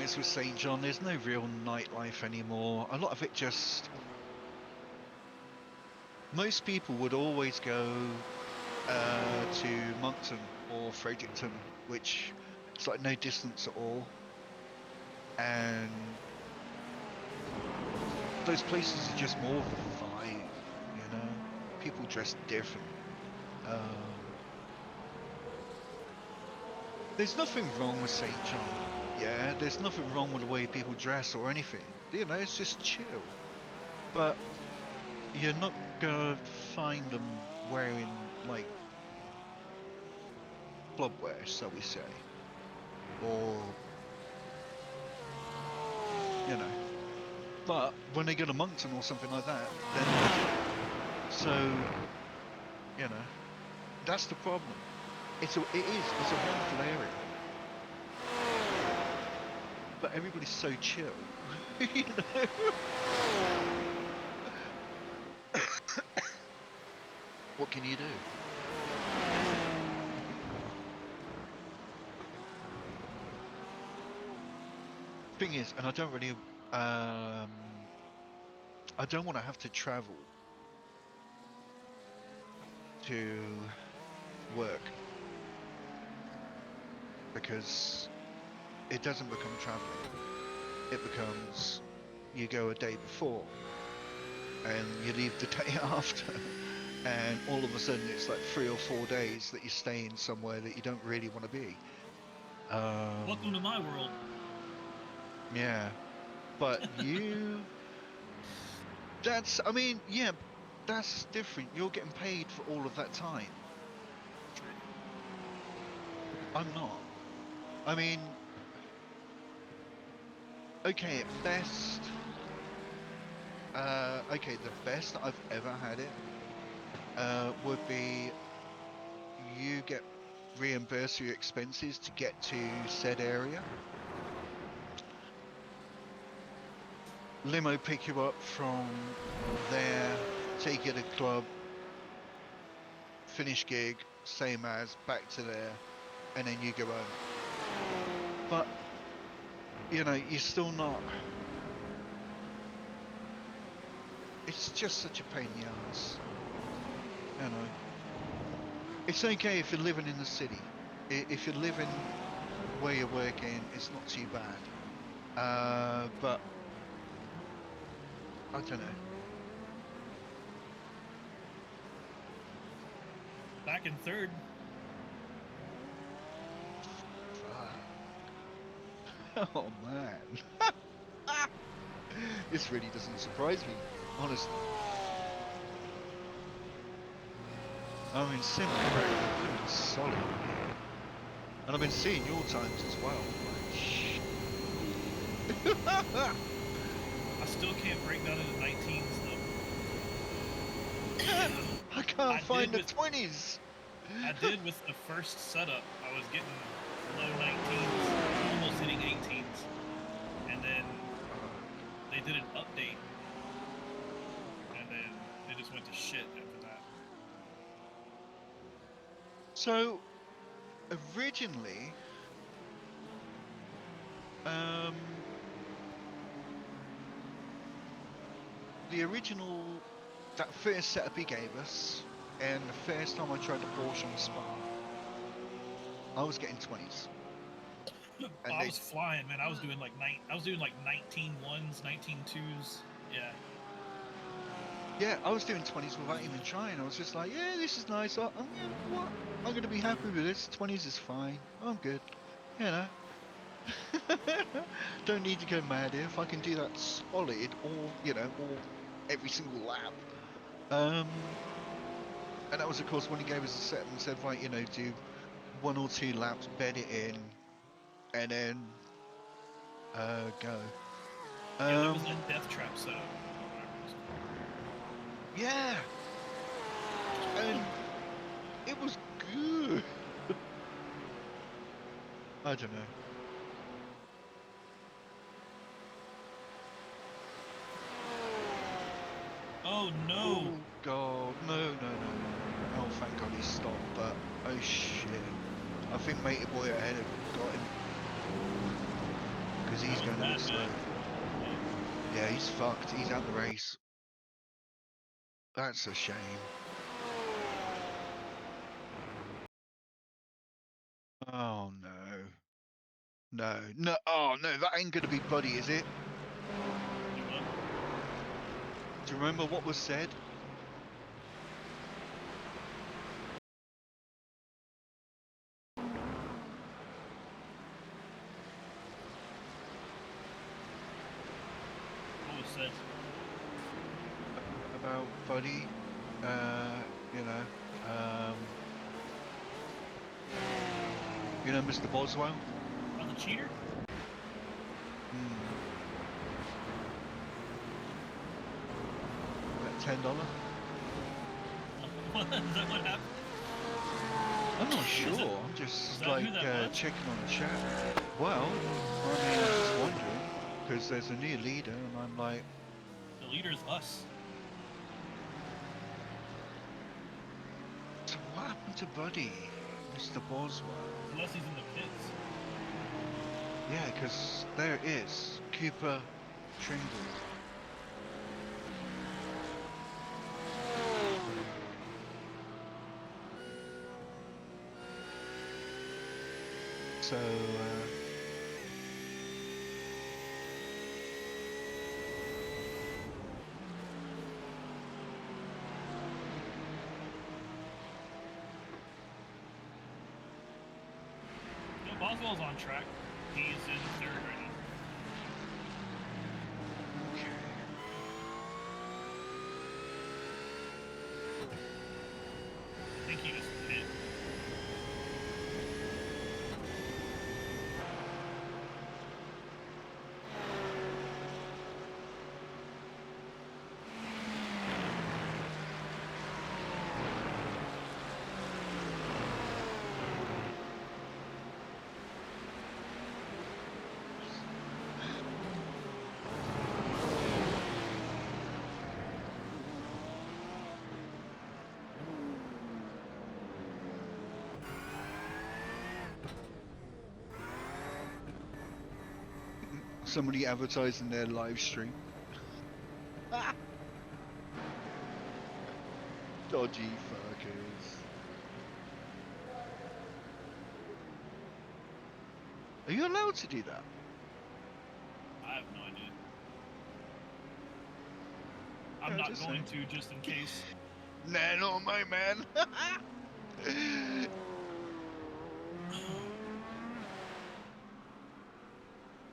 As with St. John, there's no real nightlife anymore. A lot of it just... Most people would always go to Moncton or Fredericton, which it's like no distance at all. And those places are just more of a vibe, you know? People dress different. There's nothing wrong with St. John. Yeah, there's nothing wrong with the way people dress or anything. You know, it's just chill. But you're not gonna find them wearing, like, club wear, shall we say. Or, you know. But when they go to Moncton or something like that, then... So, you know, that's the problem. It's a wonderful area. But everybody's so chill, you know? What can you do? Thing is, and I don't really, I don't want to have to travel to work, because it doesn't become traveling. It becomes, you go a day before and you leave the day after, and all of a sudden it's like 3 or 4 days that you're staying somewhere that you don't really want to be. Welcome to my world. Yeah, but that's, I mean, yeah, that's different. You're getting paid for all of that time. I'm not. I mean, okay, at best, okay, the best that I've ever had it would be you get reimbursed your expenses to get to said area. Limo pick you up from there, take you to the club, finish gig, same as, back to there, and then you go home. But, you know, you're still not... It's just such a pain in the ass, you know. It's okay if you're living in the city. If you're living where you're working, it's not too bad. But I don't know. Back in third. Fuck. Oh man. This really doesn't surprise me, honestly. I mean, Sim, you're doing solid. And I've been seeing your times as well. I still can't break down into 19s though. I can't find the 20s. I did with the first setup. I was getting low 19s, almost hitting 18s, and then they did an update, and then they just went to shit after that. So, originally, the original, that first setup he gave us, and the first time I tried the Porsche on Spa, I was getting 20s. And I they, was flying, man. I was doing like 19 ones, 19 twos. Yeah. yeah, I was doing 20s without even trying. I was just like, yeah, this is nice. You know what? I'm going to be happy with this. 20s is fine. I'm good. You know. Don't need to go mad here. If I can do that solid all, you know, all every single lap. And that was, of course, when he gave us a set and said, right, you know, do 1 or 2 laps, bed it in, and then go. Yeah, that was that death trap setup. Or whatever it was called. Yeah, and it was good. I don't know. Oh no! Oh god, no. Oh, thank God he stopped, but oh shit. I think Matey Boy ahead of him got him. Because he's That was going a bit that slow. bad. Yeah, he's fucked. He's out the race. That's a shame. Oh no. No, oh no, that ain't gonna be Buddy, is it? Do you remember what was said? What was said? About Buddy, you know Mr. Boswell? Oh, the cheater? That $10? Is that what happened? I'm not Is sure. that- I'm is just that like who that was? checking on the chat. Well, I mean, I'm just wondering because there's a new leader, and I'm like, The leader is us. so what happened to Buddy, Mr. Boswell? Unless he's in the pits. Yeah, because there it is, Cooper Tringle. So, Yeah, Boswell's on track. He's in third right now. okay. I think he just pit. Somebody advertising their live stream. Dodgy fuckers. Are you allowed to do that? I have no idea. I'm Yeah, not just going saying. to, just in case. Nah, not my man.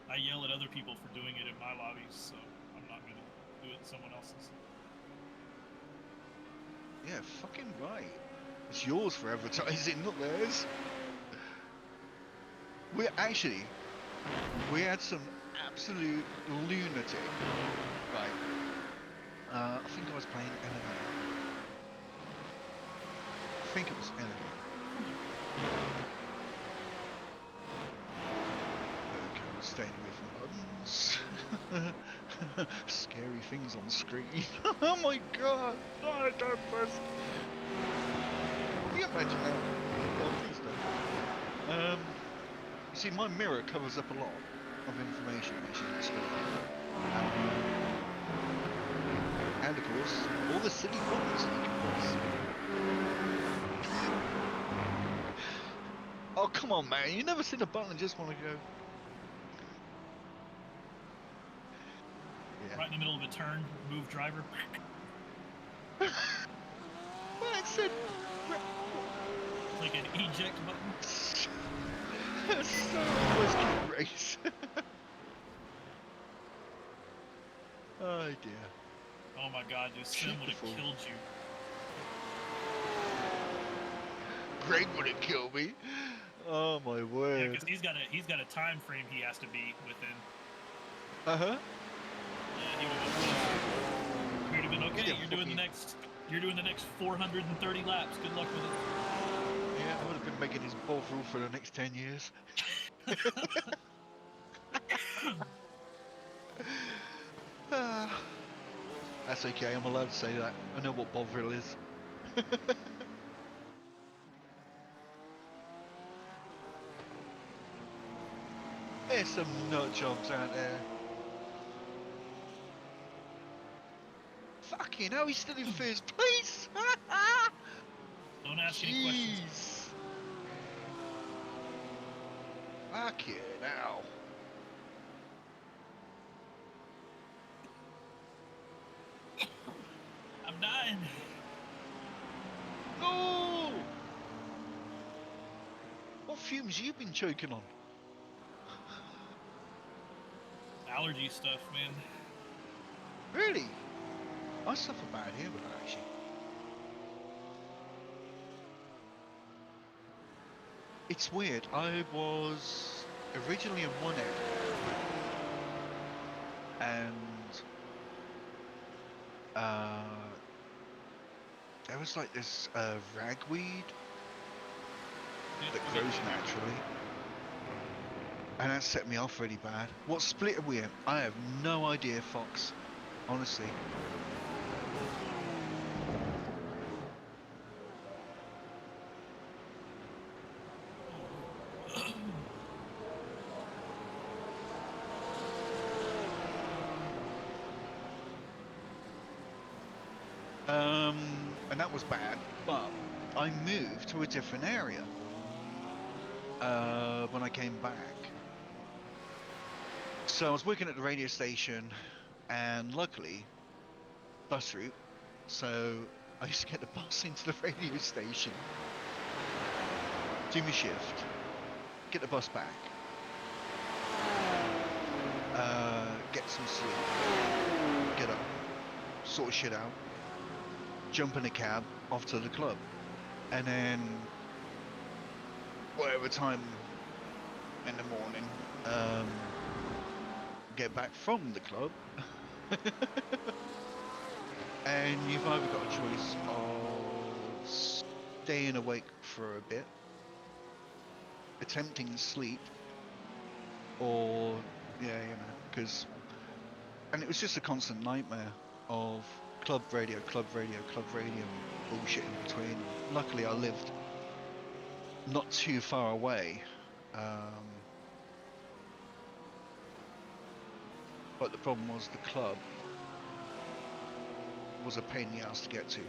I yell at other people for doing it in my lobbies, so I'm not going to do it in someone else's. Yeah, fucking right. It's yours for advertising, not theirs. We had some absolute lunatic. Right. I think I was playing MMA. I think it was MMA. Staying away from buttons. Scary things on screen. Oh my god! Oh, don't press. Can you imagine that? Oh, please don't. You see, my mirror covers up a lot of information, as you can see. And of course, all the silly buttons that you can press. Oh, come on, man. You never seen a button and just want to go. Yeah. Right in the middle of a turn, move driver. Well, it said. Like an eject button. So almost kid race. Oh dear. Oh my god, dude, Sim would have Beautiful. killed you. Greg would have killed me. Oh my Yeah, word. because he's got a time frame he has to be within. Uh-huh. Yeah, he would have been okay. Yeah, You're doing the next 430 laps. Good luck with it. Yeah, I would have been making his ball rule for the next 10 years. Ah, that's okay, I'm allowed to say that. I know what Bovril is. There's some nut jobs out there. Fucking hell, he's still in first place! Don't ask any questions. Jeez! Fucking hell. I'm dying. No! What fumes you been choking on? Allergy stuff, man. Really? I suffer bad here with that, actually. It's weird. I was originally in one area, and there was like this ragweed that grows naturally, and that set me off really bad. What split are we in? I have no idea, Fox. Honestly. And that was bad, but I moved to a different area when I came back. So I was working at the radio station, and luckily, bus route. So I used to get the bus into the radio station, do my shift, get the bus back, get some sleep, get up, sort of shit out, jump in a cab, off to the club, and then whatever time in the morning, get back from the club. And you've either got a choice of staying awake for a bit, attempting sleep, or, yeah, you know, because, and it was just a constant nightmare of club radio, bullshit in between. Luckily I lived not too far away, but the problem was the club was a pain in the ass to get to,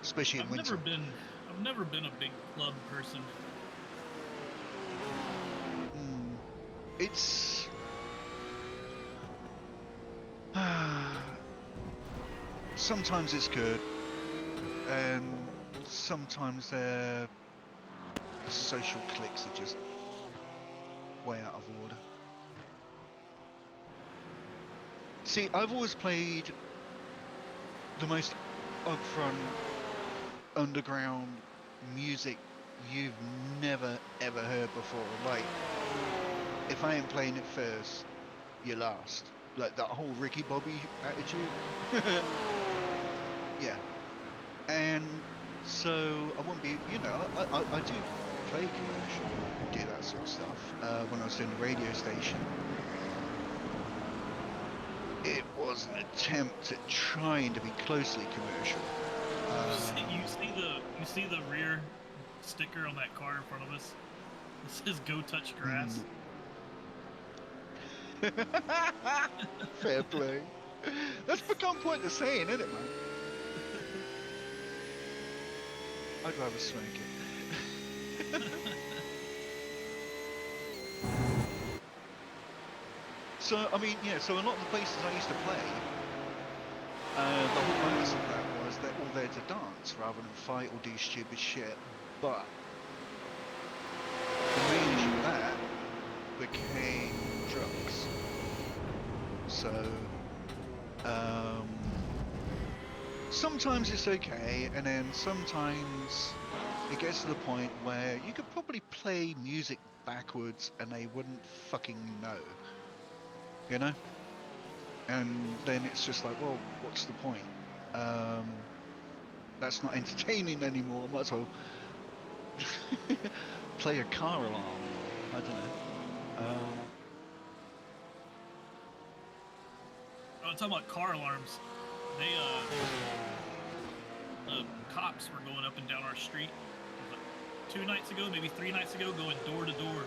especially in winter. I've never been a big club person. It's sometimes it's good, and sometimes the social cliques are just way out of order. See, I've always played the most upfront, underground music you've never ever heard before. Like, if I ain't playing it first, you're last. Like that whole Ricky Bobby attitude. Yeah. And so I won't be, you know, I do play commercial and do that sort of stuff when I was doing the radio station. It was an attempt at trying to be closely commercial. You see the rear sticker on that car in front of us? It says "Go touch grass." Fair play. That's become quite the saying, isn't it, man? I'd rather smoke it. So, I mean, yeah, so a lot of the places I used to play, the whole premise of that was they're all there to dance rather than fight or do stupid shit. But the main issue with that became drugs. So, sometimes it's okay, and then sometimes it gets to the point where you could probably play music backwards and they wouldn't fucking know. You know? And then it's just like, well, what's the point? That's not entertaining anymore. Might as well play a car alarm. Or, I don't know. Oh, talking about car alarms. They the cops were going up and down our street 2 nights ago, maybe 3 nights ago, going door to door.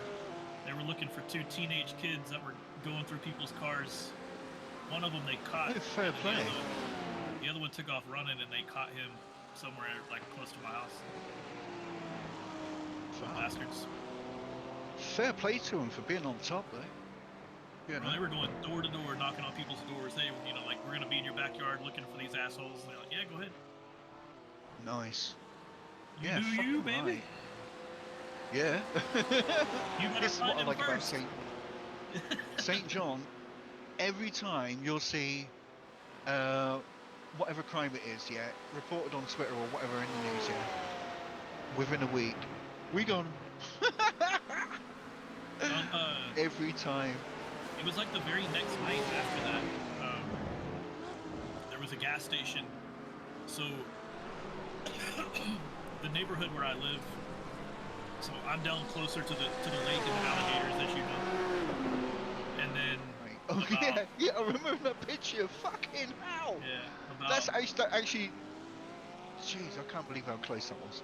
They were looking for 2 teenage kids that were going through people's cars. One of them they caught. Oh, fair and play. The other one took off running, and they caught him somewhere like close to my house. Fuck. Bastards. Fair play to them for being on top, though. You Bro, they know? were going door to door, knocking on people's doors. They, like, we're gonna be in your backyard looking for these assholes. And they're like, yeah, go ahead. Nice. You Yeah, do you, fucking baby. right. Yeah. You better This is what find I him like about first. St. John. Every time you'll see whatever crime it is, yeah, reported on Twitter or whatever in the news, yeah, within a week, we gone. Every time. It was like the very next night after that. There was a gas station. So the neighborhood where I live. So I'm down closer to the lake and the alligators, as you know. And then. Right. Oh yeah, I remember that picture. Fucking hell. Yeah. That's actually. Jeez, I can't believe how close that was.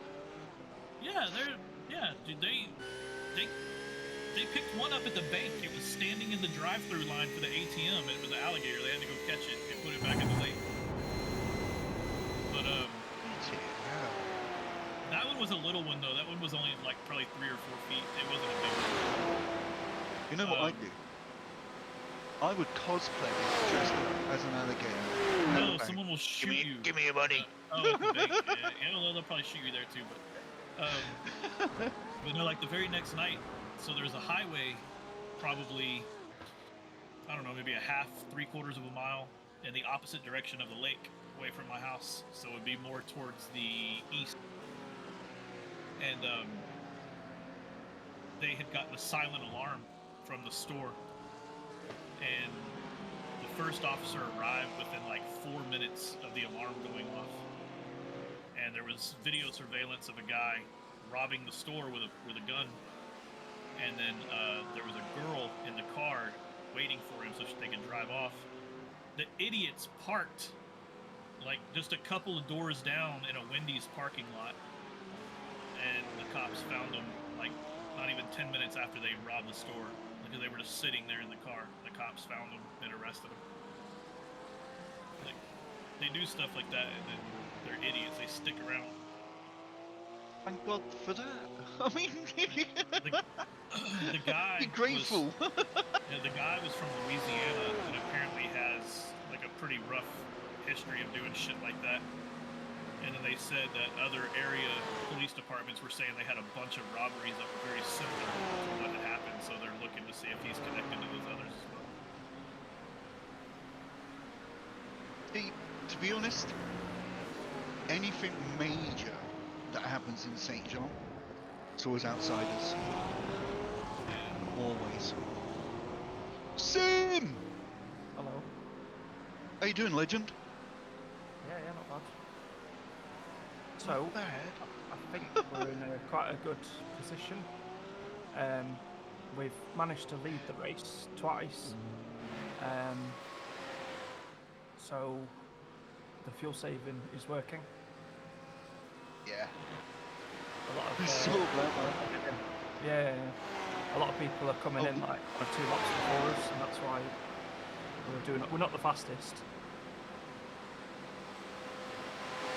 Yeah, dude, they picked one up at the bank. It was standing in the drive-through line for the ATM, and it was an alligator. They had to go catch it and put it back in the lake. But that one was a little one though. That one was only like probably 3 or 4 feet. It wasn't a big one. You know what I'd do? I would cosplay dressed up as an alligator. No, someone will shoot you. Give me your money. At the bank. Yeah, well, they'll probably shoot you there too. But no, like the very next night. So there's a highway, probably, I don't know, maybe a half, 3/4 of a mile in the opposite direction of the lake, away from my house. So it would be more towards the east. And they had gotten a silent alarm from the store. And the first officer arrived within like 4 minutes of the alarm going off. And there was video surveillance of a guy robbing the store with a gun. And then there was a girl in the car waiting for him so they could drive off. The idiots parked like just a couple of doors down in a Wendy's parking lot. And the cops found them like not even 10 minutes after they robbed the store, because they were just sitting there in the car. The cops found them and arrested them. Like, they do stuff like that, and then they're idiots. They stick around. Thank God for that. I mean, the guy. be grateful. The guy was from Louisiana and apparently has like a pretty rough history of doing shit like that. And then they said that other area police departments were saying they had a bunch of robberies that were very similar to what had happened, so they're looking to see if he's connected to those others as well. See, to be honest, anything major that happens in St. John, it's always outsiders. Always. Sim! Hello. How you doing, legend? Yeah, not bad. So, Bad. I think we're in quite a good position. We've managed to lead the race twice. So the fuel saving is working. Yeah. A lot I of saw that. yeah. A lot of people are coming Oh, in like 1 or 2 laps before us, and that's why we're not the fastest.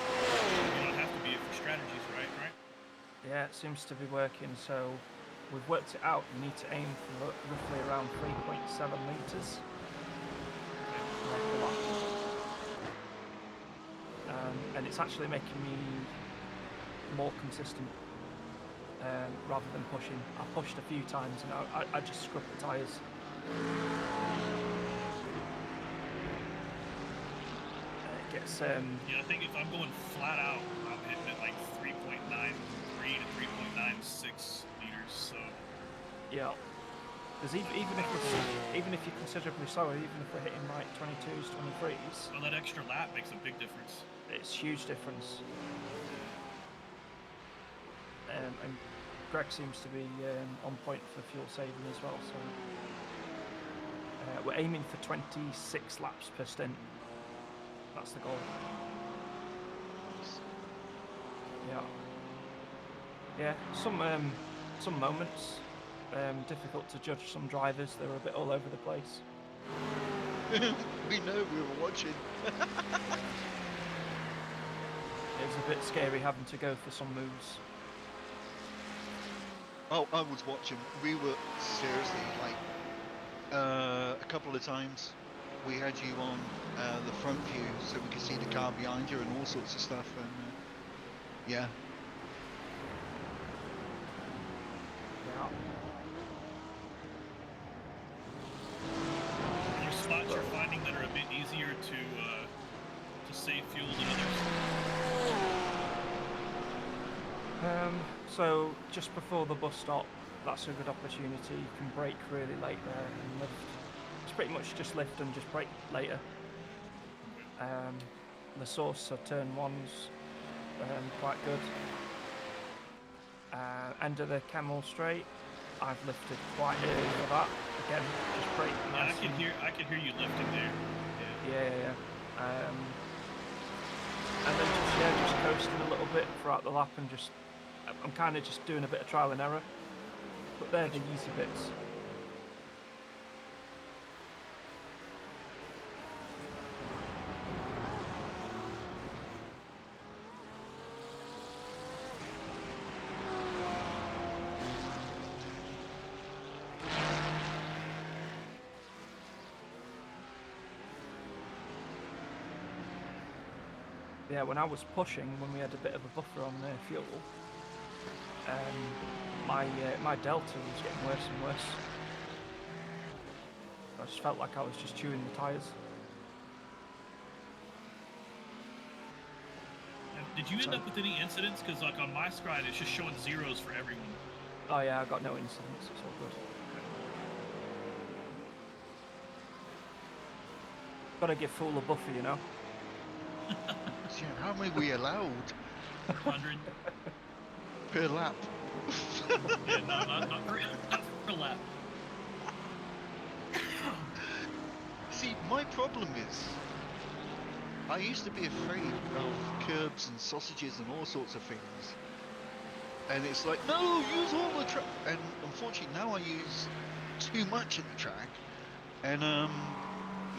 You don't have to be for strategies, right? Yeah, it seems to be working. So we've worked it out. You need to aim for roughly around 3.7 litres. And it's actually making me more consistent rather than pushing. I pushed a few times and I just scrubbed the tyres. It gets Yeah, I think if I'm going flat out, I'm hitting it like 3.93 to 3.96 liters. So yeah. Because even if you're considerably slower, even if we're hitting like 22s, 23s, well, that extra lap makes a big difference. it's a huge difference. And Greg seems to be on point for fuel saving as well. So we're aiming for 26 laps per stint. That's the goal. Yeah. Some moments difficult to judge. Some drivers, they were a bit all over the place. We know, we were watching. It was a bit scary having to go for some moves. Oh, I was watching. We were seriously like a couple of times. We had you on the front view so we could see the car behind you and all sorts of stuff. And yeah. Are there spots you're finding that are a bit easier to save fuel than others? So just before the bus stop, that's a good opportunity. You can brake really late there and lift. It's pretty much just lift and just brake later. The source of turn one's quite good. End of the Camel Straight, I've lifted quite early for that. Again, just brake Yeah, nice. I can hear you lifting there. Yeah. And then just coasting a little bit throughout the lap and I'm kind of just doing a bit of trial and error. But they're the easy bits. Yeah, when I was pushing, when we had a bit of a buffer on fuel, my delta was getting worse and worse. I just felt like I was just chewing the tyres. Did you end up with any incidents? Because like on my scribe, it's just showing zeros for everyone. Oh yeah, I got no incidents. It's all good. Gotta give Fool a buffer, you know. Yeah, how many we allowed 100. per lap? Yeah, no, not for a lap. See, my problem is, I used to be afraid of curbs and sausages and all sorts of things. And it's like, no, use all the track. And unfortunately, now I use too much of the track. And, yeah.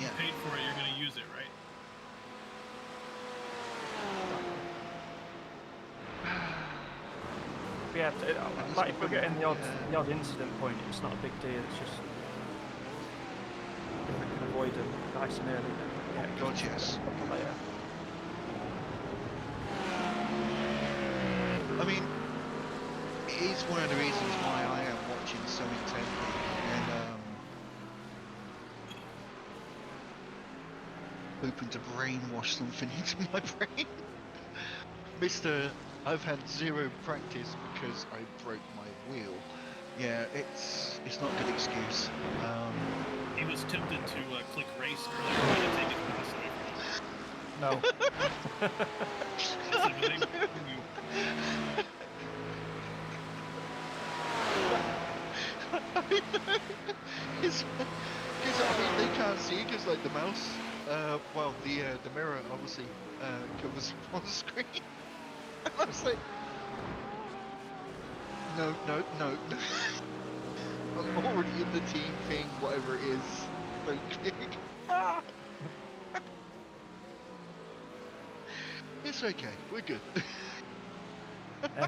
You paid for it, you're going to use it, right? Yeah, like if we're getting the odd incident point, it's not a big deal. It's just if we can avoid them nice and early, then yeah, God, yes. Later. I mean, it is one of the reasons why I am watching so intently. And hoping to brainwash something into my brain. Mr. I've had zero practice because I broke my wheel. Yeah, it's not a good excuse. He was tempted to click race earlier trying to take his pass away from him. No. So, but they- Because I mean they can't see because like the mouse, well the mirror obviously covers one screen. And I was like, no, no, no, no. I'm already in the team thing, whatever it is. Don't click. Ah! It's okay, we're good.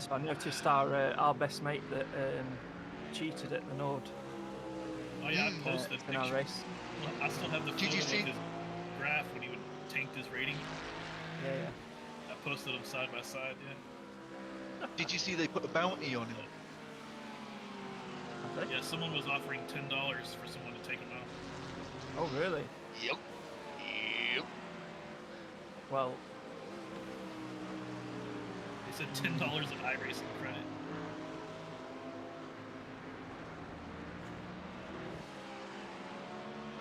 So I noticed our best mate that cheated at the Nord Oh yeah, I posted in our pictures. race. Well, I still have the Did photo you see- of his graph when he would tanked his rating. Yeah, yeah. I posted them side by side. Yeah. Did you see they put a bounty on him? Have they? Yeah, someone was offering $10 for someone to take him out. Oh, really? Yep. Yep. Well, They said $10 of iRacing credit.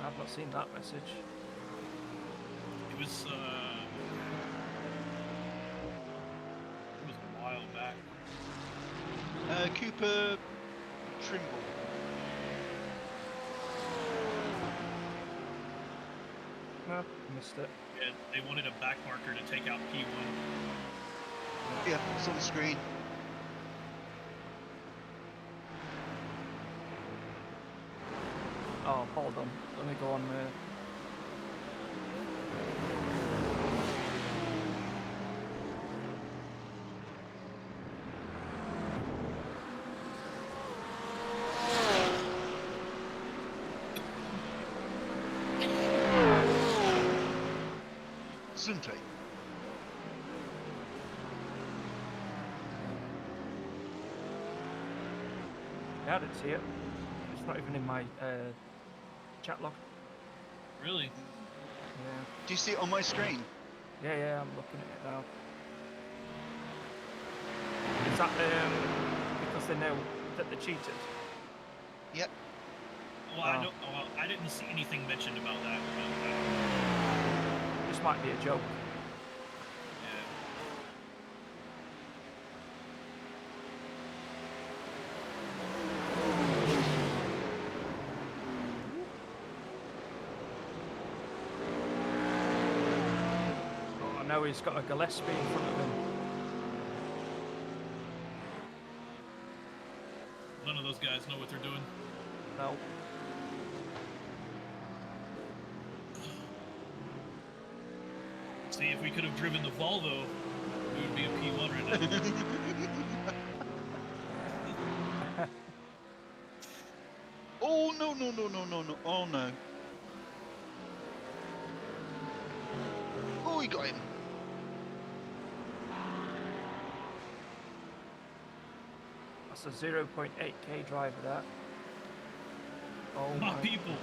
I've not seen that message. It was a while back. Cooper Trimble. No, missed it. Yeah, they wanted a back marker to take out P1. Yeah, it's on the screen. Oh, hold on. Let me go on. Sunte. Yeah, I didn't see it. It's not even in my chat log. Really? Yeah. Do you see it on my screen? Yeah, yeah, I'm looking at it now. Is that because they know that they cheated? Yep. Well, I didn't see anything mentioned about that. This might be a joke. Yeah. Oh, I know he's got a Gillespie in front of him. None of those guys know what they're doing. No. See, if we could have driven the Volvo, we would be a P1 right now. Oh no no no no no no! Oh no! Oh, he got him. That's a 0.8k driver, that. Oh My my. people.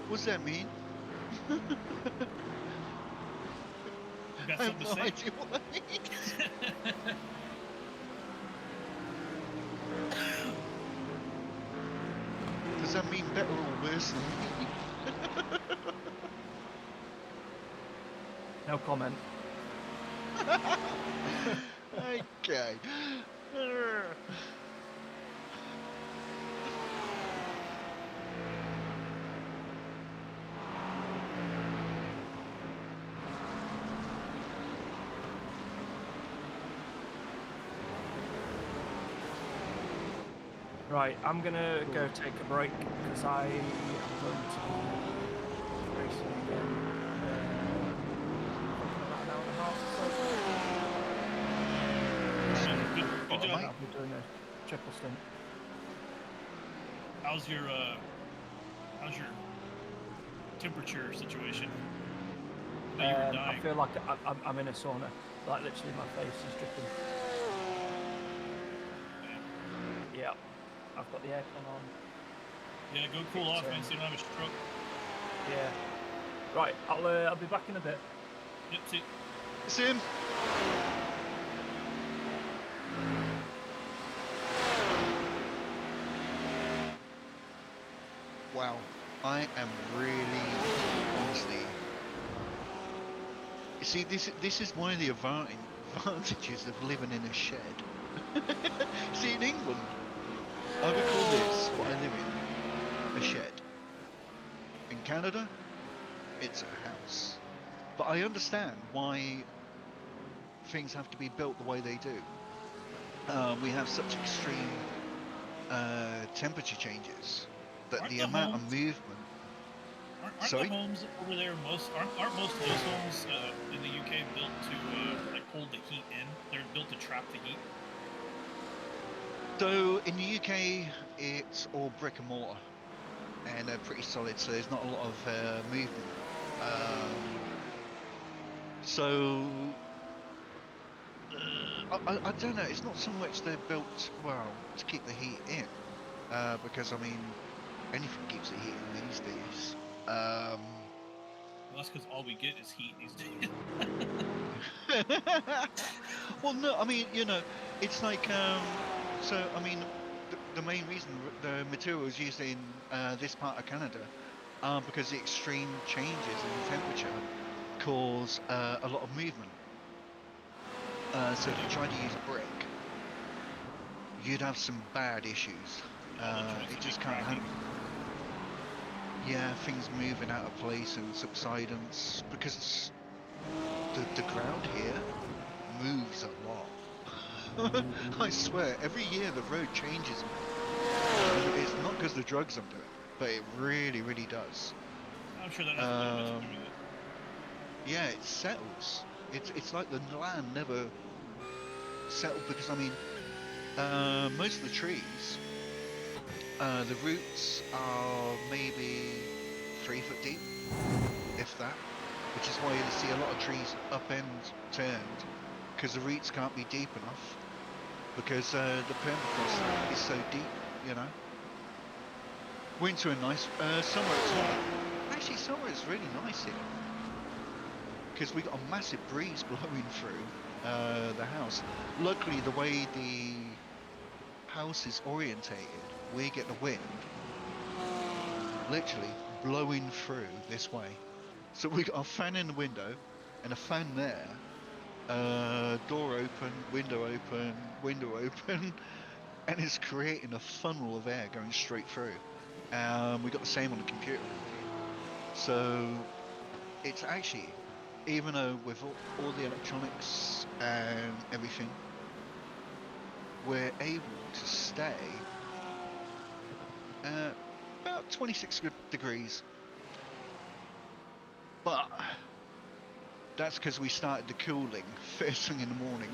What's that mean? You got I something have to no say? idea what that means. Does that mean better or worse than me? No comment. Okay. Right, I'm gonna go take a break because I am going to be racing again. About an hour and a half or so. Good Oh, job. mate. I'll be doing a triple stint. How's your temperature situation? I know you were I dying. feel like I'm in a sauna. Like literally my face is dripping. Yeah, I've got the aircon on. Yeah, go cool off, man. It's, So you don't have a stroke. Yeah. Right, I'll be back in a bit. Yep, see. It's him. Wow, I am really, honestly. You see, this is one of the advantages of living in a shed. See, in England, I would call this, what I live in, a shed. In Canada, it's a house. But I understand why things have to be built the way they do. We have such extreme temperature changes that Aren't the the amount of homes movement. aren't Sorry? the homes over there aren't most of those homes in the UK built to like hold the heat in? They're built to trap the heat. So in the UK, it's all brick and mortar, and they're pretty solid. So there's not a lot of movement. So I don't know. It's not so much they're built well to keep the heat in, because I mean anything keeps the heat in these days. Well, that's because all we get is heat these days. Well, no, I mean, it's like, so, I mean, the main reason the materials used in this part of Canada are because the extreme changes in temperature cause a lot of movement. So if you try to use brick, you'd have some bad issues. All the joints It would just be can't cracking. handle. Yeah, things moving out of place and subsidence because the ground here moves a lot. I swear, every year the road changes, man. And it's not because the drugs I'm doing, but it really, really does. I'm sure that has a little bit to do with it. Yeah, it settles. It's like the land never settled because I mean, most of the trees, the roots are maybe 3 foot deep, if that. Which is why you see a lot of trees upend turned, because the roots can't be deep enough. Because the permafrost is so deep. Winter and nice. Summer it's hot. Actually, summer is really nice here because we got a massive breeze blowing through the house. Luckily, the way the house is orientated, we get the wind literally blowing through this way. So we got a fan in the window and a fan there. Door open, window open, window open. And it's creating a funnel of air going straight through. We got the same on the computer room. So it's actually, even though with all the electronics and everything, we're able to stay at about 26 degrees. But that's because we started the cooling first thing in the morning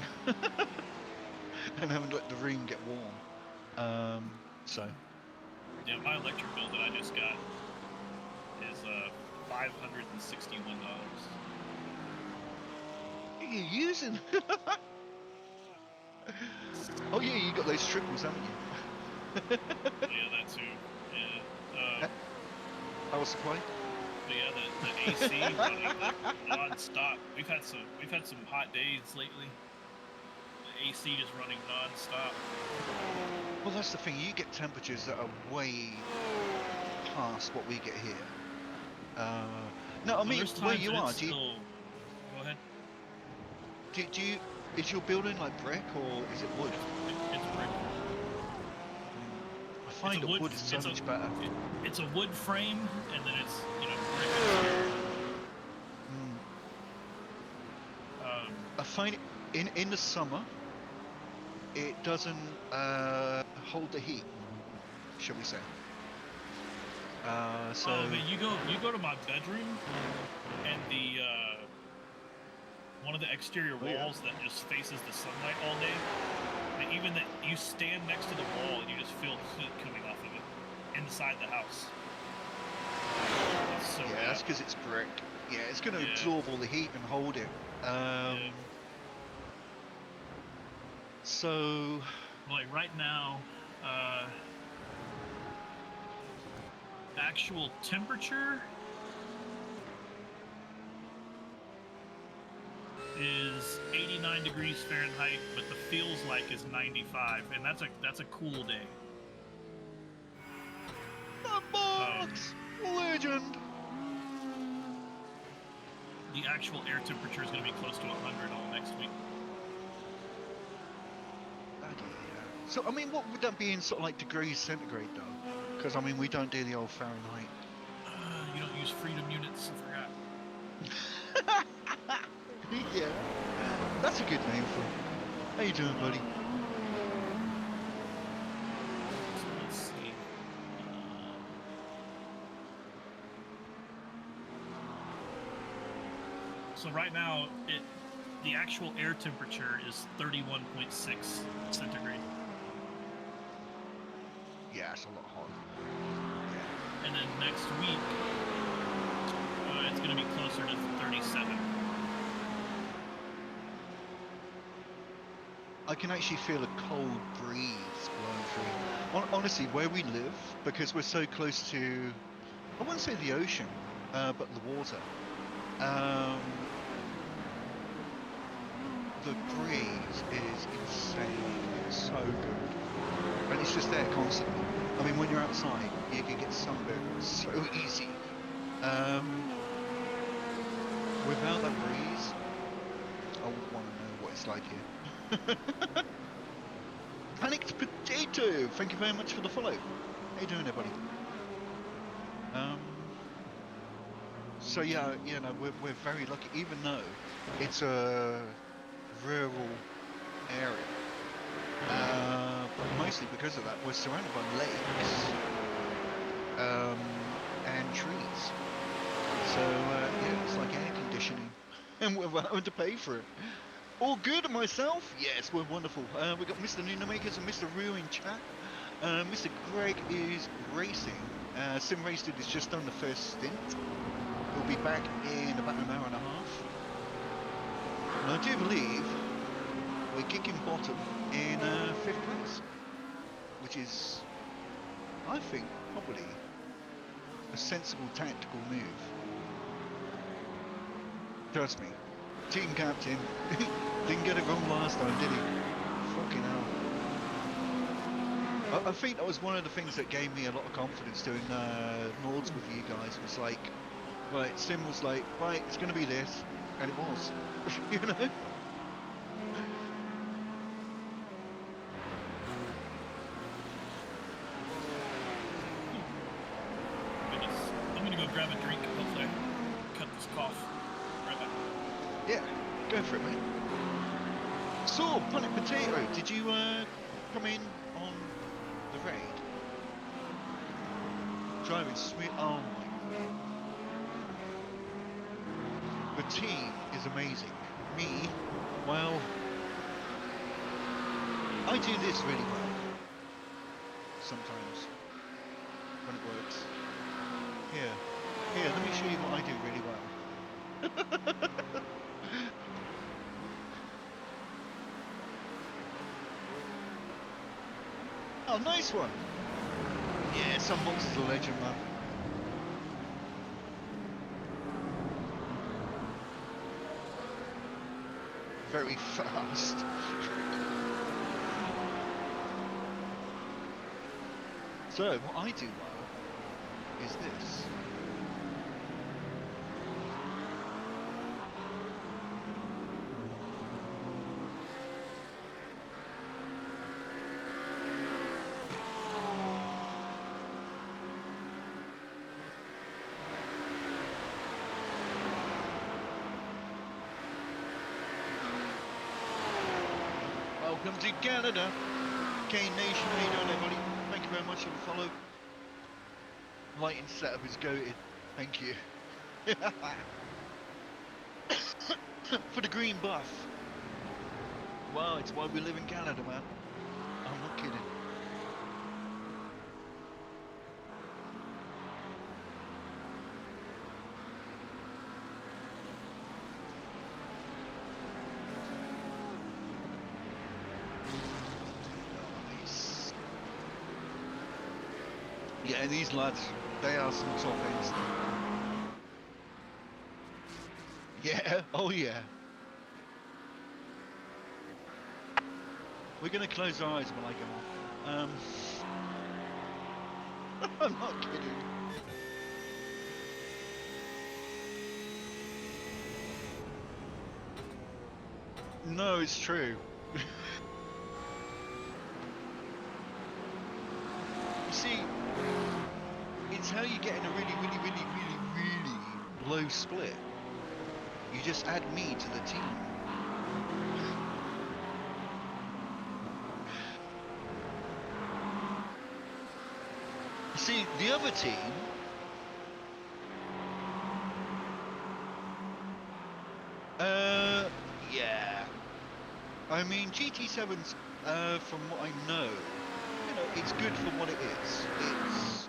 and haven't let the room get warm. So. Yeah, my electric bill that I just got is $561. What are you using? Oh yeah, you got those triples, haven't you? Yeah, that too. Yeah. Power supply. But yeah, the AC running like non-stop. We've had some hot days lately. The AC is running non-stop. Well, that's the thing. You get temperatures that are way past what we get here. No, I Well, mean there's where times you that are. it's still. Go ahead. Do you? Is your building like brick or is it wood? It's brick. I find that wood is so much better. It's a wood frame, and then it's brick exterior. I find it in the summer, it doesn't hold the heat, shall we say? So. Oh, but you go to my bedroom, and the one of the exterior walls that just faces the sunlight all day. And even that you stand next to the wall and you just feel heat coming off of it inside the house. It's so Yeah, that's because it's brick. Yeah, it's going to absorb all the heat and hold it. So, like right now, actual temperature is 89 degrees Fahrenheit, but the feels like is 95, and that's a cool day. legend. The actual air temperature is going to be close to 100 all next week. So, I mean, what would that be in sort of like degrees centigrade, though? Because, I mean, we don't do the old Fahrenheit. You don't use freedom units, I forgot. Yeah. That's a good name for it. How you doing, buddy? So let's see. So right now, the actual air temperature is 31.6 centigrade. Yeah, it's a lot hotter. And then next week, it's going to be closer to 37. I can actually feel a cold breeze blowing through. Honestly, where we live, because we're so close to, I wouldn't say the ocean, but the water. The breeze is insane. It's so good, and it's just there constantly. I mean, when you're outside, you can get sunburned so easy. Without that breeze, I wouldn't want to know what it's like here. Panicked Potato, thank you very much for the follow. How you doing there, buddy? So yeah, you know, we're very lucky, even though it's a rural area. But mostly because of that, we're surrounded by lakes and trees. So yeah, it's like air conditioning, and we're having to pay for it. All good myself? Yes, we're wonderful. We got Mr. Nunamakers and Mr. Rue in chat. Mr. Greg is racing. Sim Race Dude has just done the first stint. He'll be back in about an hour and a half. And I do believe we're kicking bottom in 5th place, which is, I think, probably a sensible tactical move. Trust me, team captain didn't get it wrong last time, did he? Fucking hell. I think that was one of the things that gave me a lot of confidence doing Nords with you guys. Was like, right, Sim was like, right, it's going to be this, and it was, you know. Goodness. I'm going to go grab a drink. Hopefully I can cut this cough. Right back. Yeah, go for it, mate. So, Panic Potato, did you come in on the raid? Driving sweet. Oh my god. The team is amazing. Me, well, I do this really well. Sometimes. When it works. Here, let me show you what I do really well. Oh, nice one. Yeah, Sunbox is a legend, man. Very fast. So, what I do well is this. Welcome to Canada. K Nation, how you doing, everybody? Thank you very much for the follow. Lighting setup is goated. Thank you. For the green buff. Wow, it's why we live in Canada, man. I'm not kidding. Nice. Yeah, these lads, they are some top ends. Yeah, oh yeah. We're gonna close our eyes when I go on. I'm not kidding. No, it's true. it's how you get in a really low split. You just add me to the team. You see, the other team, yeah. I mean, GT7's, from what I know, you know, it's good for what it is. It's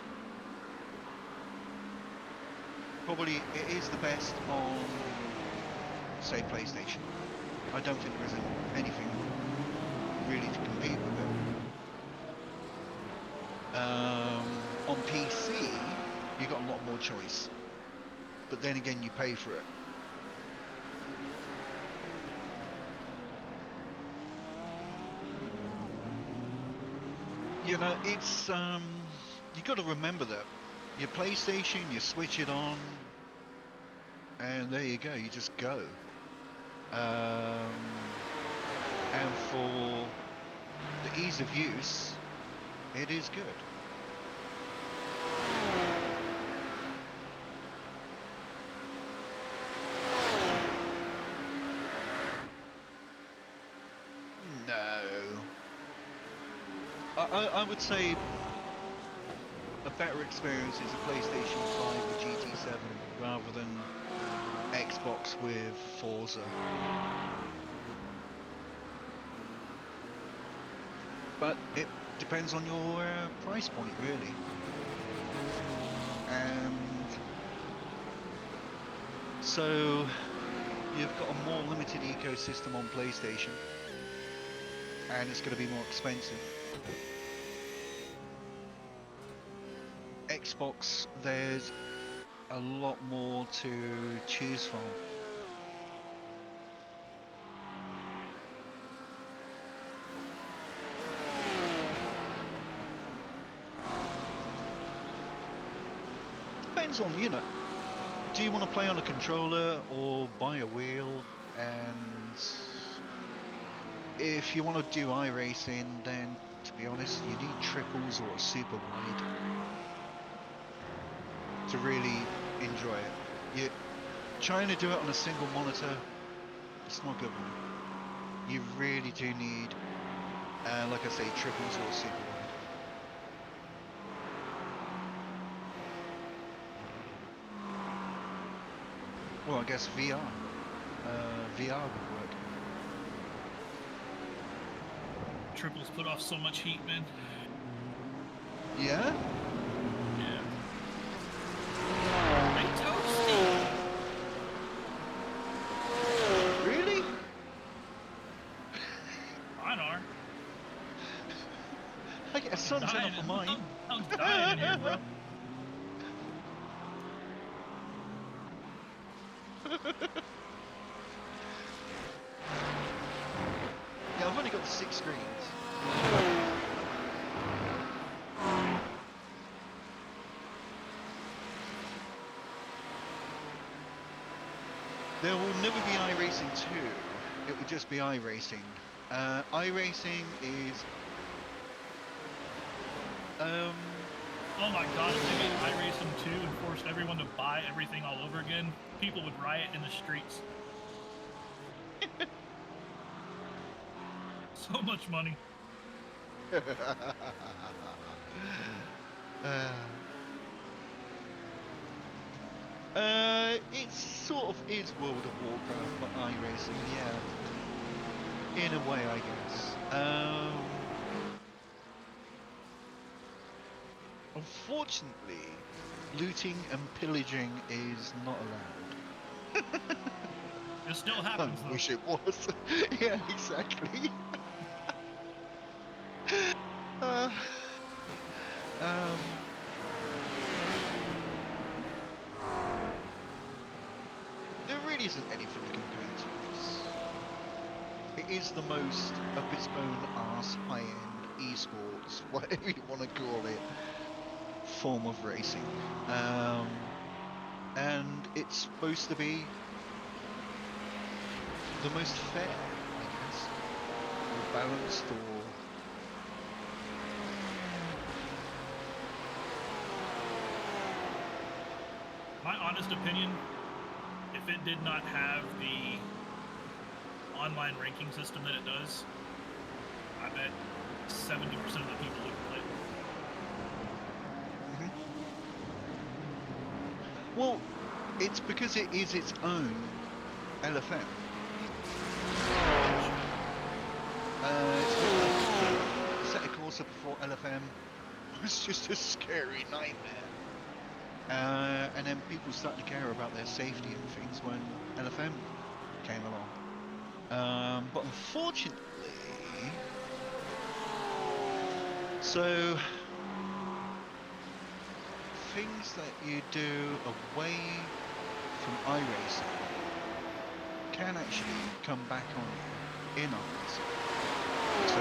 probably, it is the best on, say, PlayStation. I don't think there isn't anything really to compete with it. On PC, you got a lot more choice, but then again, you pay for it. You know, it's you got to remember that your PlayStation, you switch it on, and there you go. You just go. And for the ease of use, it is good. No. I would say a better experience is a PlayStation 5 with GT7 rather than Xbox with Forza. But it depends on your price point, really. And so you've got a more limited ecosystem on PlayStation, and it's going to be more expensive. Xbox, there's a lot more to choose from. Depends on, you know, do you want to play on a controller or buy a wheel? And if you want to do iRacing, then to be honest, you need triples or a super wide to really enjoy it. You trying to do it on a single monitor, it's not good one. You really do need, like I say, triples or super wide. Well, I guess VR. VR would work. Triples put off so much heat, man. Yeah? Yeah. They toasty. Really? Mine are. I get a sunset Dying off of in- mine. I'm dying in here, bro. Yeah, I've only got 6 screens. There will never be iRacing 2. It will just be iRacing. iRacing is... Oh my god, if they made iRacing 2 and forced everyone to buy everything all over again, people would riot in the streets. So much money. It sort of is World of Warcraft, but iRacing, yeah. In a way, I guess. Unfortunately, looting and pillaging is not allowed. It still I happens, though. wish it was. Yeah, exactly. uh, there really isn't anything to compare to this. It is the most of its own arse high-end esports, whatever you want to call it, form of racing. And it's supposed to be the most fair, I guess, or balanced, or My honest opinion, if it did not have the online ranking system that it does, I bet 70% of the people wouldn't play it. Well, it's because it is its own LFM. It's Assetto Corsa before LFM was just a scary nightmare. And then people started to care about their safety and things when LFM came along. But unfortunately, so things that you do away from iRacing can actually come back on you in iRacing. So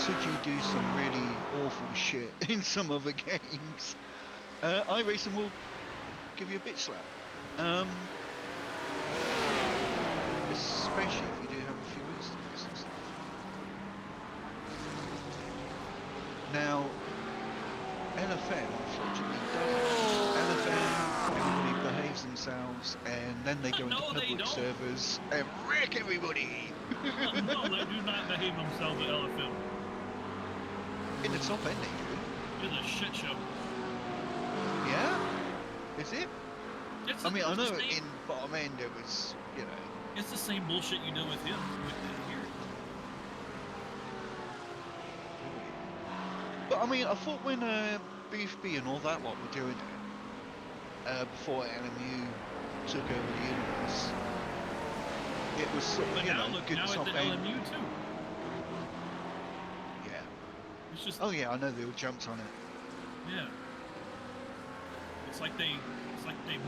should you do some really awful shit in some other games, iRacing will give you a bitch slap. Especially if you do have a few incidents and stuff. Now, LFM unfortunately doesn't. LFM, everybody behaves themselves, and then they go into No, they public don't. servers and wreck everybody. No, they do not behave themselves at LFM. In the top end, they do. It's a shit show. Yeah? Is it? It's I mean, I it's know the same, in bottom end it was, you know. it's the same bullshit you do with him. With here. But I mean, I thought when BFB and all that lot were doing it, before LMU took over the universe, it was sort of, But you now know, look, good now top at the end. LMU too. Yeah. It's just Oh yeah, I know they all jumped on it. yeah. It's like they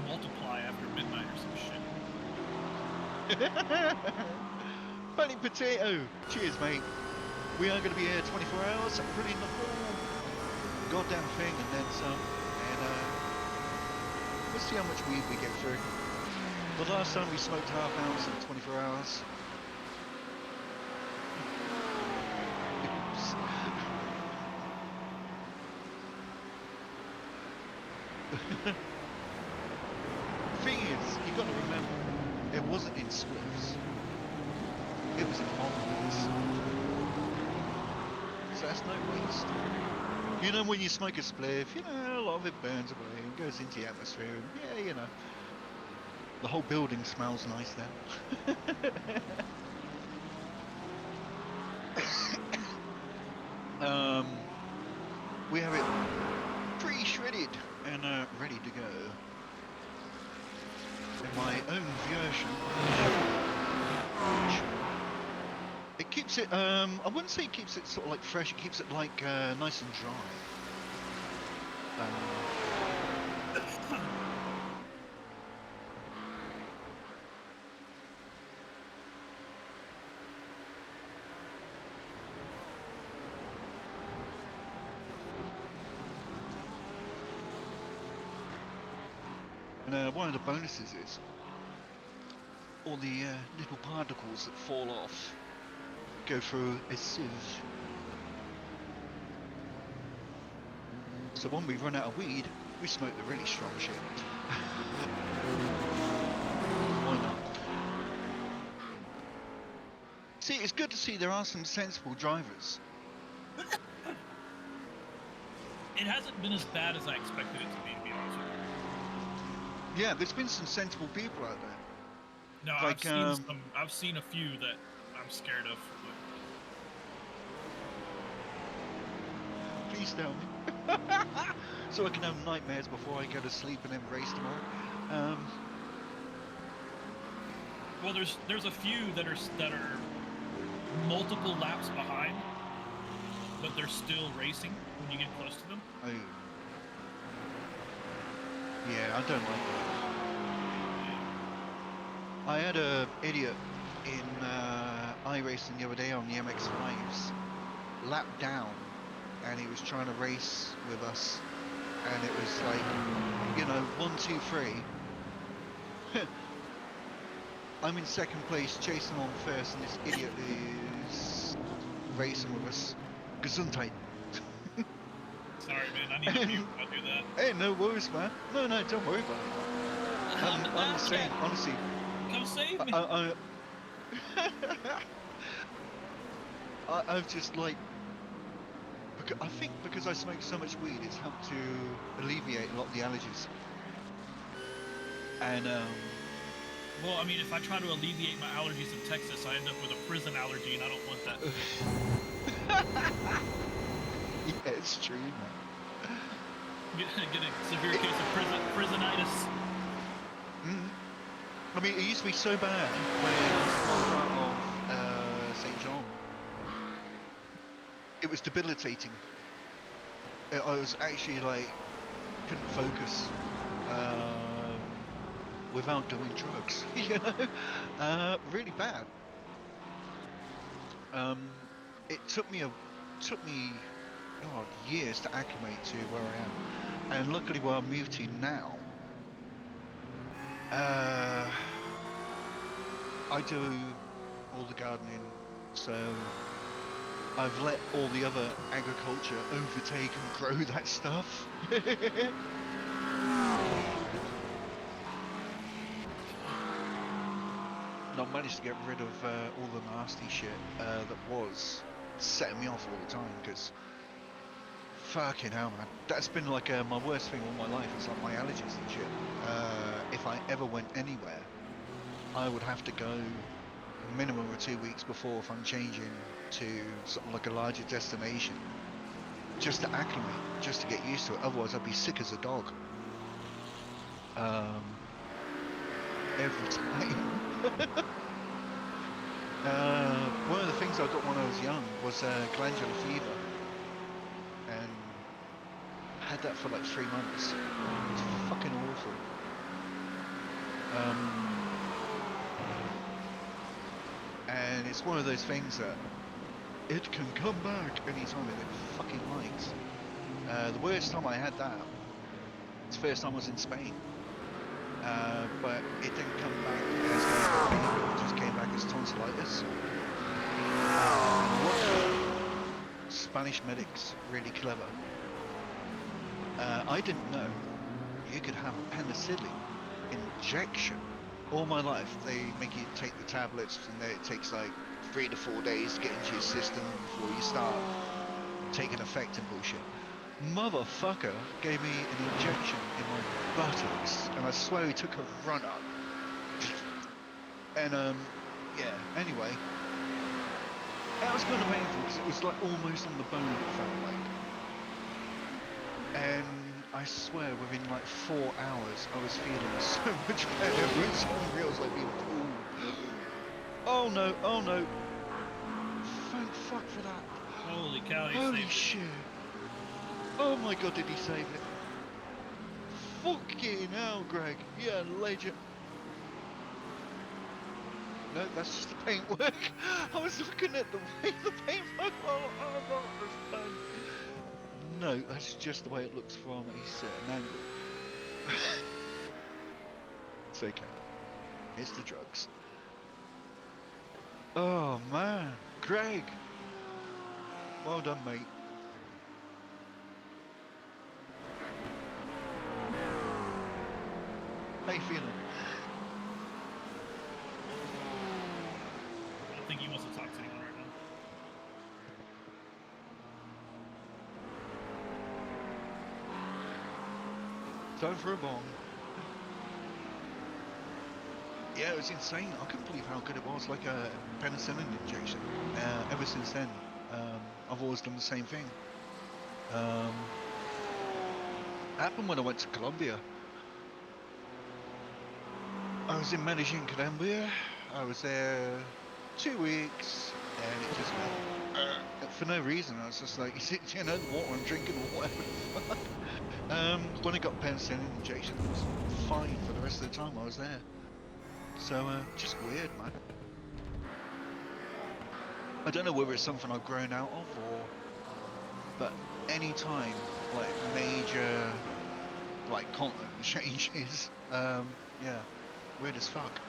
multiply after midnight or some shit. Bunny Potato! Cheers, mate. We are going to be here 24 hours, putting the whole goddamn thing and then some. And we'll see how much weed we get through. The last time we smoked half ounce in 24 hours. Oops. Thing is, you got to remember, it wasn't in spliffs. It was in bombs. So that's no waste. You know, when you smoke a spliff, you know, a lot of it burns away and goes into the atmosphere. And yeah, you know, the whole building smells nice then. We have it pre-shredded and ready to go. In my own version. It keeps it, I wouldn't say it keeps it sort of like fresh, it keeps it like nice and dry. And one of the bonuses is all the little particles that fall off go through a sieve. So when we run out of weed, we smoke the really strong shit. Why not? See, it's good to see there are some sensible drivers. It hasn't been as bad as I expected it to be honest with you. Yeah, there's been some sensible people out there. No, Like, I've seen a few that I'm scared of. But... Please tell me. So I can have nightmares before I go to sleep and then race tomorrow. Well, there's a few that are multiple laps behind, but they're still racing when you get close to them. Oh. Yeah, I don't like that. I had a idiot in iRacing the other day on the MX-5s lap down, and he was trying to race with us, and it was like, you know, 1, 2, 3. I'm in second place, chasing on first, and this idiot is racing with us. Gesundheit. Sorry, man. I need to mute when I do that. Hey, no worries, man. No, don't worry about it. I'm the same, honestly. Come save me. I've just like, I think because I smoke so much weed, it's helped to alleviate a lot of the allergies. And Well, I mean, if I try to alleviate my allergies in Texas, I end up with a prison allergy, and I don't want that. yeah, it's true, man. Get a severe case of prisonitis. I mean, it used to be so bad when I was out of St. John. It was debilitating. I was actually like, couldn't focus without doing drugs, you know? Really bad. It took me God, years to acclimate to where I am. And luckily where I'm moved to now, I do all the gardening, so I've let all the other agriculture overtake and grow that stuff. And I've managed to get rid of all the nasty shit that was setting me off all the time, because fucking hell, man. That's been like my worst thing all my life. It's like my allergies and shit. If I ever went anywhere, I would have to go a minimum of 2 weeks before if I'm changing to sort of like a larger destination, just to acclimate, just to get used to it. Otherwise, I'd be sick as a dog. Every time. One of the things I got when I was young was glandular fever, and had that for like 3 months. It's fucking awful. And it's one of those things that it can come back anytime it fucking likes. The worst time I had that, it's the first time I was in Spain. But it didn't come back as glandular fever, it just came back as tonsillitis. Spanish medics, really clever. I didn't know you could have a penicillin injection. All my life, they make you take the tablets, and it takes like 3 to 4 days to get into your system before you start taking effect and bullshit. Motherfucker gave me an injection in my buttocks, and I swear he took a run up. And yeah. Anyway, that was kind of painful because it was like almost on the bone. It felt like, and I swear within like 4 hours I was feeling so much better. It was unreal. I was like being cool. Oh no, oh no. Thank fuck for that. Holy cow, he Holy saved shit. Oh my god, did he save it? Fucking hell, Greg. Yeah, legend. No, that's just the paintwork. I was looking at the way the paintwork. Oh no, that's fun. No, that's just the way it looks from a certain angle. It's okay. It's the drugs. Oh man, Greg. Well done, mate. How you feeling? I don't think he wants to talk to anyone right now. Time for a bong. Yeah, it was insane. I couldn't believe how good it was, like a penicillin injection. Ever since then, I've always done the same thing. Happened when I went to Colombia. I was in Medellin, Colombia. I was there 2 weeks, and it just went for no reason. I was just like, you know, the water I'm drinking or whatever the fuck. When I got penicillin injection, it was fine for the rest of the time I was there. So, just weird, man. I don't know whether it's something I've grown out of, or, but any time, like, major, like, continent changes, yeah, weird as fuck.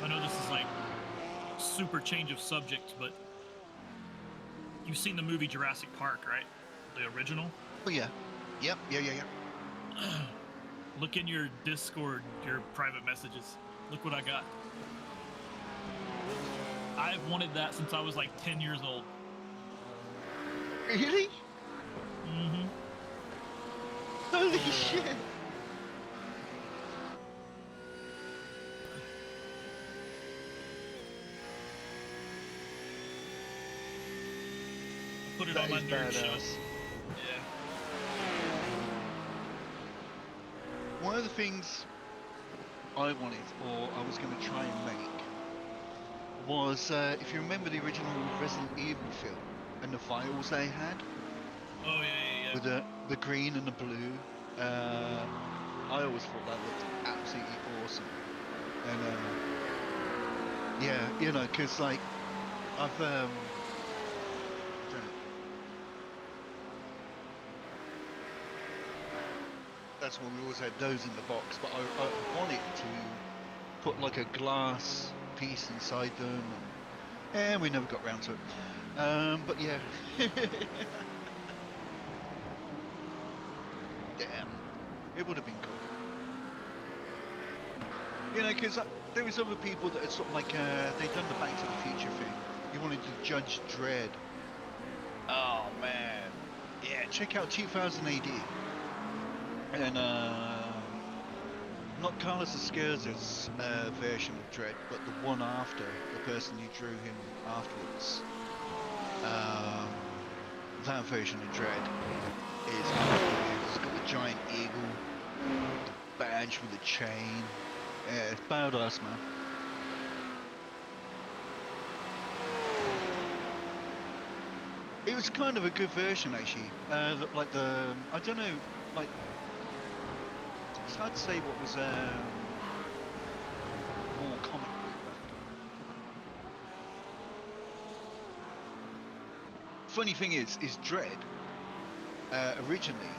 I know this is like super change of subject, but you've seen the movie Jurassic Park, right? The original. Oh yeah. Yep. Yeah. Look in your Discord, your private messages. Look what I got. I've wanted that since I was like 10 years old. Really? Mm-hmm. Holy shit! Put it That on my is nerd show. badass. Yeah. One of the things I wanted, or I was going to try and make, was if you remember the original Resident Evil film and the vials they had Oh yeah. with the green and the blue. I always thought that looked absolutely awesome, and yeah, you know, because like I've I don't know. That's why we always had those in the box, but I wanted to put like a glass piece inside them, and we never got round to it. But yeah. Damn, it would have been cool. You know, because there was other people that had sort of like, they'd done the Back to the Future thing. You wanted to Judge Dredd. Oh, man. Yeah, check out 2000 AD. And, not Carlos Esquerza's version of Dredd, but the one after, the person who drew him afterwards. That version of Dredd is unbelievable. It's got the giant eagle, badge with a chain. Yeah, it's badass, man. It was kind of a good version, actually. Like the, I don't know, like, it's hard to say what was more comic book. Funny thing is Dredd, originally,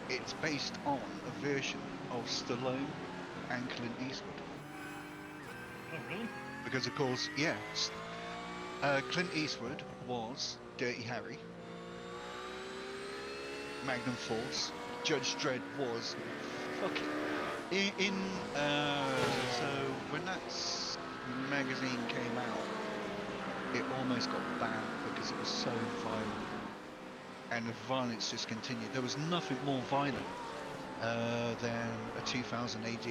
it's based on a version of Stallone and Clint Eastwood. Oh really? Because of course, yeah, Clint Eastwood was Dirty Harry, Magnum Force. Judge Dredd was fucking so when that magazine came out, it almost got banned because it was so violent, and the violence just continued. There was nothing more violent than a 2000 AD.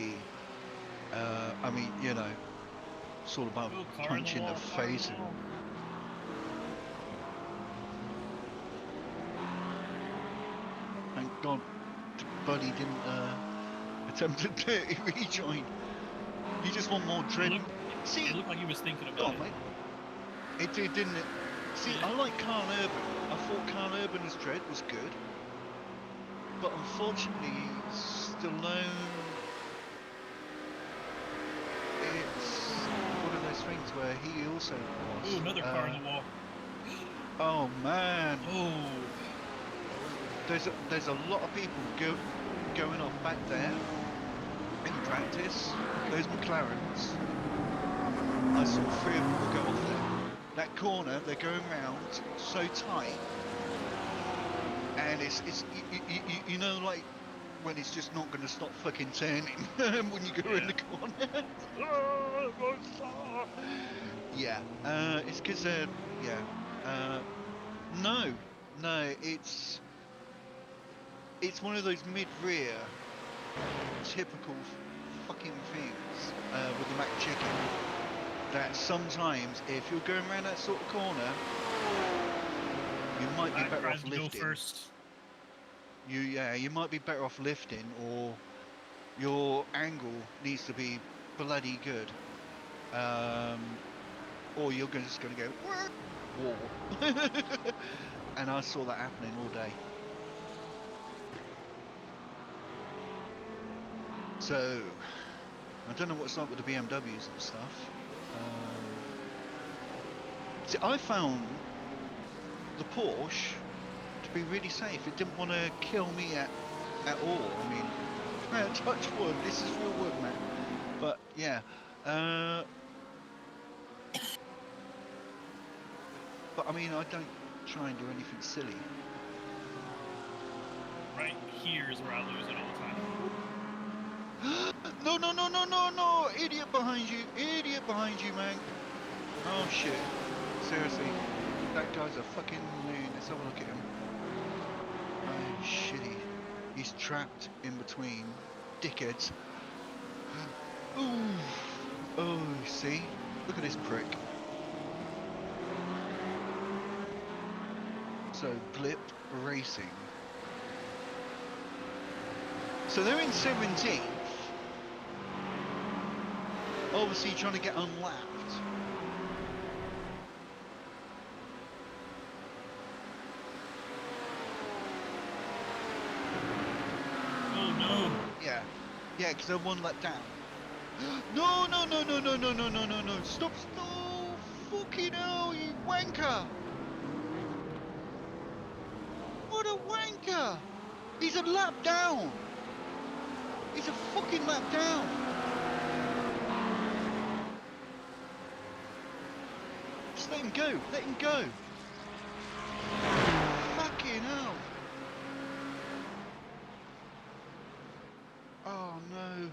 I mean, you know, it's all about Oh, car in the punching the wall, car in the face. wall. Thank God Buddy didn't attempt a dirty rejoin. He just want more Dread. See, It looked like he was thinking go about on, it. mate. It did, didn't it? See, Yeah. I like Carl Urban. I thought Carl Urban as Dread was good, but unfortunately, Stallone. It's one of those things where he also was. Ooh, another car in the wall. Oh man. Oh. There's a lot of people going off back there in practice. Those McLarens, I saw 3 of them will go off there. That corner, they're going round so tight, and it's you know, like when it's just not going to stop fucking turning when you go in the corner. Yeah, it's because no, it's one of those mid-rear typical fucking things with the Mac Chicken that sometimes if you're going around that sort of corner, you might be better off lifting. Go first. You might be better off lifting, or your angle needs to be bloody good, or you're just going to go wall. And I saw that happening all day. So I don't know what's like with the BMWs and stuff. See, I found the Porsche to be really safe. It didn't want to kill me at all. I mean, touch wood. This is real wood, man. But yeah, But I mean, I don't try and do anything silly. Right here is where I lose it all the time. No, no, no, no, no, no! Idiot behind you! Idiot behind you, man! Oh shit! Seriously, that guy's a fucking loon. Let's have a look at him. Oh shitty! He's trapped in between dickheads. Ooh! Oh, see? Look at this prick. So, Blip Racing. So they're in 17th. Obviously trying to get unlapped. Oh no! Yeah. Yeah, because they're one lap down. No, no, no, no, no, no, no, no, no, no. Stop. No! Fucking hell, you wanker! What a wanker! He's a lap down! He's a fucking lap down! Just let him go! Let him go! Fucking hell! Oh no!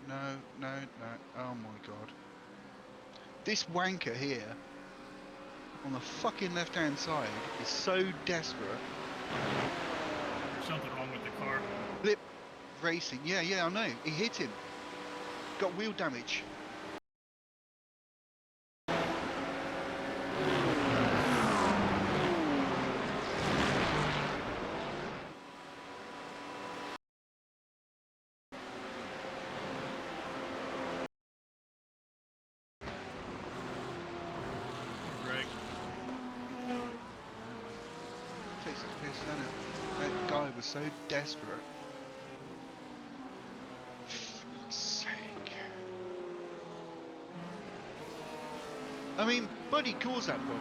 No, no, no! Oh my god! This wanker here on the fucking left-hand side is so desperate. There's something wrong with the car. Blip Racing, yeah, I know. He hit him. Got wheel damage. Greg. Takes the piss, doesn't it? That guy was so desperate. For sake. I mean, Buddy caused that problem.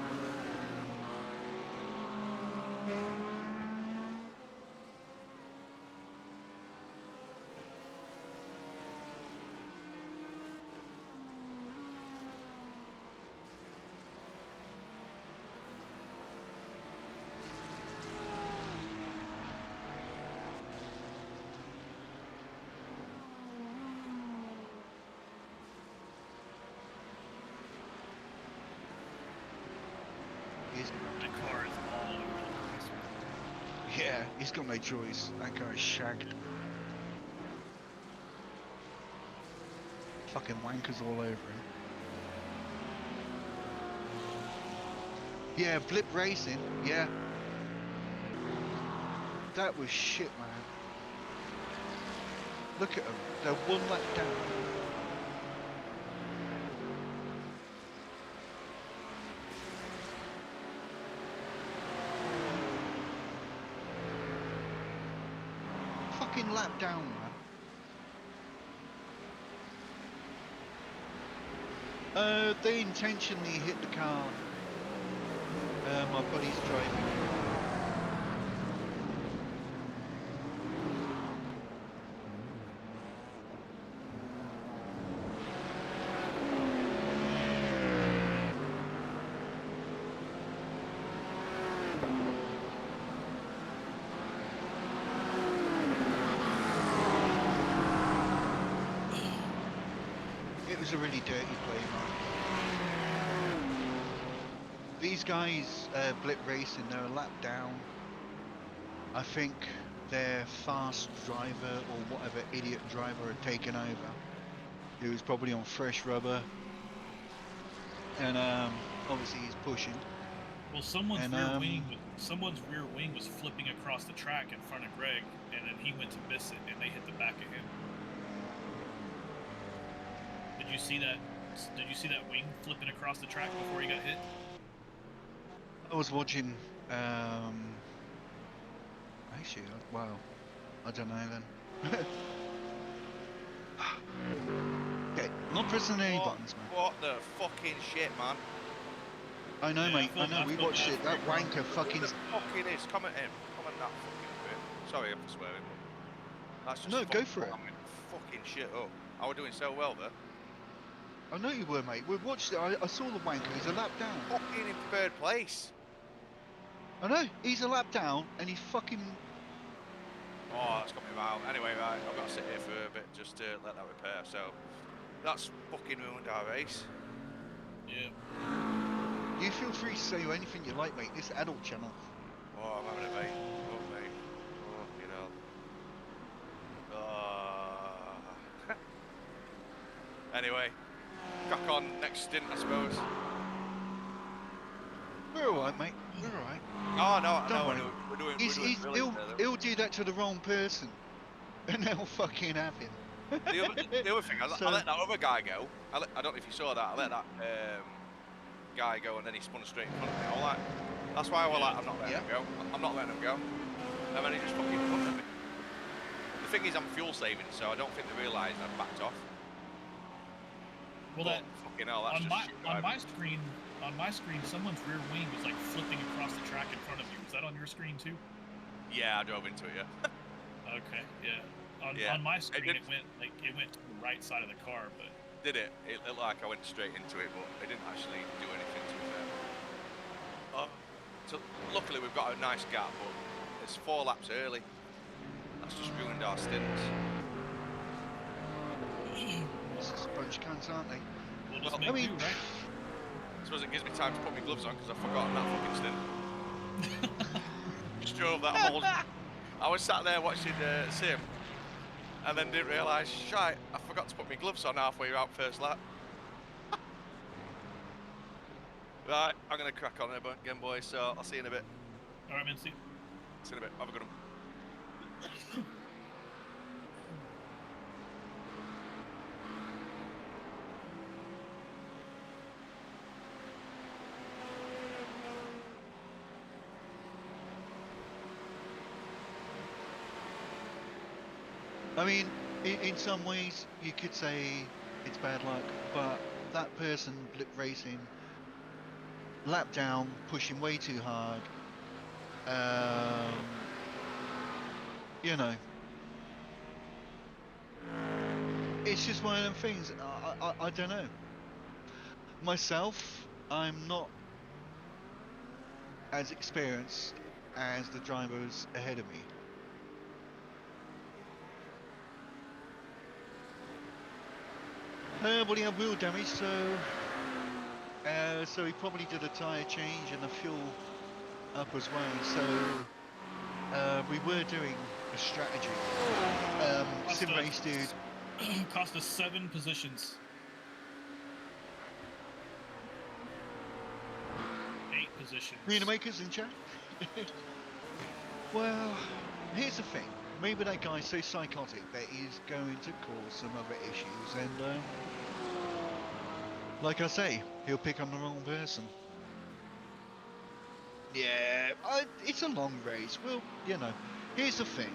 He's, The car is all over the place. yeah, he's got no choice. That guy's shagged. Fucking wankers all over him. Yeah, Blip Racing, yeah. That was shit, man. Look at them. They're one lap down. Fucking lap down, man. They intentionally hit the car. My buddy's driving. It was a really dirty play, man. These guys, Blip Racing, they're a lap down. I think their fast driver or whatever idiot driver had taken over. He was probably on fresh rubber. And obviously he's pushing. Well, someone's And, rear wing was flipping across the track in front of Greg, and then he went to miss it, and they hit the back of him. Did you see that? Did you see that wing flipping across the track before he got hit? I was watching, actually, wow, I don't know then. Okay, not pressing any buttons, man. What the fucking shit, man? I know, Yeah, mate, I know, we feel watched bad it, for that Greg. wanker fucking... Who the fucking is? Comment him. Comment that fucking bit. Sorry for swearing, but that's just No, go for it. fucking shit up. I was doing so well there. I know you were, mate. We watched it. I saw the wanker. He's a lap down. Fucking in third place. I know. He's a lap down, and he fucking. Oh, that's got me out. Anyway, right, I've got to sit here for a bit just to let that repair. So that's fucking ruined our race. Yeah. You feel free to say anything you like, mate. This adult channel. Oh, I'm having a vape. Oh, mate. Oh, you know. Anyway, crack on next stint, I suppose. We're all right, mate. We're all right. Oh no, Don't no, worry. we're doing brilliant there, though. He'll do that to the wrong person, and they'll fucking have him. The other thing, I So- let that other guy go. I don't know if you saw that. I let that guy go, and then he spun straight in front of me. All that. That's why I was like, I'm not letting him go. I'm not letting him go. And then he just fucking punted me. The thing is, I'm fuel saving, so I don't think they realised I'd backed off. Well, But fucking hell, that's on just shit driving. my screen, someone's rear wing was like flipping across the track in front of you. Was that on your screen too? Yeah, I drove into it. Yeah. Okay, yeah. Yeah, On my it screen, did- it went to the right side of the car, but Did it? It looked like I went straight into it, but it didn't actually do anything to be fair. So luckily we've got a nice gap, but it's 4 laps early. That's just ruined our stints. This is a bunch of cunts, aren't they? we'll just Well, make I mean, do, right? I suppose it gives me time to put my gloves on because I've forgotten that fucking stint. Just drove that whole. I was sat there watching Sim, and then didn't realise, shite, I forgot to put my gloves on halfway out first lap. Right, I'm gonna crack on again, boys. So I'll see you in a bit. All right, Mincy. See you in a bit. Have a good one. I mean, in some ways, you could say it's bad luck, but that person racing, lap down, pushing way too hard. You know, it's just one of them things. I don't know. Myself, I'm not as experienced as the drivers ahead of me. But he had wheel damage, so he probably did a tyre change and the fuel up as well. So we were doing a strategy. Sim race dude. Cost us 7 positions. 8 positions. Arena makers in chat. Well, here's the thing. Maybe that guy's so psychotic that he's going to cause some other issues, and like I say, he'll pick on the wrong person. Yeah, it's a long race. Well, you know, here's the thing.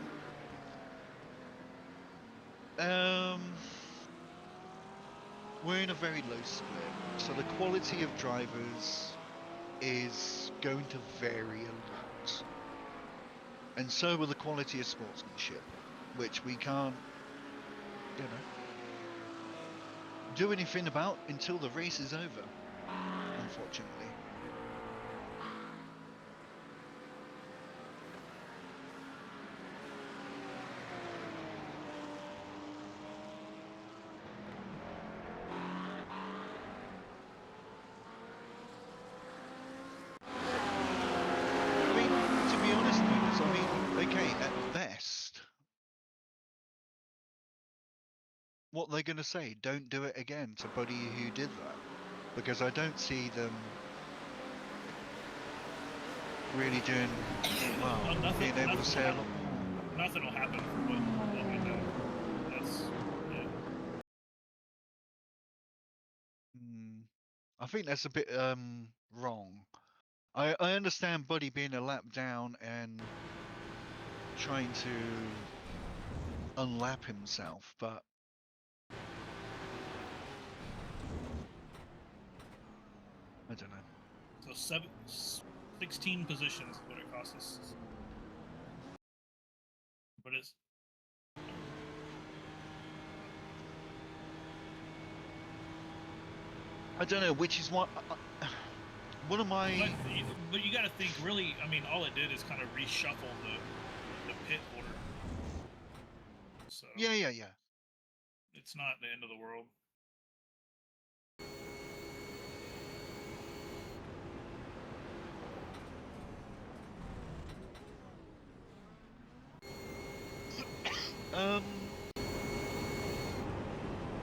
We're in a very low split, so the quality of drivers is going to vary a lot. And so will the quality of sportsmanship, which we can't, you know, do anything about until the race is over, unfortunately. I mean, to be honest, Lucas, I mean, okay, at best, what they're going to say, don't do it again to buddy who did that. Because I don't see them really doing, well, being able to say a lot more. Nothing will happen for what we know. That's, yeah. I think that's a bit wrong. I understand Buddy being a lap down and trying to unlap himself, but I don't know. So 16 positions is what it costs us. But it's I don't know, which is what one of my But you got to think, really. I mean, all it did is kind of reshuffle the pit order. So yeah. it's not the end of the world.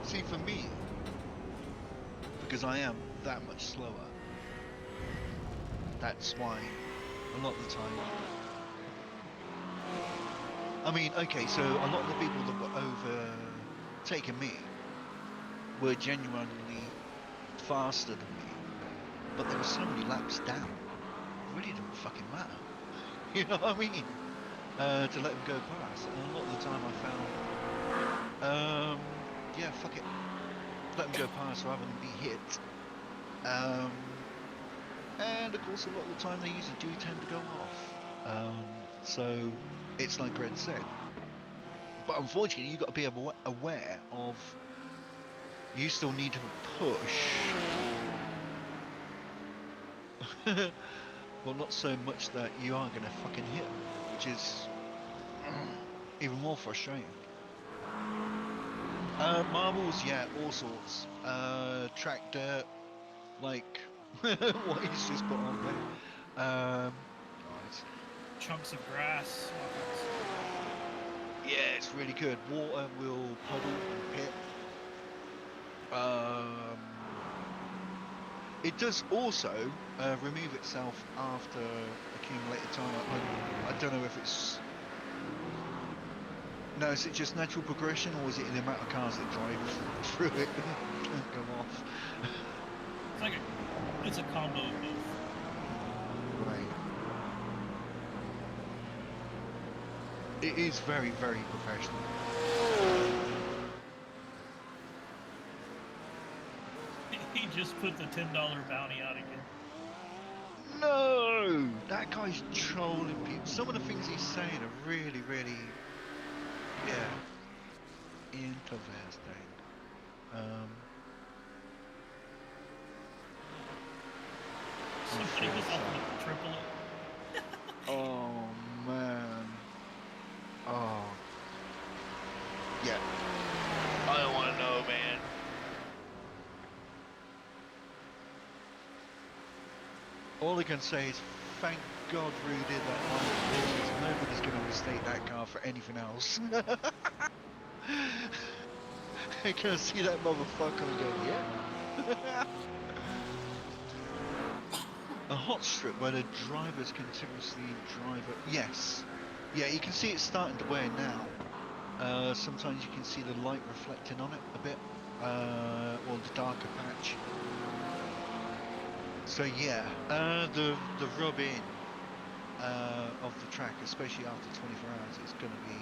See, for me, because I am that much slower, that's why a lot of the time. I mean, okay, so a lot of the people that were overtaking me were genuinely faster than me, but there were so many laps down. It really didn't fucking matter. You know what I mean? To let them go past, and a lot of the time I found, yeah, fuck it, let them go past rather than be hit. And of course, a lot of the time they usually do tend to go off. So it's like Red said. But unfortunately, you've got to be aware of you still need to push. Well, not so much that you are going to fucking hit them, which is even more frustrating. Marbles, yeah, all sorts. Track dirt, like what he's just put on there. Nice. Chunks of grass. Yeah, it's really good. Water will puddle and pit. It does also remove itself after accumulated time. I don't know if it's... No, is it just natural progression, or is it the amount of cars that drive through it and go off? It's a combo of both. Right. It is very, very professional. He just put the $10 bounty out again. No! That guy's trolling people. Some of the things he's saying are really, really... Yeah. Interesting. Somebody was offering to triple it. Oh, man. Oh. Yeah. I don't want to know, man. All I can say is, thank God Rue did that line, because nobody's going to mistake that car for anything else. I can see that motherfucker and go, yeah. A hot strip where the drivers continuously drive it. Yes. Yeah, you can see it starting to wear now. Sometimes you can see the light reflecting on it a bit. Or the darker patch. So yeah, the rub in of the track, especially after 24 hours, is going to be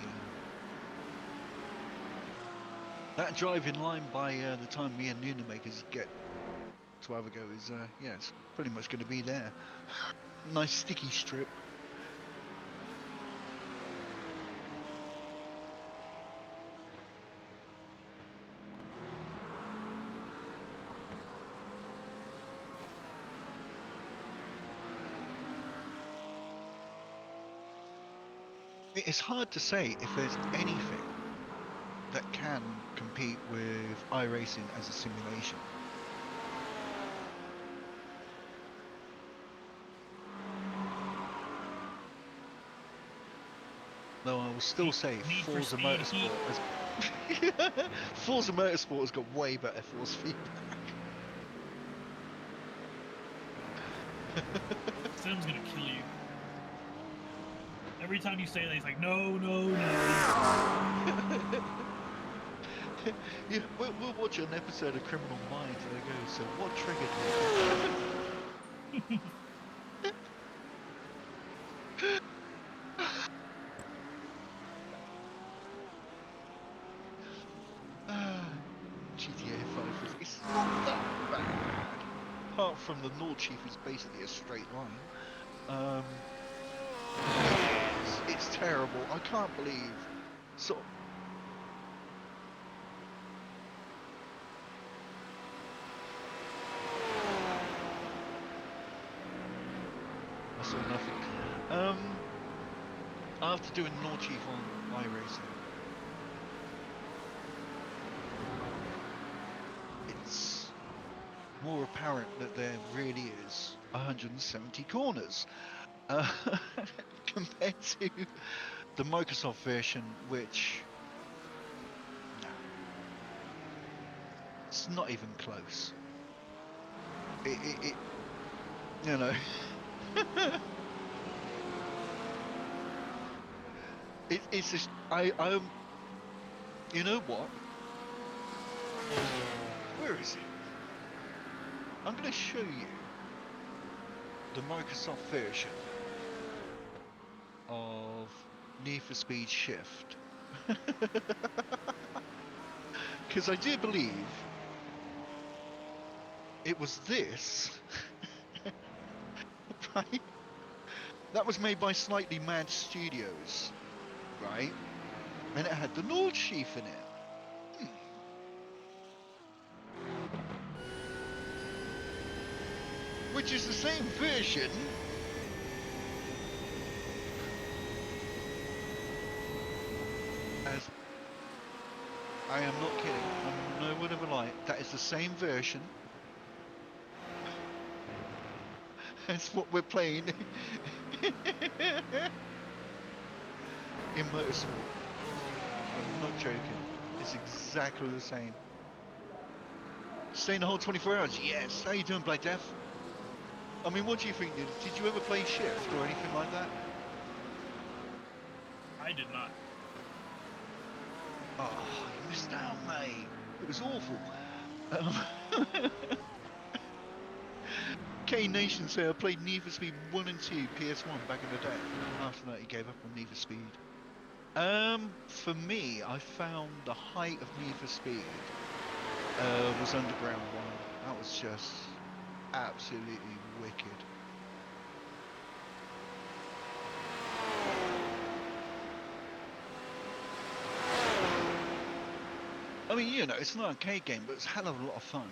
that driving line by the time me and Nuna makers get to have a go is yeah, it's pretty much going to be there. Nice sticky strip. It's hard to say if there's anything that can compete with iRacing as a simulation. Though I will still say Forza Motorsport has Forza Motorsport has got way better force feedback. Sim's gonna kill you. Every time you say that, he's like, no. Yeah, we'll watch an episode of Criminal Minds and I go, so what triggered you? GTA 5 it's not that bad. Apart from the Lord Chief is basically a straight line. It's terrible. I can't believe. So. saw nothing. After doing Lord Chief on iRacing, it's more apparent that there really is 170 corners compared to the Microsoft version, which no, it's not even close. It you know. It's just you know what? Where is it? I'm going to show you the Microsoft version of Need for Speed Shift. Because I do believe it was this, right? That was made by Slightly Mad Studios, right? And it had the Lord Chief in it. Which is the same version as, I am not kidding, I'm no word of a lie, that is the same version as what we're playing in Motorsport. I'm not joking, it's exactly the same. Staying the whole 24 hours, yes. How you doing, Black Death? I mean, what do you think? Did you ever play Shift or anything like that? I did not. Oh, you missed out, mate. It was awful. K Nation say I played Need for Speed 1 and 2 PS1 back in the day. After that, he gave up on Need for Speed. For me, I found the height of Need for Speed was Underground 1. That was just absolutely wicked. I mean, you know, it's an arcade game, but it's a hell of a lot of fun.